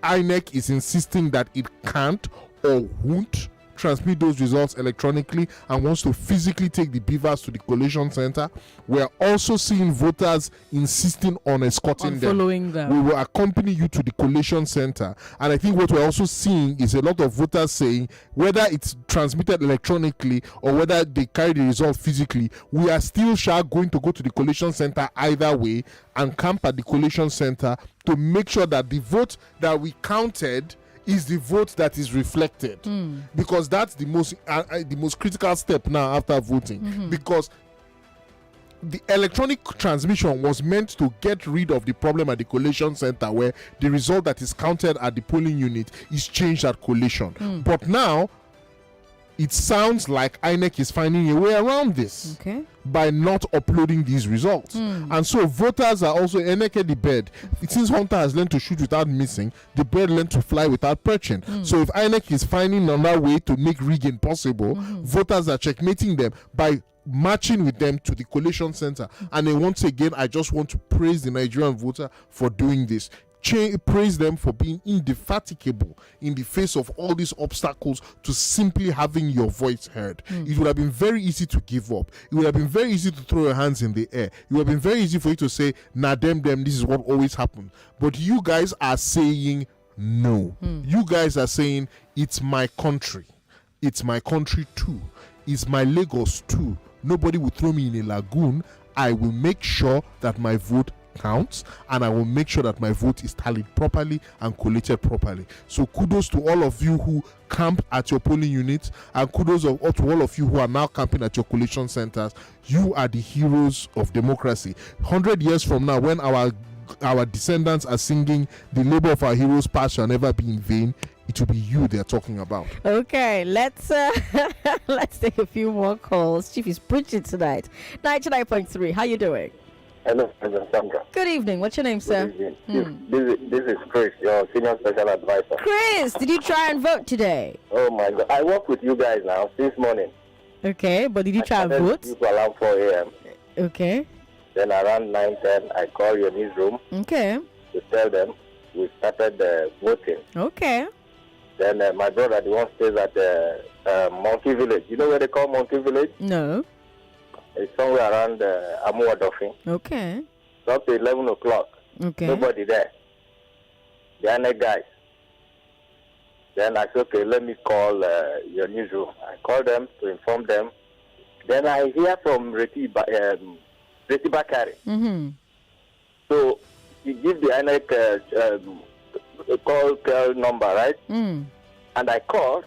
INEC is insisting that it can't or won't transmit those results electronically and wants to physically take the BIVAS to the collation center, we're also seeing voters insisting on escorting them. Following them. We will accompany you to the collation center. And I think what we're also seeing is a lot of voters saying, whether it's transmitted electronically or whether they carry the result physically, we are still going to go to the collation center either way and camp at the collation center to make sure that the vote that we counted is the vote that is reflected, because that's the most critical step now after voting, because the electronic transmission was meant to get rid of the problem at the collation center where the result that is counted at the polling unit is changed at collation. But now it sounds like INEC is finding a way around this by not uploading these results. And so voters are also INEC the bird. Since Hunter has learned to shoot without missing, the bird learned to fly without perching. So if INEC is finding another way to make rigging possible, voters are checkmating them by marching with them to the collation center. And then once again, I just want to praise the Nigerian voter for doing this. Praise them for being indefatigable in the face of all these obstacles to simply having your voice heard. It would have been very easy to give up. It would have been very easy to throw your hands in the air. It would have been very easy for you to say, nah, them, this is what always happens. But you guys are saying no. You guys are saying, it's my country. It's my country too. It's my Lagos too. Nobody will throw me in a lagoon. I will make sure that my vote counts, and I will make sure that my vote is tallied properly and collated properly. So kudos to all of you who camp at your polling units, and kudos to all of you who are now camping at your collation centers. You are the heroes of democracy. 100 years from now, when our descendants are singing the labor of our heroes past shall never be in vain, it will be you they're talking about. Okay, let's take a few more calls. Chief is preaching tonight. 99.3, how you doing? Hello, Sandra. Good evening. What's your name, sir? Good evening. This is Chris, your senior special advisor. Chris, did you try and vote today? Oh my God, I work with you guys now since morning. Okay, but did you try and vote? Around 4 a.m. Okay. Then around 9:10, I call your newsroom. Okay. To tell them we started voting. Okay. Then my brother, the one stays at Monkey Village. You know where they call Monkey Village? No. It's somewhere around Amuadofin. Okay. It's up to 11 o'clock. Okay. Nobody there. The other guys. Then I said, okay, let me call your newsroom. I called them to inform them. Then I hear from Reti Bakari. So he gives the INEC call number, right? And I called.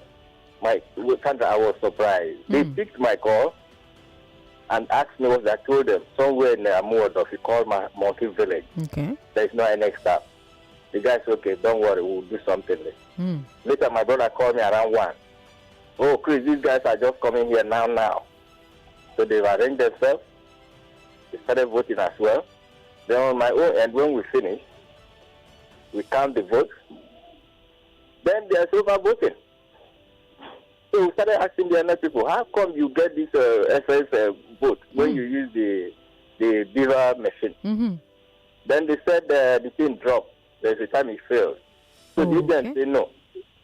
Sandra, I was surprised. They picked my call and asked me what I told them. Somewhere in Amuadov, he called my Monkey Village. Okay. There's no INEC staff. The guy said, okay, don't worry, we'll do something. Later, my brother called me around 1. Oh, Chris, these guys are just coming here now. So they've arranged themselves. They started voting as well. Then on my own end, when we finish, we count the votes. Then there's over voting. So we started asking the other people, how come you get this SS vote when you use the BIVAS machine? Then they said the thing dropped. There's a time it failed. So the agents say no,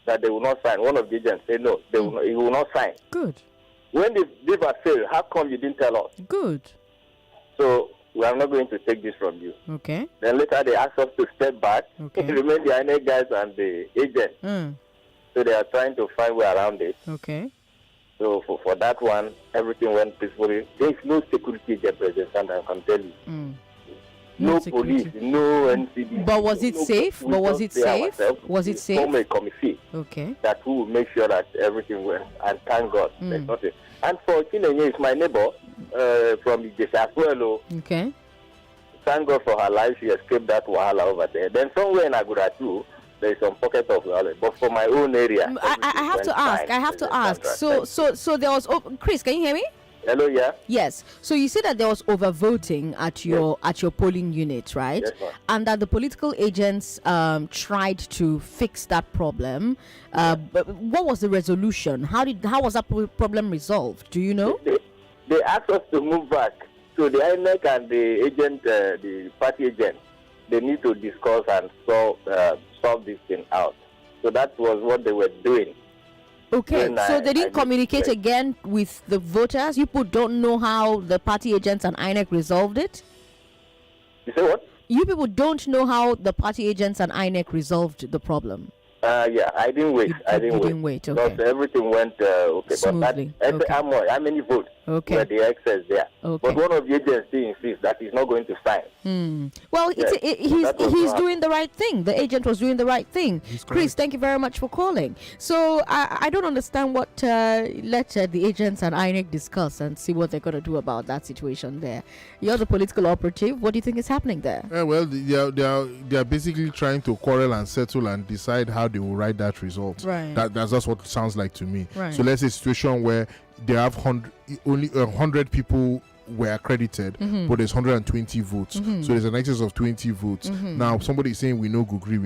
that they will not sign. One of the agents say no, he will not sign. Good. When the BIVAS failed, how come you didn't tell us? Good. So we are not going to take this from you. Okay. Then later they asked us to step back, remain the INEC guys and the agent. So they are trying to find way around it. Okay. So for that one, everything went peacefully. There is no security there, President Sandra, I can tell you. No police, no NCD. But was it safe? We Was it safe? Form a committee that will make sure that everything went. And thank God, there's nothing. And for Chinenye, it's my neighbor from Ijesha as well. Okay. Thank God for her life, she escaped that wahala over there. Then somewhere in Agura too, there is some pocket of wahala. But for my own area, I have to ask. So there was. Chris, can you hear me? Hello, yeah. Yes. So you said that there was overvoting at your polling unit, right? Yes, ma'am. And that the political agents tried to fix that problem. But what was the resolution? How was that problem resolved? Do you know? They asked us to move back. So the INEC and the agent, the party agent, they need to discuss and solve this thing out. So that was what they were doing. Okay, so they didn't communicate again with the voters? You people don't know how the party agents and INEC resolved it? You say what? You people don't know how the party agents and INEC resolved the problem? Yeah, I didn't wait. You didn't wait, okay. Because everything went okay. Smoothly. But how many votes? Okay. where the excess there. Okay. But one of the agency insists that he's not going to sign. Well, Yes. he's doing the right thing. The agent was doing the right thing. Chris, thank you very much for calling. So I don't understand what let the agents and INEC discuss and see what they're going to do about that situation there. You're the political operative. What do you think is happening there? Well, they are basically trying to quarrel and settle and decide how they will write that result. Right. That's what it sounds like to me. Right. So let's say a situation where they have only 100 people were accredited, but there's 120 votes. So there's an excess of 20 votes. Now somebody is saying we no go agree.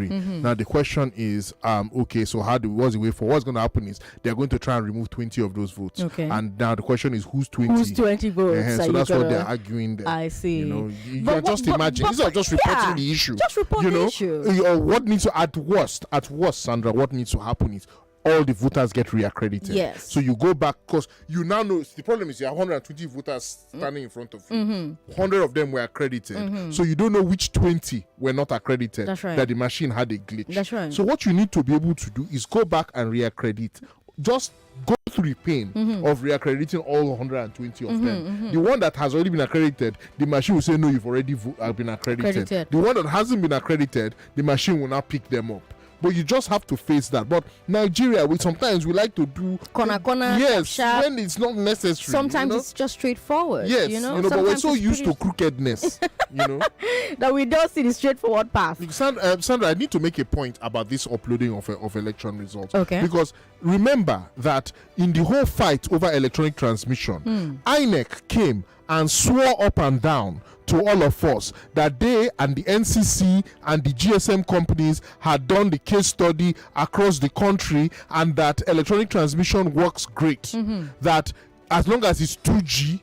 Now the question is, okay, so what's the way for? What's going to happen is they're going to try and remove 20 of those votes. Okay. And now the question is who's 20? Who's 20 votes? So that's what they're arguing there. I see. You can just imagine. These are just reporting the issue. Just report the issue. What needs to at worst, Sandra, what needs to happen is all the voters get reaccredited. Yes. So you go back because you now know the problem is you have 120 voters standing in front of you. 100 of them were accredited. So you don't know which 20 were not accredited. That's right. That the machine had a glitch. That's right. So what you need to be able to do is go back and reaccredit. Just go through the pain of reaccrediting all 120 of them. The one that has already been accredited, the machine will say, no, you've already been accredited. The one that hasn't been accredited, the machine will now pick them up. But you just have to face that. But Nigeria, sometimes we like to do corner, yes, sharp. when it's not necessary. Sometimes it's just straightforward. Yes, but we're so used to crookedness, that we don't see the straightforward path. Sandra, I need to make a point about this uploading of election results. Okay. Because remember that in the whole fight over electronic transmission, INEC came and swore up and down to all of us that they and the NCC and the GSM companies had done the case study across the country and that electronic transmission works great. That as long as it's 2G,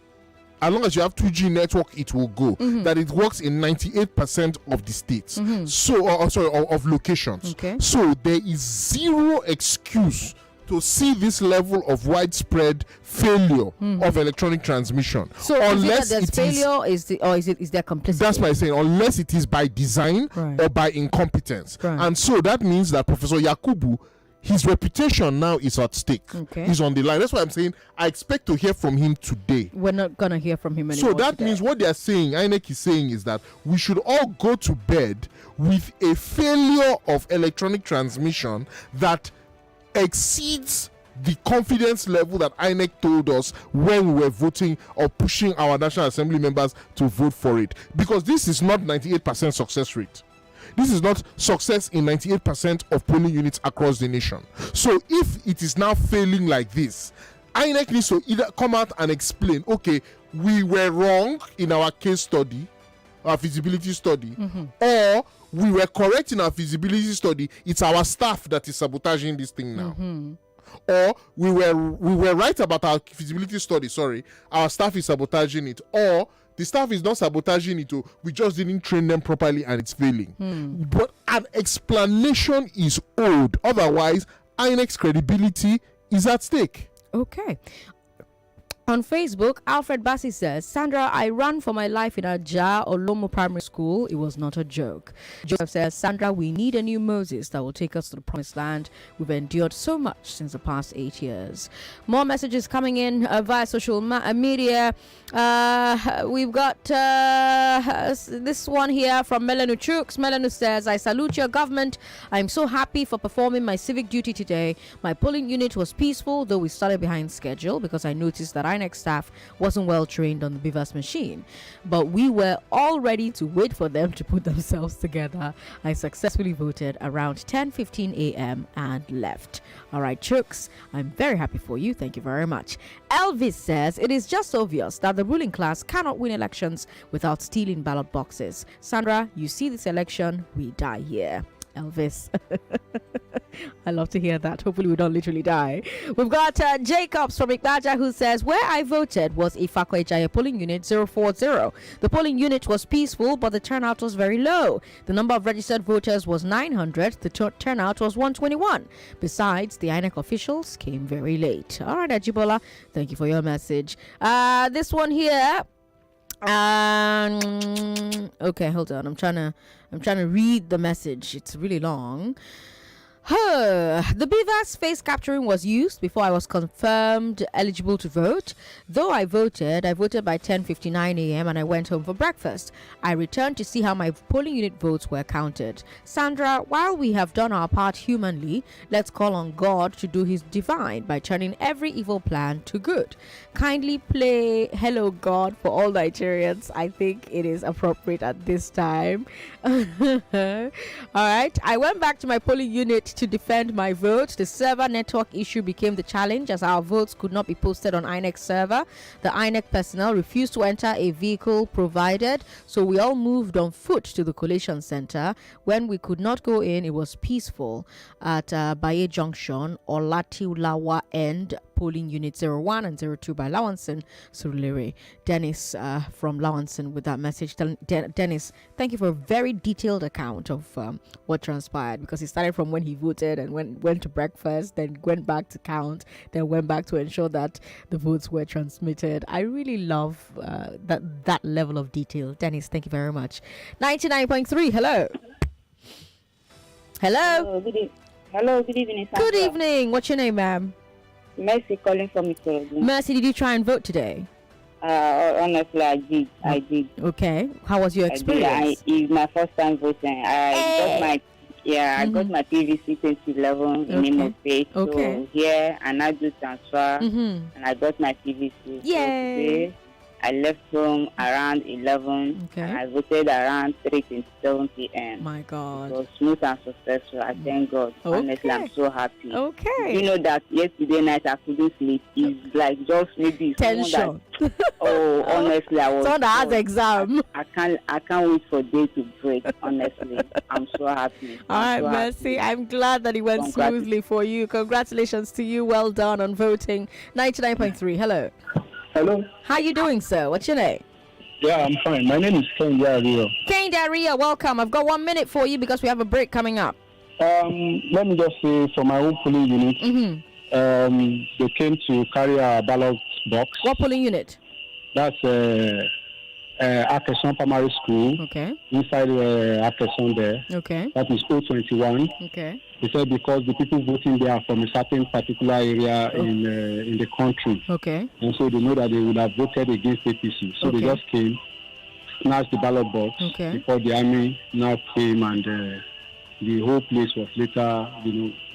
as long as you have 2G network, it will go. That it works in 98% of the states. Of locations. Okay. So there is zero excuse to see this level of widespread failure of electronic transmission. So unless there's failure, is there complicity? That's why I'm saying unless it is by design or by incompetence. And so that means that Professor Yakubu, his reputation now is at stake. Okay. He's on the line. That's why I'm saying I expect to hear from him today. We're not going to hear from him anymore. So that means what they are saying, INEC is saying, is that we should all go to bed with a failure of electronic transmission that exceeds the confidence level that INEC told us when we were voting or pushing our National Assembly members to vote for it. Because this is not 98% success rate. This is not success in 98% of polling units across the nation. So if it is now failing like this, INEC needs to either come out and explain, okay, we were wrong in our case study, our feasibility study, or we were correct in our feasibility study, it's our staff that is sabotaging this thing now. Or we were right about our feasibility study, our staff is sabotaging it, or the staff is not sabotaging it, we just didn't train them properly and it's failing. But an explanation is owed, otherwise INEC's credibility is at stake. Okay. On Facebook, Alfred Bassi says, Sandra, I ran for my life in Aja Olomo Primary School. It was not a joke. Joseph says, Sandra, we need a new Moses that will take us to the promised land. We've endured so much since the past 8 years. More messages coming in via social media. We've got this one here from Melanu Chooks. Melanu says, I salute your government. I'm so happy for performing my civic duty today. My polling unit was peaceful, though we started behind schedule because I noticed that INEC staff wasn't well trained on the BIVAS machine, but we were all ready to wait for them to put themselves together. I successfully voted around 10:15 a.m. and left. All right, Chooks, I'm very happy for you. Thank you very much. Elvis says, it is just obvious that the ruling class cannot win elections without stealing ballot boxes. Sandra, you see this election, we die here. Elvis. I love to hear that. Hopefully we don't literally die. We've got Jacobs from Ikbaja who says, where I voted was Ifako Ejaya polling unit 040. The polling unit was peaceful, but the turnout was very low. The number of registered voters was 900. The turnout was 121. Besides, the INEC officials came very late. All right, Ajibola, thank you for your message. This one here. Okay, hold on. I'm trying to read the message. It's really long. The BIVAS face capturing was used before I was confirmed eligible to vote. Though I voted by 10:59 a.m. and I went home for breakfast. I returned to see how my polling unit votes were counted. Sandra, while we have done our part humanly, let's call on God to do his divine by turning every evil plan to good. Kindly play Hello God for all Nigerians. I think it is appropriate at this time. All right. I went back to my polling unit to defend my vote. The server network issue became the challenge as our votes could not be posted on INEC server. The INEC personnel refused to enter a vehicle provided, so we all moved on foot to the collation center. When we could not go in, it was peaceful at Baye Junction or Latiulawa end. Polling unit 01 and 02 by Lawanson Surulere. Dennis from Lawanson with that message. Dennis, thank you for a very detailed account of what transpired, because he started from when he voted and went to breakfast, then went back to count, then went back to ensure that the votes were transmitted. I really love that level of detail. Dennis, thank you very much. 99.3, hello. Hello. Hello, good evening. Sandra. Good evening. What's your name, ma'am? Mercy calling from Ikorodu. Mercy, did you try and vote today? Honestly, I did. Okay. How was your experience? It's my first time voting. I got my PVC 2011 in Imo State. So here, and I do transfer, and I got my PVC. Yay! So today, I left home around 11. Okay. And I voted around 3:27 p.m. My God. It was smooth and successful. I thank God. Honestly, I'm so happy. Okay. You know that yesterday night I couldn't sleep. It's like just maybe tension. Honestly, I was. Someone that has exam. I can't wait for day to break. Honestly, I'm so happy. All right, Mercy. I'm glad that it went smoothly for you. Congratulations to you. Well done on voting. 99.3. Hello. Hello. How you doing, sir? What's your name? Yeah, I'm fine. My name is Ken Dario. Ken Dario, welcome. I've got 1 minute for you because we have a break coming up. Let me just say, for my own polling unit, they came to carry a ballot box. What polling unit? That's Akeson Primary School. Okay. Inside Akeson there. Okay. That is 021. Okay. They said because the people voting there are from a certain particular area in the country. Okay. And so they know that they would have voted against APC. So they just came, snatched the ballot box before the army now came, and the whole place was later,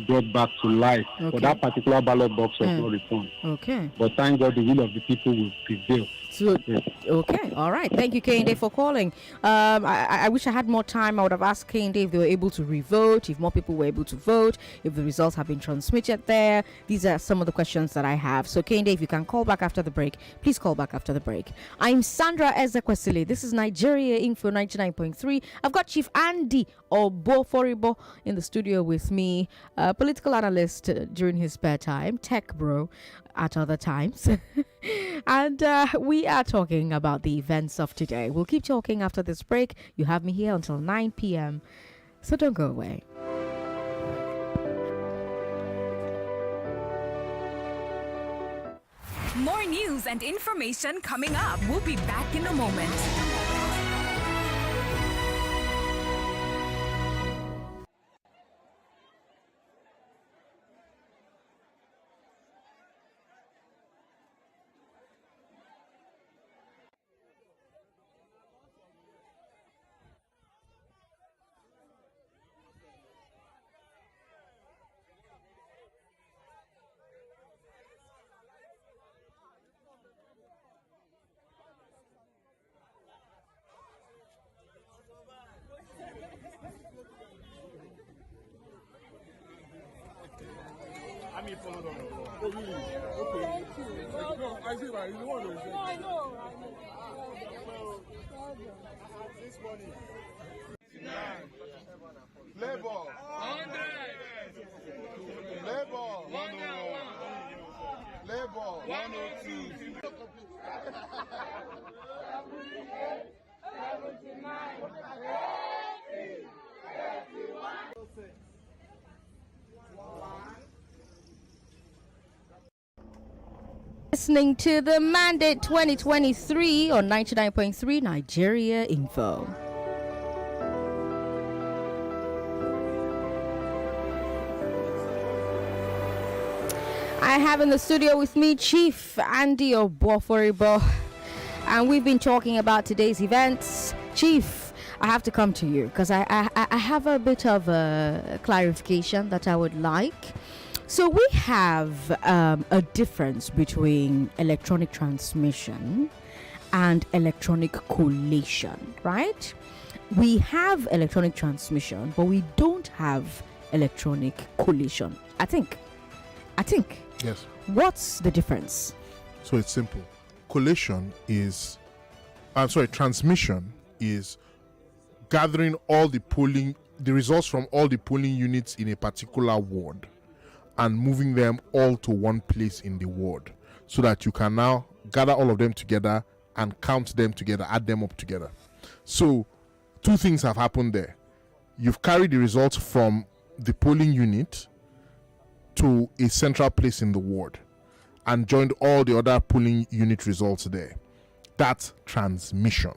brought back to life. But that particular ballot box was not returned. Okay. But thank God the will of the people will prevail. So, okay, all right. Thank you, Kende, for calling. I wish I had more time. I would have asked Kende if they were able to revote, if more people were able to vote, if the results have been transmitted there. These are some of the questions that I have. So, Kende, if you can call back after the break, please call back after the break. I'm Sandra Ezekwesili. This is Nigeria Info 99.3. I've got Chief Andy Obuoforibo in the studio with me, political analyst during his spare time, tech bro at other times. And we are talking about the events of today. We'll keep talking after this break. You have me here until 9 p.m. So don't go away. More news and information coming up. We'll be back in a moment. Followed on the floor. Oh, really? Okay. No, I see that. You want to say. No, I know. This morning. 9. Labor. 100. Labor. 101. Labor. 102. 79. 81. Listening to the Mandate 2023 on 99.3 Nigeria Info. have in the studio with me Chief Andy Obuoforibo, and we've been talking about today's events. Chief, I have to come to you because I have a bit of a clarification that I would like. So we have a difference between electronic transmission and electronic collation, right? We have electronic transmission, but we don't have electronic collation. I think. Yes. What's the difference? So it's simple. Transmission is gathering all the results from all the polling units in a particular ward and moving them all to one place in the ward so that you can now gather all of them together and count them together, add them up together. So two things have happened there. You've carried the results from the polling unit to a central place in the ward and joined all the other polling unit results there. That's transmission.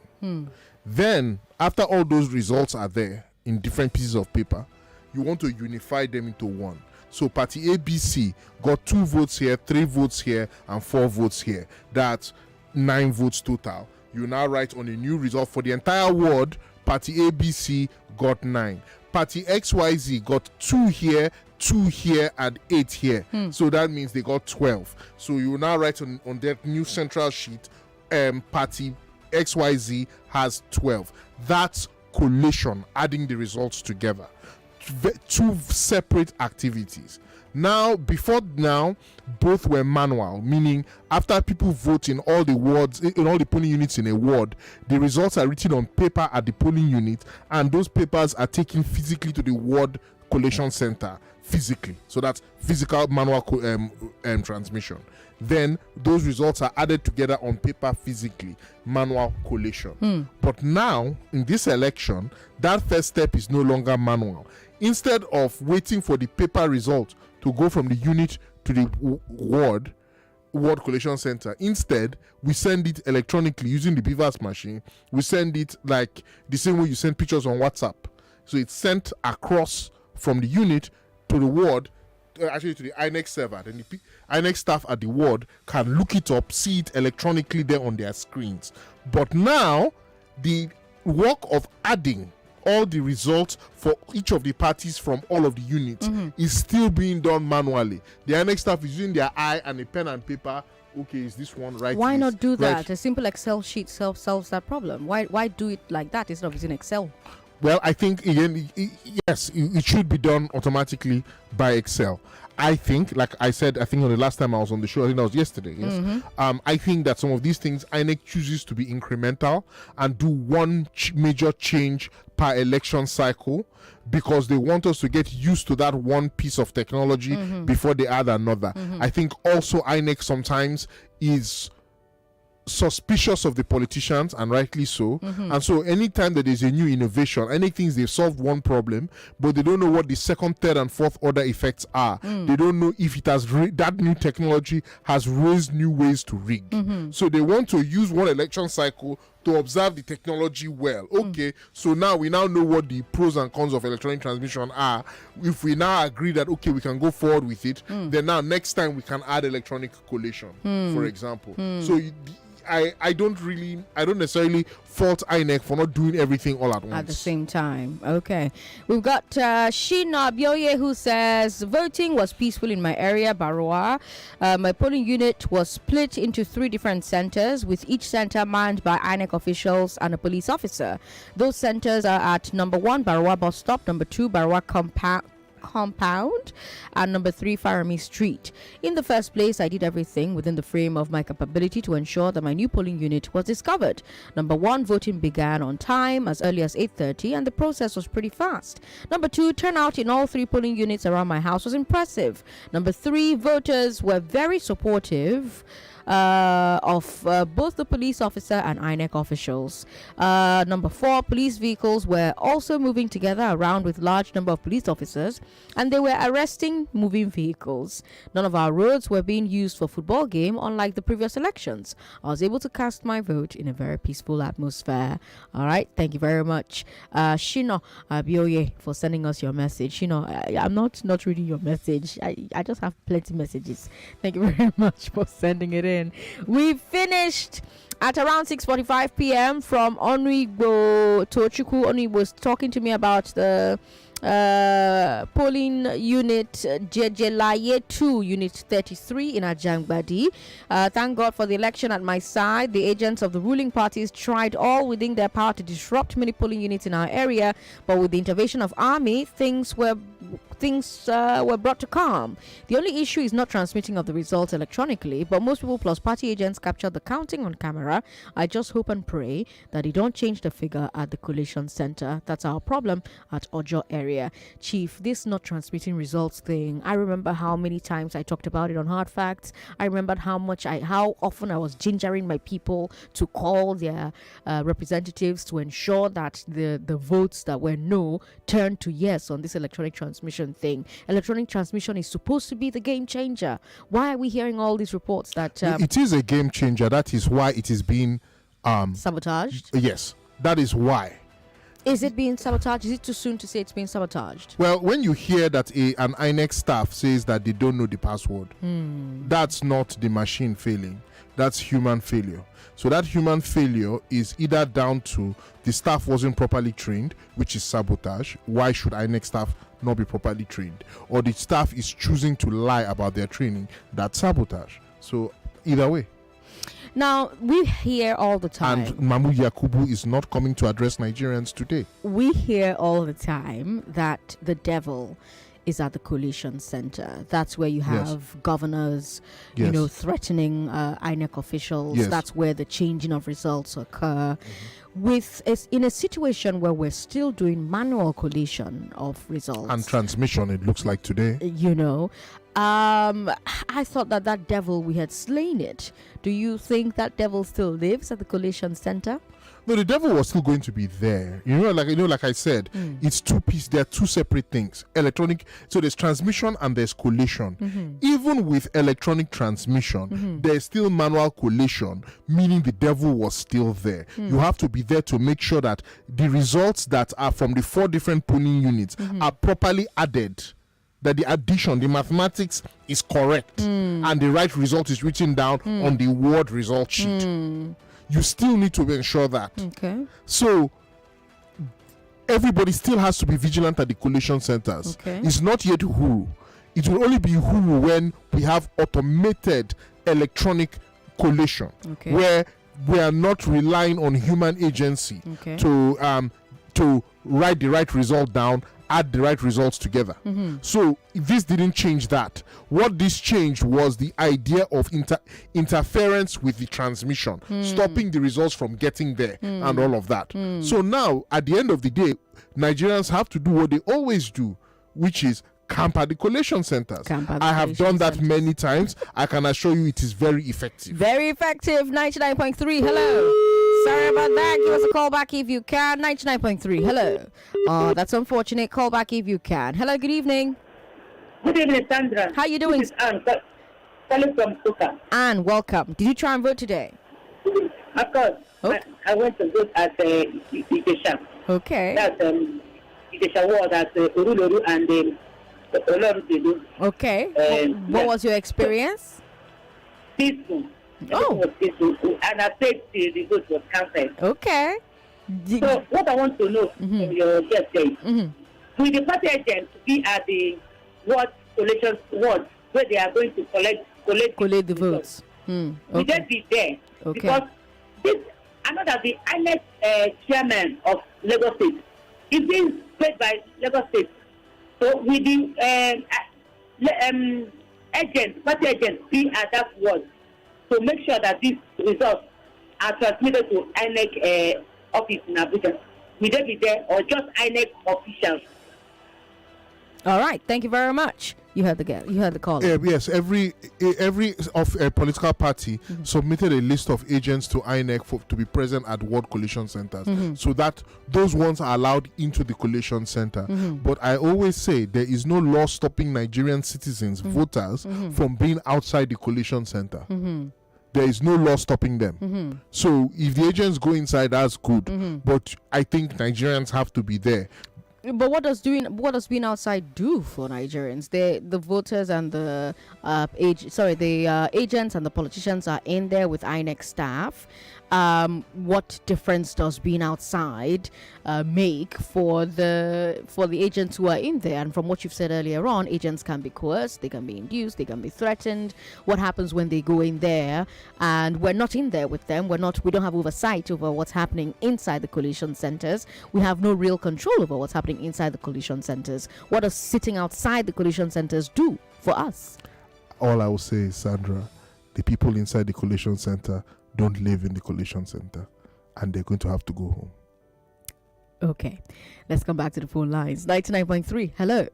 Then, after all those results are there in different pieces of paper, you want to unify them into one. So party ABC got 2 votes here, 3 votes here, and 4 votes here. That's 9 votes total. You now write on a new result for the entire ward. Party ABC got 9. Party XYZ got 2 here, 2 here, and 8 here. So that means they got 12. So you now write on that new central sheet, party XYZ has 12. That's collation, adding the results together. 2 separate activities. Before now, both were manual, meaning after people vote in all the wards, in all the polling units in a ward, the results are written on paper at the polling unit, and those papers are taken physically to the ward collation center physically. So that's physical manual transmission. Then those results are added together on paper physically, manual collation. But now in this election, that first step is no longer manual. Instead of waiting for the paper result to go from the unit to the ward collation center, instead we send it electronically using the BIVAS machine. We send it like the same way you send pictures on WhatsApp. So it's sent across from the unit to the ward, actually to the INEC server. Then the INEC staff at the ward can look it up, see it electronically there on their screens. But now the work of adding all the results for each of the parties from all of the units is still being done manually. The INEC staff is using their eye and a pen and paper. Okay, is this one right? Why not do that? A simple Excel sheet solves that problem. Why do it like that instead of using Excel? Well, I think again, yes, it should be done automatically by Excel. I think, like I said, I think on the last time I was on the show, I think that was yesterday. Yes, I think that some of these things INEC chooses to be incremental and do one major change per election cycle because they want us to get used to that one piece of technology before they add another. I think also INEC sometimes is suspicious of the politicians, and rightly so. And so anytime that there's a new innovation, anything, they've solved one problem but they don't know what the second, third and fourth order effects are. They don't know if it has that new technology has raised new ways to rig. So they want to use one election cycle to observe the technology well. Okay, so now we now know what the pros and cons of electronic transmission are. If we now agree that okay, we can go forward with it, then now next time we can add electronic collation, for example. So I don't necessarily fault INEC for not doing everything all at once. At the same time. Okay. We've got Shina Bioye who says, voting was peaceful in my area, Barua. My polling unit was split into 3 different centers, with each center manned by INEC officials and a police officer. Those centers are at number 1, Barua bus stop, number 2, Barua compound, and number 3, Farami Street. In the first place, I did everything within the frame of my capability to ensure that my new polling unit was discovered. Number 1, voting began on time as early as 8:30, and the process was pretty fast. Number 2, turnout in all 3 polling units around my house was impressive. Number 3, voters were very supportive of both the police officer and INEC officials. Number 4, police vehicles were also moving together around with large number of police officers, and they were arresting moving vehicles. None of our roads were being used for football game, unlike the previous elections. I was able to cast my vote in a very peaceful atmosphere. All right, thank you very much, Shino Abioye, for sending us your message. I'm not reading your message. I just have plenty messages. Thank you very much for sending it in. We finished at around 6:45 p.m. from Onwigbo Tochukwu. Onwigbo was talking to me about the polling unit Jejelaye 2 unit 33 in Ajangbadi. Thank God for the election at my side. The agents of the ruling parties tried all within their power to disrupt many polling units in our area, but with the intervention of army, things were brought to calm. The only issue is not transmitting of the results electronically, but most people plus party agents captured the counting on camera. I just hope and pray that they don't change the figure at the collation center. That's our problem at Ojo area. Chief, this not transmitting results thing, I remember how many times I talked about it on Hard Facts. I remembered how often I was gingering my people to call their representatives to ensure that the votes that were no turned to yes on this electronic transmission thing. Electronic transmission is supposed to be the game changer. Why are we hearing all these reports that it is a game changer? That is why it is being sabotaged. Yes, that is why. Is it being sabotaged? Is it too soon to say it's being sabotaged? Well, when you hear that an INEC staff says that they don't know the password, that's not the machine failing. That's human failure. So that human failure is either down to the staff wasn't properly trained, which is sabotage. Why should INEC staff not be properly trained? Or the staff is choosing to lie about their training. That's sabotage. So either way. Now, we hear all the time. And Mahmoud Yakubu is not coming to address Nigerians today. We hear all the time that the devil is at the coalition center. That's where you have governors, threatening INEC officials. Yes. That's where the changing of results occur. In a situation where we're still doing manual collation of results and transmission, it looks like today. I thought that devil, we had slain it. Do you think that devil still lives at the collation center? No, the devil was still going to be there. Like I said, it's two pieces. There are two separate things. Electronic. So there's transmission and there's collation. Even with electronic transmission, there's still manual collation, meaning the devil was still there. You have to be there to make sure that the results that are from the 4 different polling units are properly added. That the addition, the mathematics is correct, and the right result is written down on the word result sheet. You still need to ensure that. Okay. So everybody still has to be vigilant at the collation centers. Okay. It's not yet Uhuru. It will only be Uhuru when we have automated electronic collation, where we are not relying on human agency to write the right result down, add the right results together. So this didn't change that. What this changed was the idea of interference with the transmission, stopping the results from getting there and all of that. So now, at the end of the day, Nigerians have to do what they always do, which is camp at the collation centers. I have done that many times. I can assure you it is very effective. Very effective. 99.3. Hello. Sorry about that. Give us a call back if you can. 99.3. Hello. Oh, that's unfortunate. Call back if you can. Hello. Good evening. Good evening, Sandra. How you doing? This is Anne, calling from Suka. Anne, welcome. Did you try and vote today? Of course. I went to vote at Idesha. Okay. That's Idesha ward at Uruluru and Olorutedu. Okay. What was your experience? Peaceful. Oh. And I said the vote was cancelled. Okay. So what I want to know from your guest is, will the party agents be at the ward collation ward where they are going to collect the votes? Will they be there? Okay. Because I know that the INEC chairman of Lagos State is being paid by Lagos State. So will the party agents be at that ward to make sure that these results are transmitted to INEC office in Abuja? Will they be there or just INEC officials? All right. Thank you very much. You heard the call. Yes, every of a political party submitted a list of agents to INEC to be present at ward collation centers, so that those ones are allowed into the collation center. But I always say there is no law stopping Nigerian citizens, voters, from being outside the collation center. There is no law stopping them. So if the agents go inside, that's good. But I think Nigerians have to be there. But what does being outside do for Nigerians? The voters and the agents and the politicians are in there with INEC staff. What difference does being outside make for the agents who are in there? And from what you've said earlier on, agents can be coerced, they can be induced, they can be threatened. What happens when they go in there and we're not in there with them? We don't have oversight over what's happening inside the collation centers. We have no real control over what's happening inside the collation centers. What does sitting outside the collation centers do for us? All I will say is, Sandra, the people inside the collation center don't live in the collation center, and they're going to have to go home. Okay, let's come back to the phone lines. 99.3. Hello.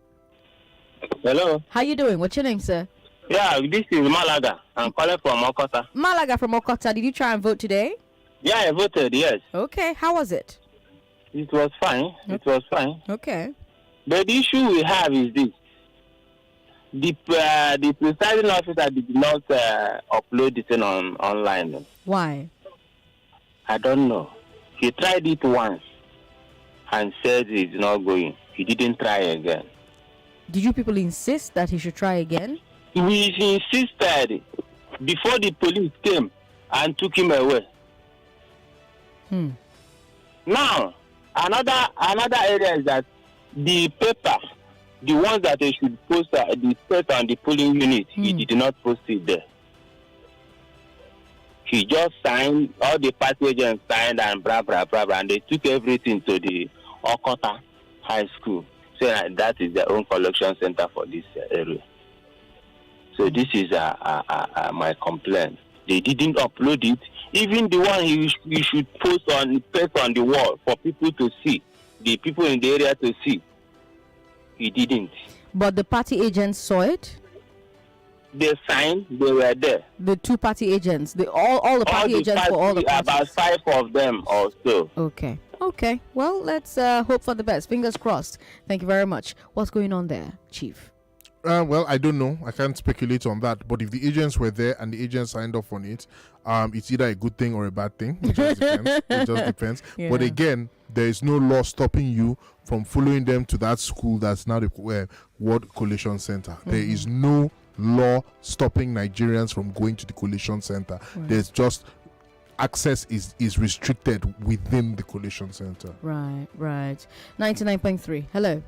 Hello. How you doing? What's your name, sir? Yeah, this is Malaga. I'm calling from Okota. Malaga from Okota. Did you try and vote today? Yeah, I voted. Yes. Okay. How was it? It was fine. It was fine. Okay. But the issue we have is this: the presiding officer did not upload the thing online. Why? I don't know. He tried it once and said it's not going. He didn't try again. Did you people insist that he should try again? We insisted before the police came and took him away. Now, another area is that the paper, the ones that they should post the paper on the polling unit, he did not post it there. He just signed, all the party agents signed and blah, blah, blah, blah, and they took everything to the Okota High School. So that is their own collection center for this area. So this is my complaint. They didn't upload it. Even the one you should post on the wall for people to see, the people in the area to see, he didn't. But the party agents saw it? They signed, they were there. The two party agents, all the party agents for all the parties. About 5 of them also. Okay. Well, let's hope for the best. Fingers crossed. Thank you very much. What's going on there, Chief? Well, I don't know. I can't speculate on that. But if the agents were there and the agents signed off on it, it's either a good thing or a bad thing. It just depends. Yeah. But again, there is no law stopping you from following them to that school that's now the Ward Collation Center. There is no law stopping Nigerians from going to the collation center. There's just access is restricted within the collation center. Right. 99.3. Hello.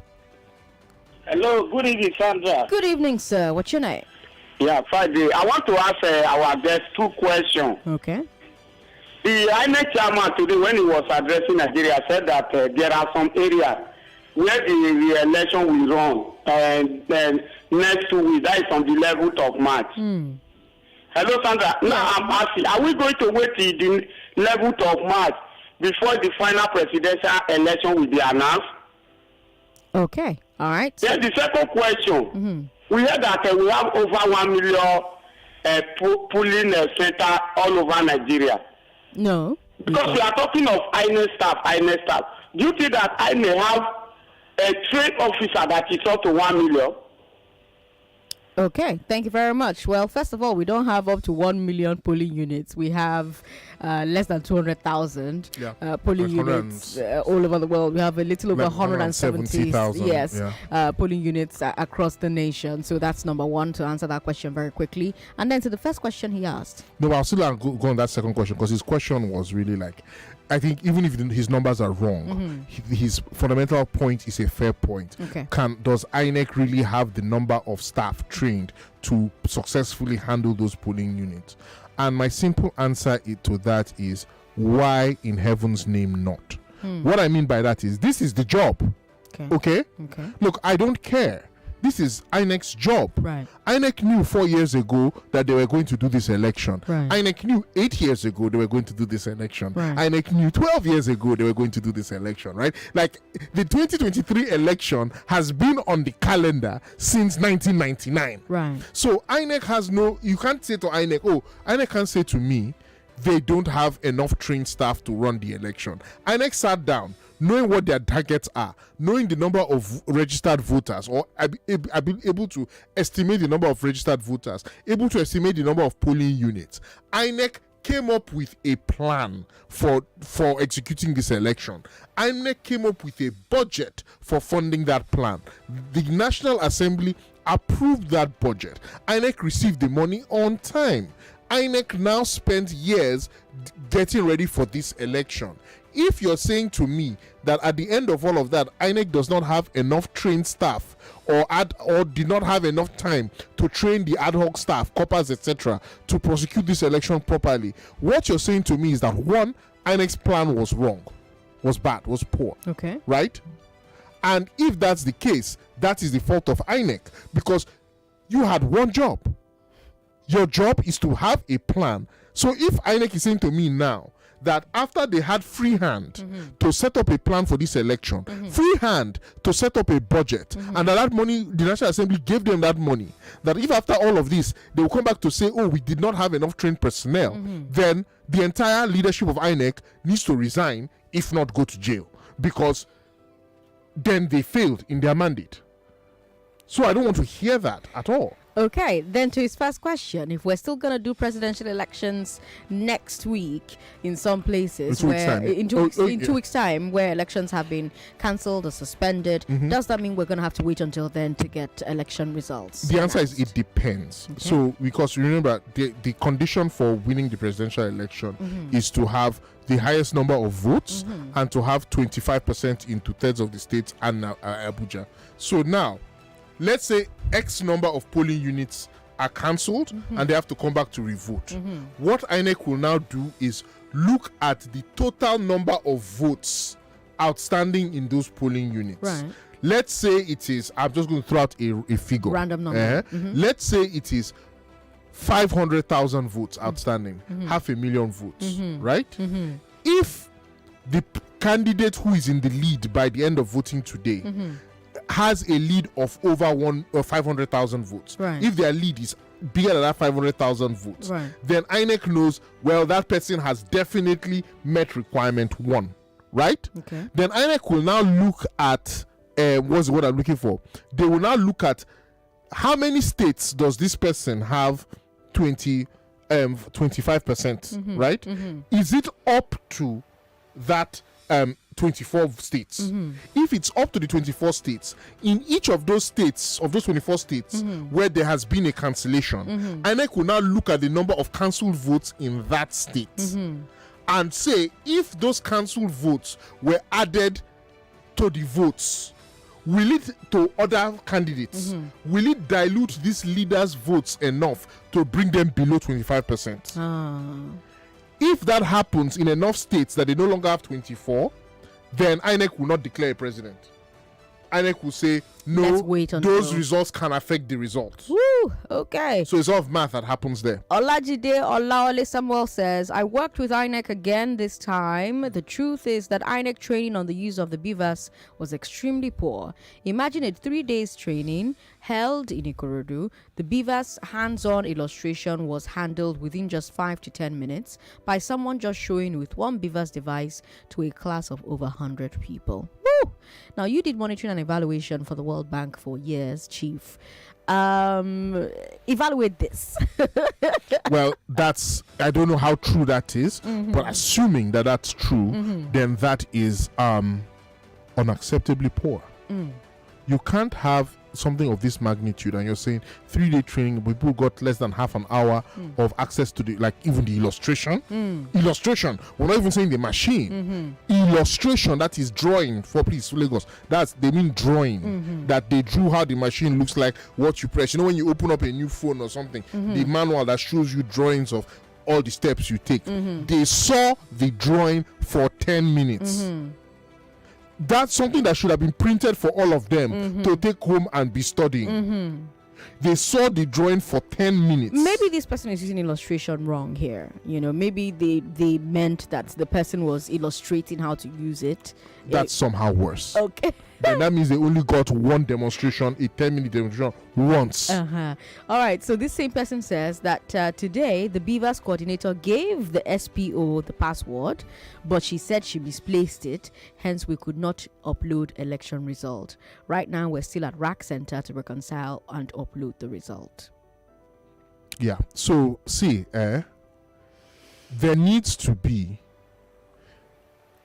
Hello, good evening, Sandra. Good evening, sir. What's your name? Yeah, Friday. I want to ask our guest 2 questions. Okay. The INEC chairman today, when he was addressing Nigeria, said that there are some areas where the election will run, and then next 2 weeks, that is on the 11th of March. Hello, Sandra. Now I'm asking, are we going to wait till the 11th of March before the final presidential election will be announced? Okay. All right. Then the second question, we heard that we have over 1 million polling center all over Nigeria. No. Because we are talking of INEC staff. Do you think that I may have a trained officer that is up to 1 million? Okay, thank you very much. Well, first of all, we don't have up to 1 million polling units. We have less than 200,000 polling units all over the world. We have a little over 170,000 polling units across the nation. So that's number one, to answer that question very quickly. And then to the first question he asked. No, I'll still go on that second question, because his question was really like, I think even if his numbers are wrong, his fundamental point is a fair point. Okay. Does INEC really have the number of staff trained to successfully handle those polling units? And my simple answer to that is, why in heaven's name not? What I mean by that is, this is the job. Okay? Look, I don't care This is INEC's job. Right. INEC knew 4 years ago that they were going to do this election. Right. INEC knew 8 years ago they were going to do this election. Right. INEC knew 12 years ago they were going to do this election, right? Like, the 2023 election has been on the calendar since 1999. Right. So INEC has you can't say to INEC, INEC can't say to me, they don't have enough trained staff to run the election. INEC sat down, knowing what their targets are, knowing the number of registered voters, or able to estimate the number of registered voters, able to estimate the number of polling units. INEC came up with a plan for executing this election. INEC came up with a budget for funding that plan. The National Assembly approved that budget. INEC received the money on time. INEC now spent years getting ready for this election. If you're saying to me that at the end of all of that, INEC does not have enough trained staff or did not have enough time to train the ad hoc staff, corpers, etc., to prosecute this election properly, what you're saying to me is that, one, INEC's plan was wrong, was bad, was poor. Okay. Right? And if that's the case, that is the fault of INEC, because you had one job. Your job is to have a plan. So if INEC is saying to me now that after they had free hand to set up a plan for this election, free hand to set up a budget, and that money, the National Assembly gave them that money, that if after all of this, they will come back to say, we did not have enough trained personnel, then the entire leadership of INEC needs to resign, if not go to jail, because then they failed in their mandate. So I don't want to hear that at all. Okay, then to his first question, if we're still going to do presidential elections next week in some places in 2 weeks' time, where elections have been cancelled or suspended, does that mean we're going to have to wait until then to get election results? The answer is it depends. Okay. So, because remember, the condition for winning the presidential election is to have the highest number of votes and to have 25% in 2/3 of the states and Abuja. So now, let's say X number of polling units are cancelled and they have to come back to revote. What INEC will now do is look at the total number of votes outstanding in those polling units. Right. Let's say it is, I'm just going to throw out a figure. Random number. Let's say it is 500,000 votes outstanding, 500,000 votes, right? If the candidate who is in the lead by the end of voting today has a lead of over 500,000 votes. Right. If their lead is bigger than that 500,000 votes, right, then INEC knows, well, that person has definitely met requirement 1, right? Okay. Then INEC will now look at what's the word I'm looking for? They will now look at how many states does this person have 25%, right? Is it up to that 24 states? If it's up to the 24 states, in each of those states, of those 24 states, where there has been a cancellation, INEC will now look at the number of cancelled votes in that state and say, if those cancelled votes were added to the votes, will it, to other candidates, will it dilute these leaders' votes enough to bring them below 25%? If that happens in enough states that they no longer have 24, then INEC will not declare a president. INEC will say, no, those results can affect the results. Woo, okay. So it's all of math that happens there. Olajide Olaole Samuel says, I worked with INEC again this time. The truth is that INEC training on the use of the BIVAS was extremely poor. Imagine a 3 days training held in Ikorodu. The BIVAS hands-on illustration was handled within just 5 to 10 minutes by someone just showing with one BIVAS device to a class of over 100 people. Woo! Now, you did monitoring and evaluation for the World Bank for years, Chief. Evaluate this. Well, that's, I don't know how true that is, but assuming that that's true, then that is unacceptably poor. You can't have something of this magnitude and you're saying 3-day training, people got less than half an hour of access to the, like, even the illustration. Illustration, we're not even saying the machine. Illustration, that is drawing for please Lagos, that's, they mean drawing, that they drew how the machine looks like, what you press. You know, when you open up a new phone or something, the manual that shows you drawings of all the steps you take, they saw the drawing for 10 minutes. That's something that should have been printed for all of them to take home and be studying. They saw the drawing for 10 minutes. Maybe this person is using illustration wrong here. Maybe they meant that the person was illustrating how to use it. That's somehow worse. Okay. Then that means they only got one demonstration, a 10-minute demonstration once. All right. So this same person says that today the BIVAS coordinator gave the SPO the password, but she said she misplaced it. Hence, we could not upload election result. Right now, we're still at RAC Center to reconcile and upload the result. Yeah. So see, there needs to be.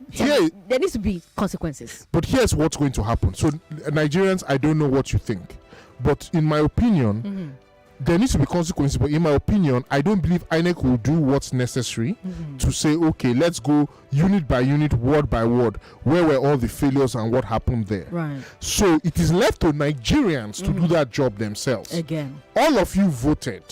There needs to be consequences. But here's what's going to happen. So Nigerians, I don't know what you think, but in my opinion, there needs to be consequences. But in my opinion, I don't believe INEC will do what's necessary to say, okay, let's go unit by unit, word by word, where were all the failures and what happened there. Right. So it is left to Nigerians to do that job themselves. Again, all of you voted.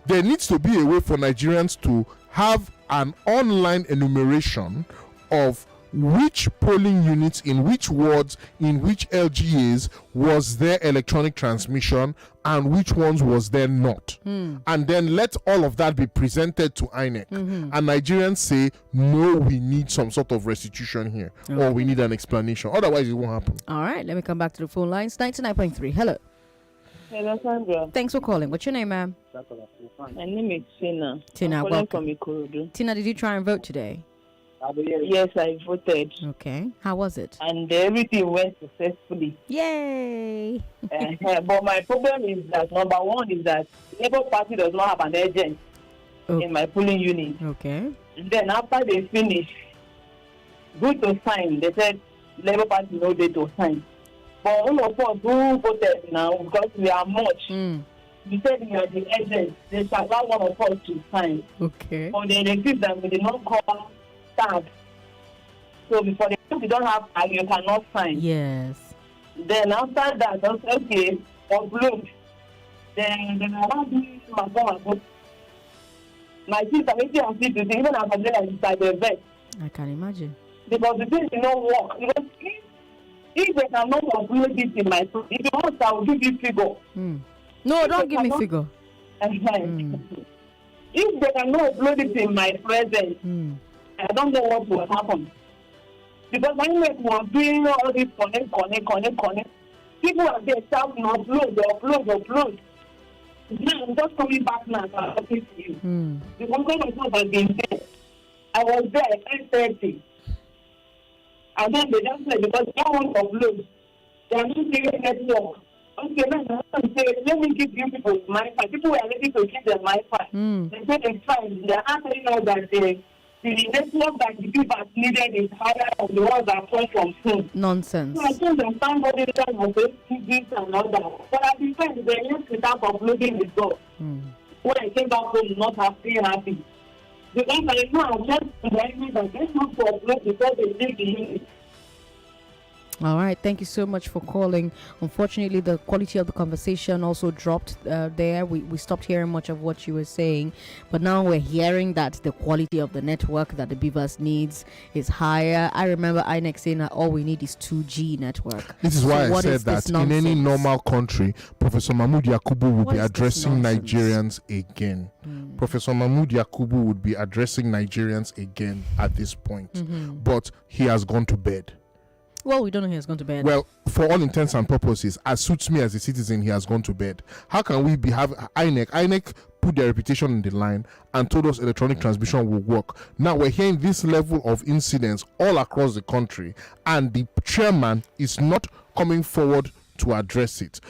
There needs to be a way for Nigerians to have an online enumeration of which polling units in which wards in which LGAs was there electronic transmission and which ones was there not, and then let all of that be presented to INEC, and Nigerians say no, we need some sort of restitution here, or we need an explanation, otherwise it won't happen. All right, let me come back to the phone lines. 99.3. Hello. Hello, Sandra. Thanks for calling. What's your name, ma'am? My name is Tina. Tina, I'm calling welcome. from Ikorodu. Tina, did you try and vote today? Yes, I voted. Okay. How was it? And everything went successfully. Yay! But my problem is that number one is that Labour Party does not have an agent in my polling unit. Okay. And then after they finish, good to sign. They said Labour Party no day to sign. But all of us who voted now, because we are much, we said we are the agents. They shall allow one of us to sign. Okay. But they refused them. We did not call tag. So before we don't have tag, you cannot sign. Yes. Then after that, I said, okay, upload. Then I want to do my phone. My sister, maybe on TV, even as I'm there, inside the vet. I can imagine. Because the thing did not work. Because if they cannot upload it in my phone, if you want, I will give you figure. No, don't give me figure. If they cannot upload it in my presence, I don't know what will happen. Because when we were doing all this connect, people are there shouting, upload. Now I'm just coming back now and talking to you. Because when myself has been there, I was there at 8:30. And then they just said, because they don't want to upload, they are not giving network. Okay, now say, let me give you people my file. People were ready to give them my file. They said it's fine. They are telling us that the network that the people needed is higher than the ones that come from home. Nonsense. So I think that somebody that was this and all that. But at the time, they used to start uploading the stuff. When I came back home, not happy. Because I know I'm just reminding that they not to upload because they leave the unit. All right, thank you so much for calling. Unfortunately, the quality of the conversation also dropped there. We stopped hearing much of what you were saying, but now we're hearing that the quality of the network that the BIVAS needs is higher. I remember INEC saying that all we need is 2G network. This is why I said that in any normal country, Professor Mahmoud Yakubu would be addressing Nigerians again. Professor Mahmoud Yakubu would be addressing Nigerians again at this point, but he has gone to bed. Well, we don't know he has gone to bed. Well, for all intents and purposes, as suits me as a citizen, he has gone to bed. How can we have INEC? INEC put their reputation on the line and told us electronic transmission will work. Now we're hearing this level of incidents all across the country, and the chairman is not coming forward to address it.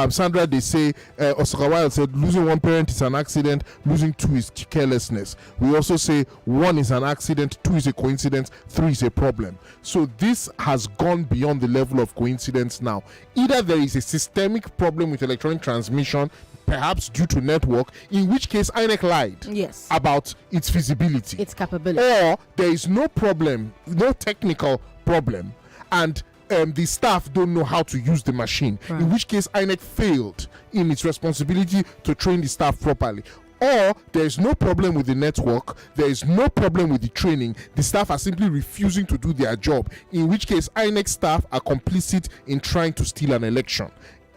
Sandra, they say, Osakawa said, losing one parent is an accident, losing two is carelessness. We also say 1 is an accident, 2 is a coincidence, 3 is a problem. So this has gone beyond the level of coincidence now. Either there is a systemic problem with electronic transmission, perhaps due to network, in which case INEC lied about its feasibility, its capability, or there is no problem, no technical problem, and the staff don't know how to use the machine, in which case INEC failed in its responsibility to train the staff properly. Or there is no problem with the network, there is no problem with the training, the staff are simply refusing to do their job, in which case INEC staff are complicit in trying to steal an election.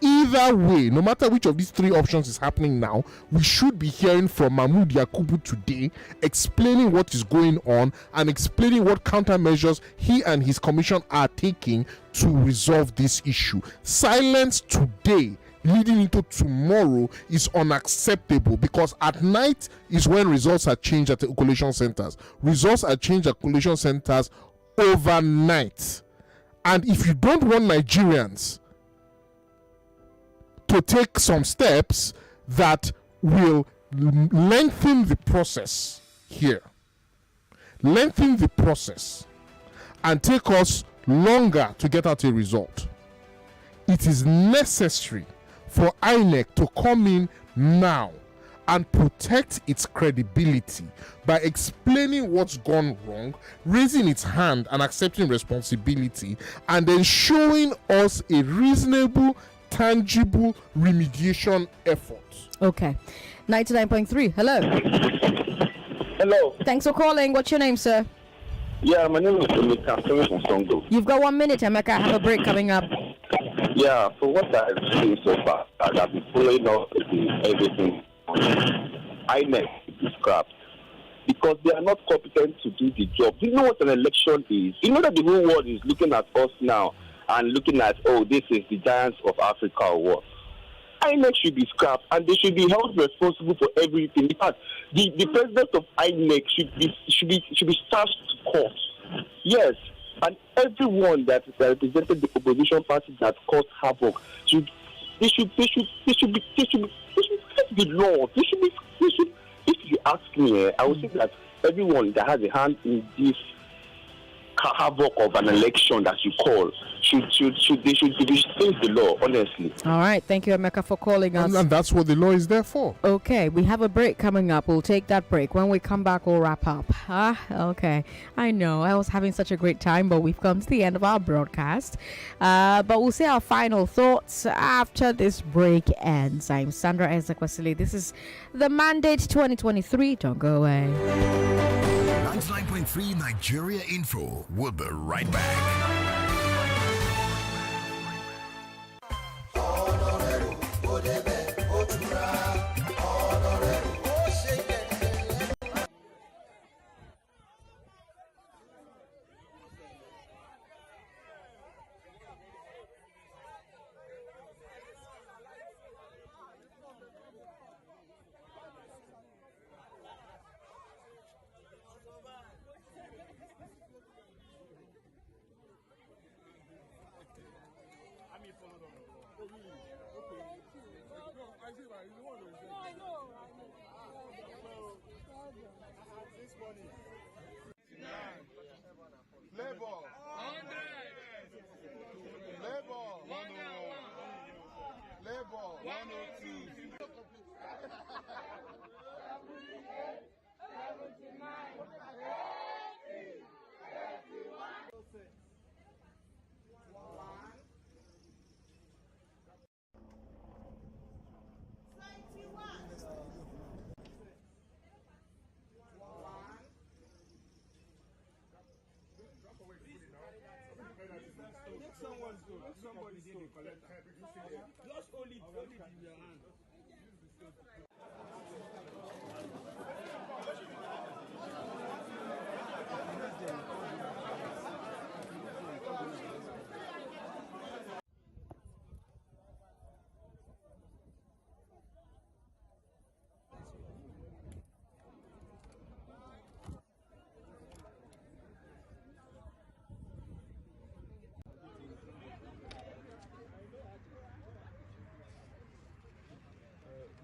Either way, no matter which of these three options is happening now, we should be hearing from Mahmood Yakubu today, explaining what is going on and explaining what countermeasures he and his commission are taking to resolve this issue. Silence today leading into tomorrow is unacceptable, because at night is when results are changed at the collation centers. Results are changed at collation centers overnight. And if you don't want Nigerians to take some steps that will lengthen the process here, lengthen the process and take us longer to get out a result, it is necessary for INEC to come in now and protect its credibility by explaining what's gone wrong, raising its hand and accepting responsibility, and then showing us a reasonable, tangible remediation effort. Okay. 99.3. Hello. Hello. Thanks for calling. What's your name, sir? Yeah, my name is Emeka. I'm coming from Songo. You've got 1 minute, Emeka. I have a break coming up. Yeah, for what I've seen so far, I've been following up everything on INEC is scrapped because they are not competent to do the job. Do you know what an election is? You know that the whole world is looking at us now and looking at, oh, this is the giants of Africa or what? INEC should be scrapped and they should be held responsible for everything. In fact, the president of INEC should be charged to court. Yes, and everyone that represented the opposition party that caused havoc should face the law. If you ask me, I would say that everyone that has a hand in this havoc of an election that you call should face the law, honestly. All right, thank you, Emeka, for calling us. And that's what the law is there for. Okay, we have a break coming up. We'll take that break. When we come back, we'll wrap up. Okay. I know I was having such a great time, but we've come to the end of our broadcast. But we'll say our final thoughts after this break ends. I'm Sandra Ezekwesili. This is the Mandate 2023. Don't go away. 99.3 Nigeria Info. We'll be right back. Somebody did collect that. Just hold it in your hand.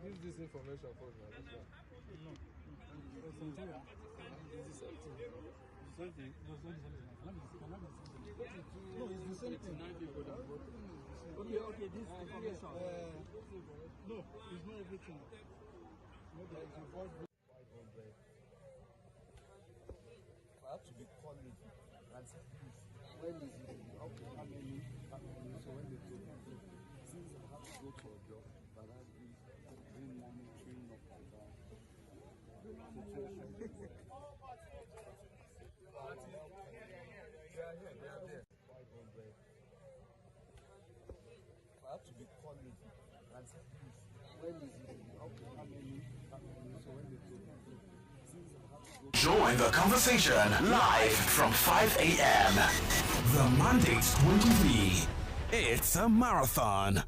Use this information for me. No. No, it's the same thing. Okay, this information. No, it's not everything. No, there is a voice. 500. I have to be calling and say, please, when is it? How many? So when they take it, since I have to go to a job, but I have to bring money, train up and down. I have to be calling and say, when is it? How many? So when they take Join the conversation live from 5 a.m. The Mandate 23. It's a marathon.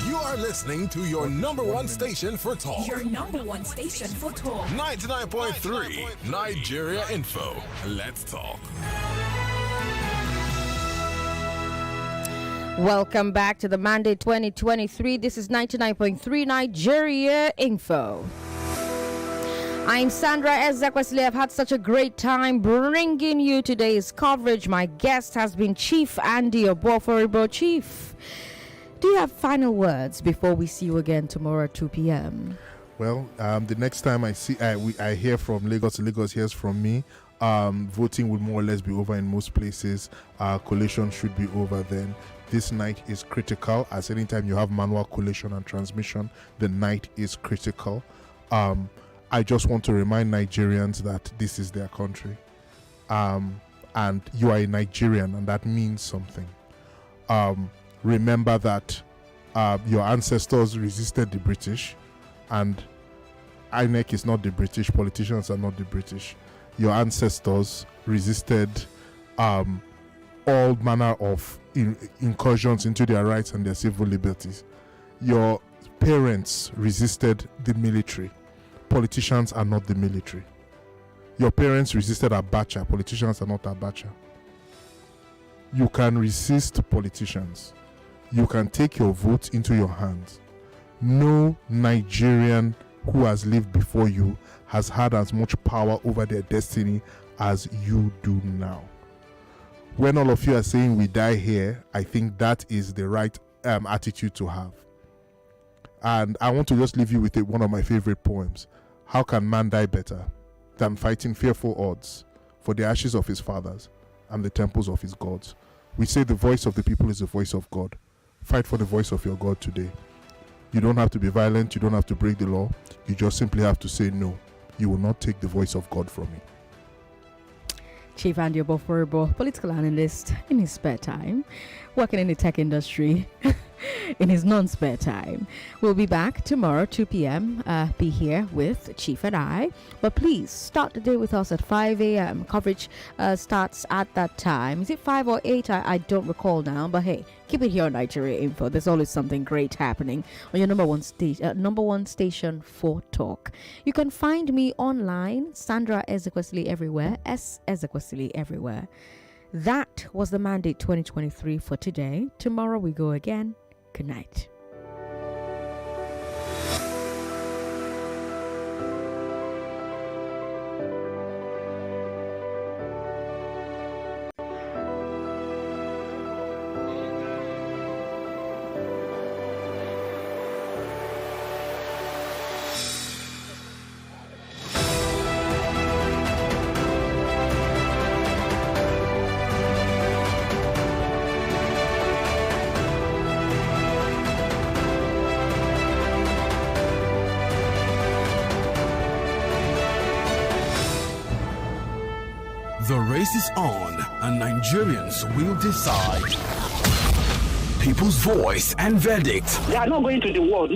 You are listening to your number one station for talk. Your number one station for talk. 99.3 Nigeria Info. Let's talk. Welcome back to the Mandate 2023. This is 99.3 Nigeria Info. I'm Sandra Ezekwesili. I've had such a great time bringing you today's coverage. My guest has been Chief Andy Obuoforibo. Chief, do you have final words before we see you again tomorrow at 2 p.m.? Well, the next time I hear from Lagos hears from me. Voting will more or less be over in most places. Collation should be over then. This night is critical, as anytime you have manual collation and transmission, the night is critical. I just want to remind Nigerians that this is their country. And you are a Nigerian, and that means something. Remember that your ancestors resisted the British, and INEC is not the British, politicians are not the British. Your ancestors resisted all manner of incursions into their rights and their civil liberties. Your parents resisted the military. Politicians are not the military. Your parents resisted Abacha. Politicians are not Abacha. You can resist politicians. You can take your vote into your hands. No Nigerian who has lived before you has had as much power over their destiny as you do now. When all of you are saying we die here, I think that is the right attitude to have. And I want to just leave you with one of my favorite poems. How can man die better than fighting fearful odds for the ashes of his fathers and the temples of his gods? We say the voice of the people is the voice of God. Fight for the voice of your God today. You don't have to be violent. You don't have to break the law. You just simply have to say no. You will not take the voice of God from me. Chief Andy Obuoforibo, political analyst in his spare time, working in the tech industry in his non-spare time. We'll be back tomorrow, 2 p.m. Be here with Chief and I. But please start the day with us at 5 a.m. Coverage starts at that time. Is it 5 or 8? I don't recall now. But hey, keep it here on Nigeria Info. There's always something great happening on your number one station for talk. You can find me online, Sandra Ezekwesili everywhere, Ezekwesili everywhere. That was the Mandate 2023 for today. Tomorrow we go again. Good night. The race is on, and Nigerians will decide. People's voice and verdict. They are not going to the world.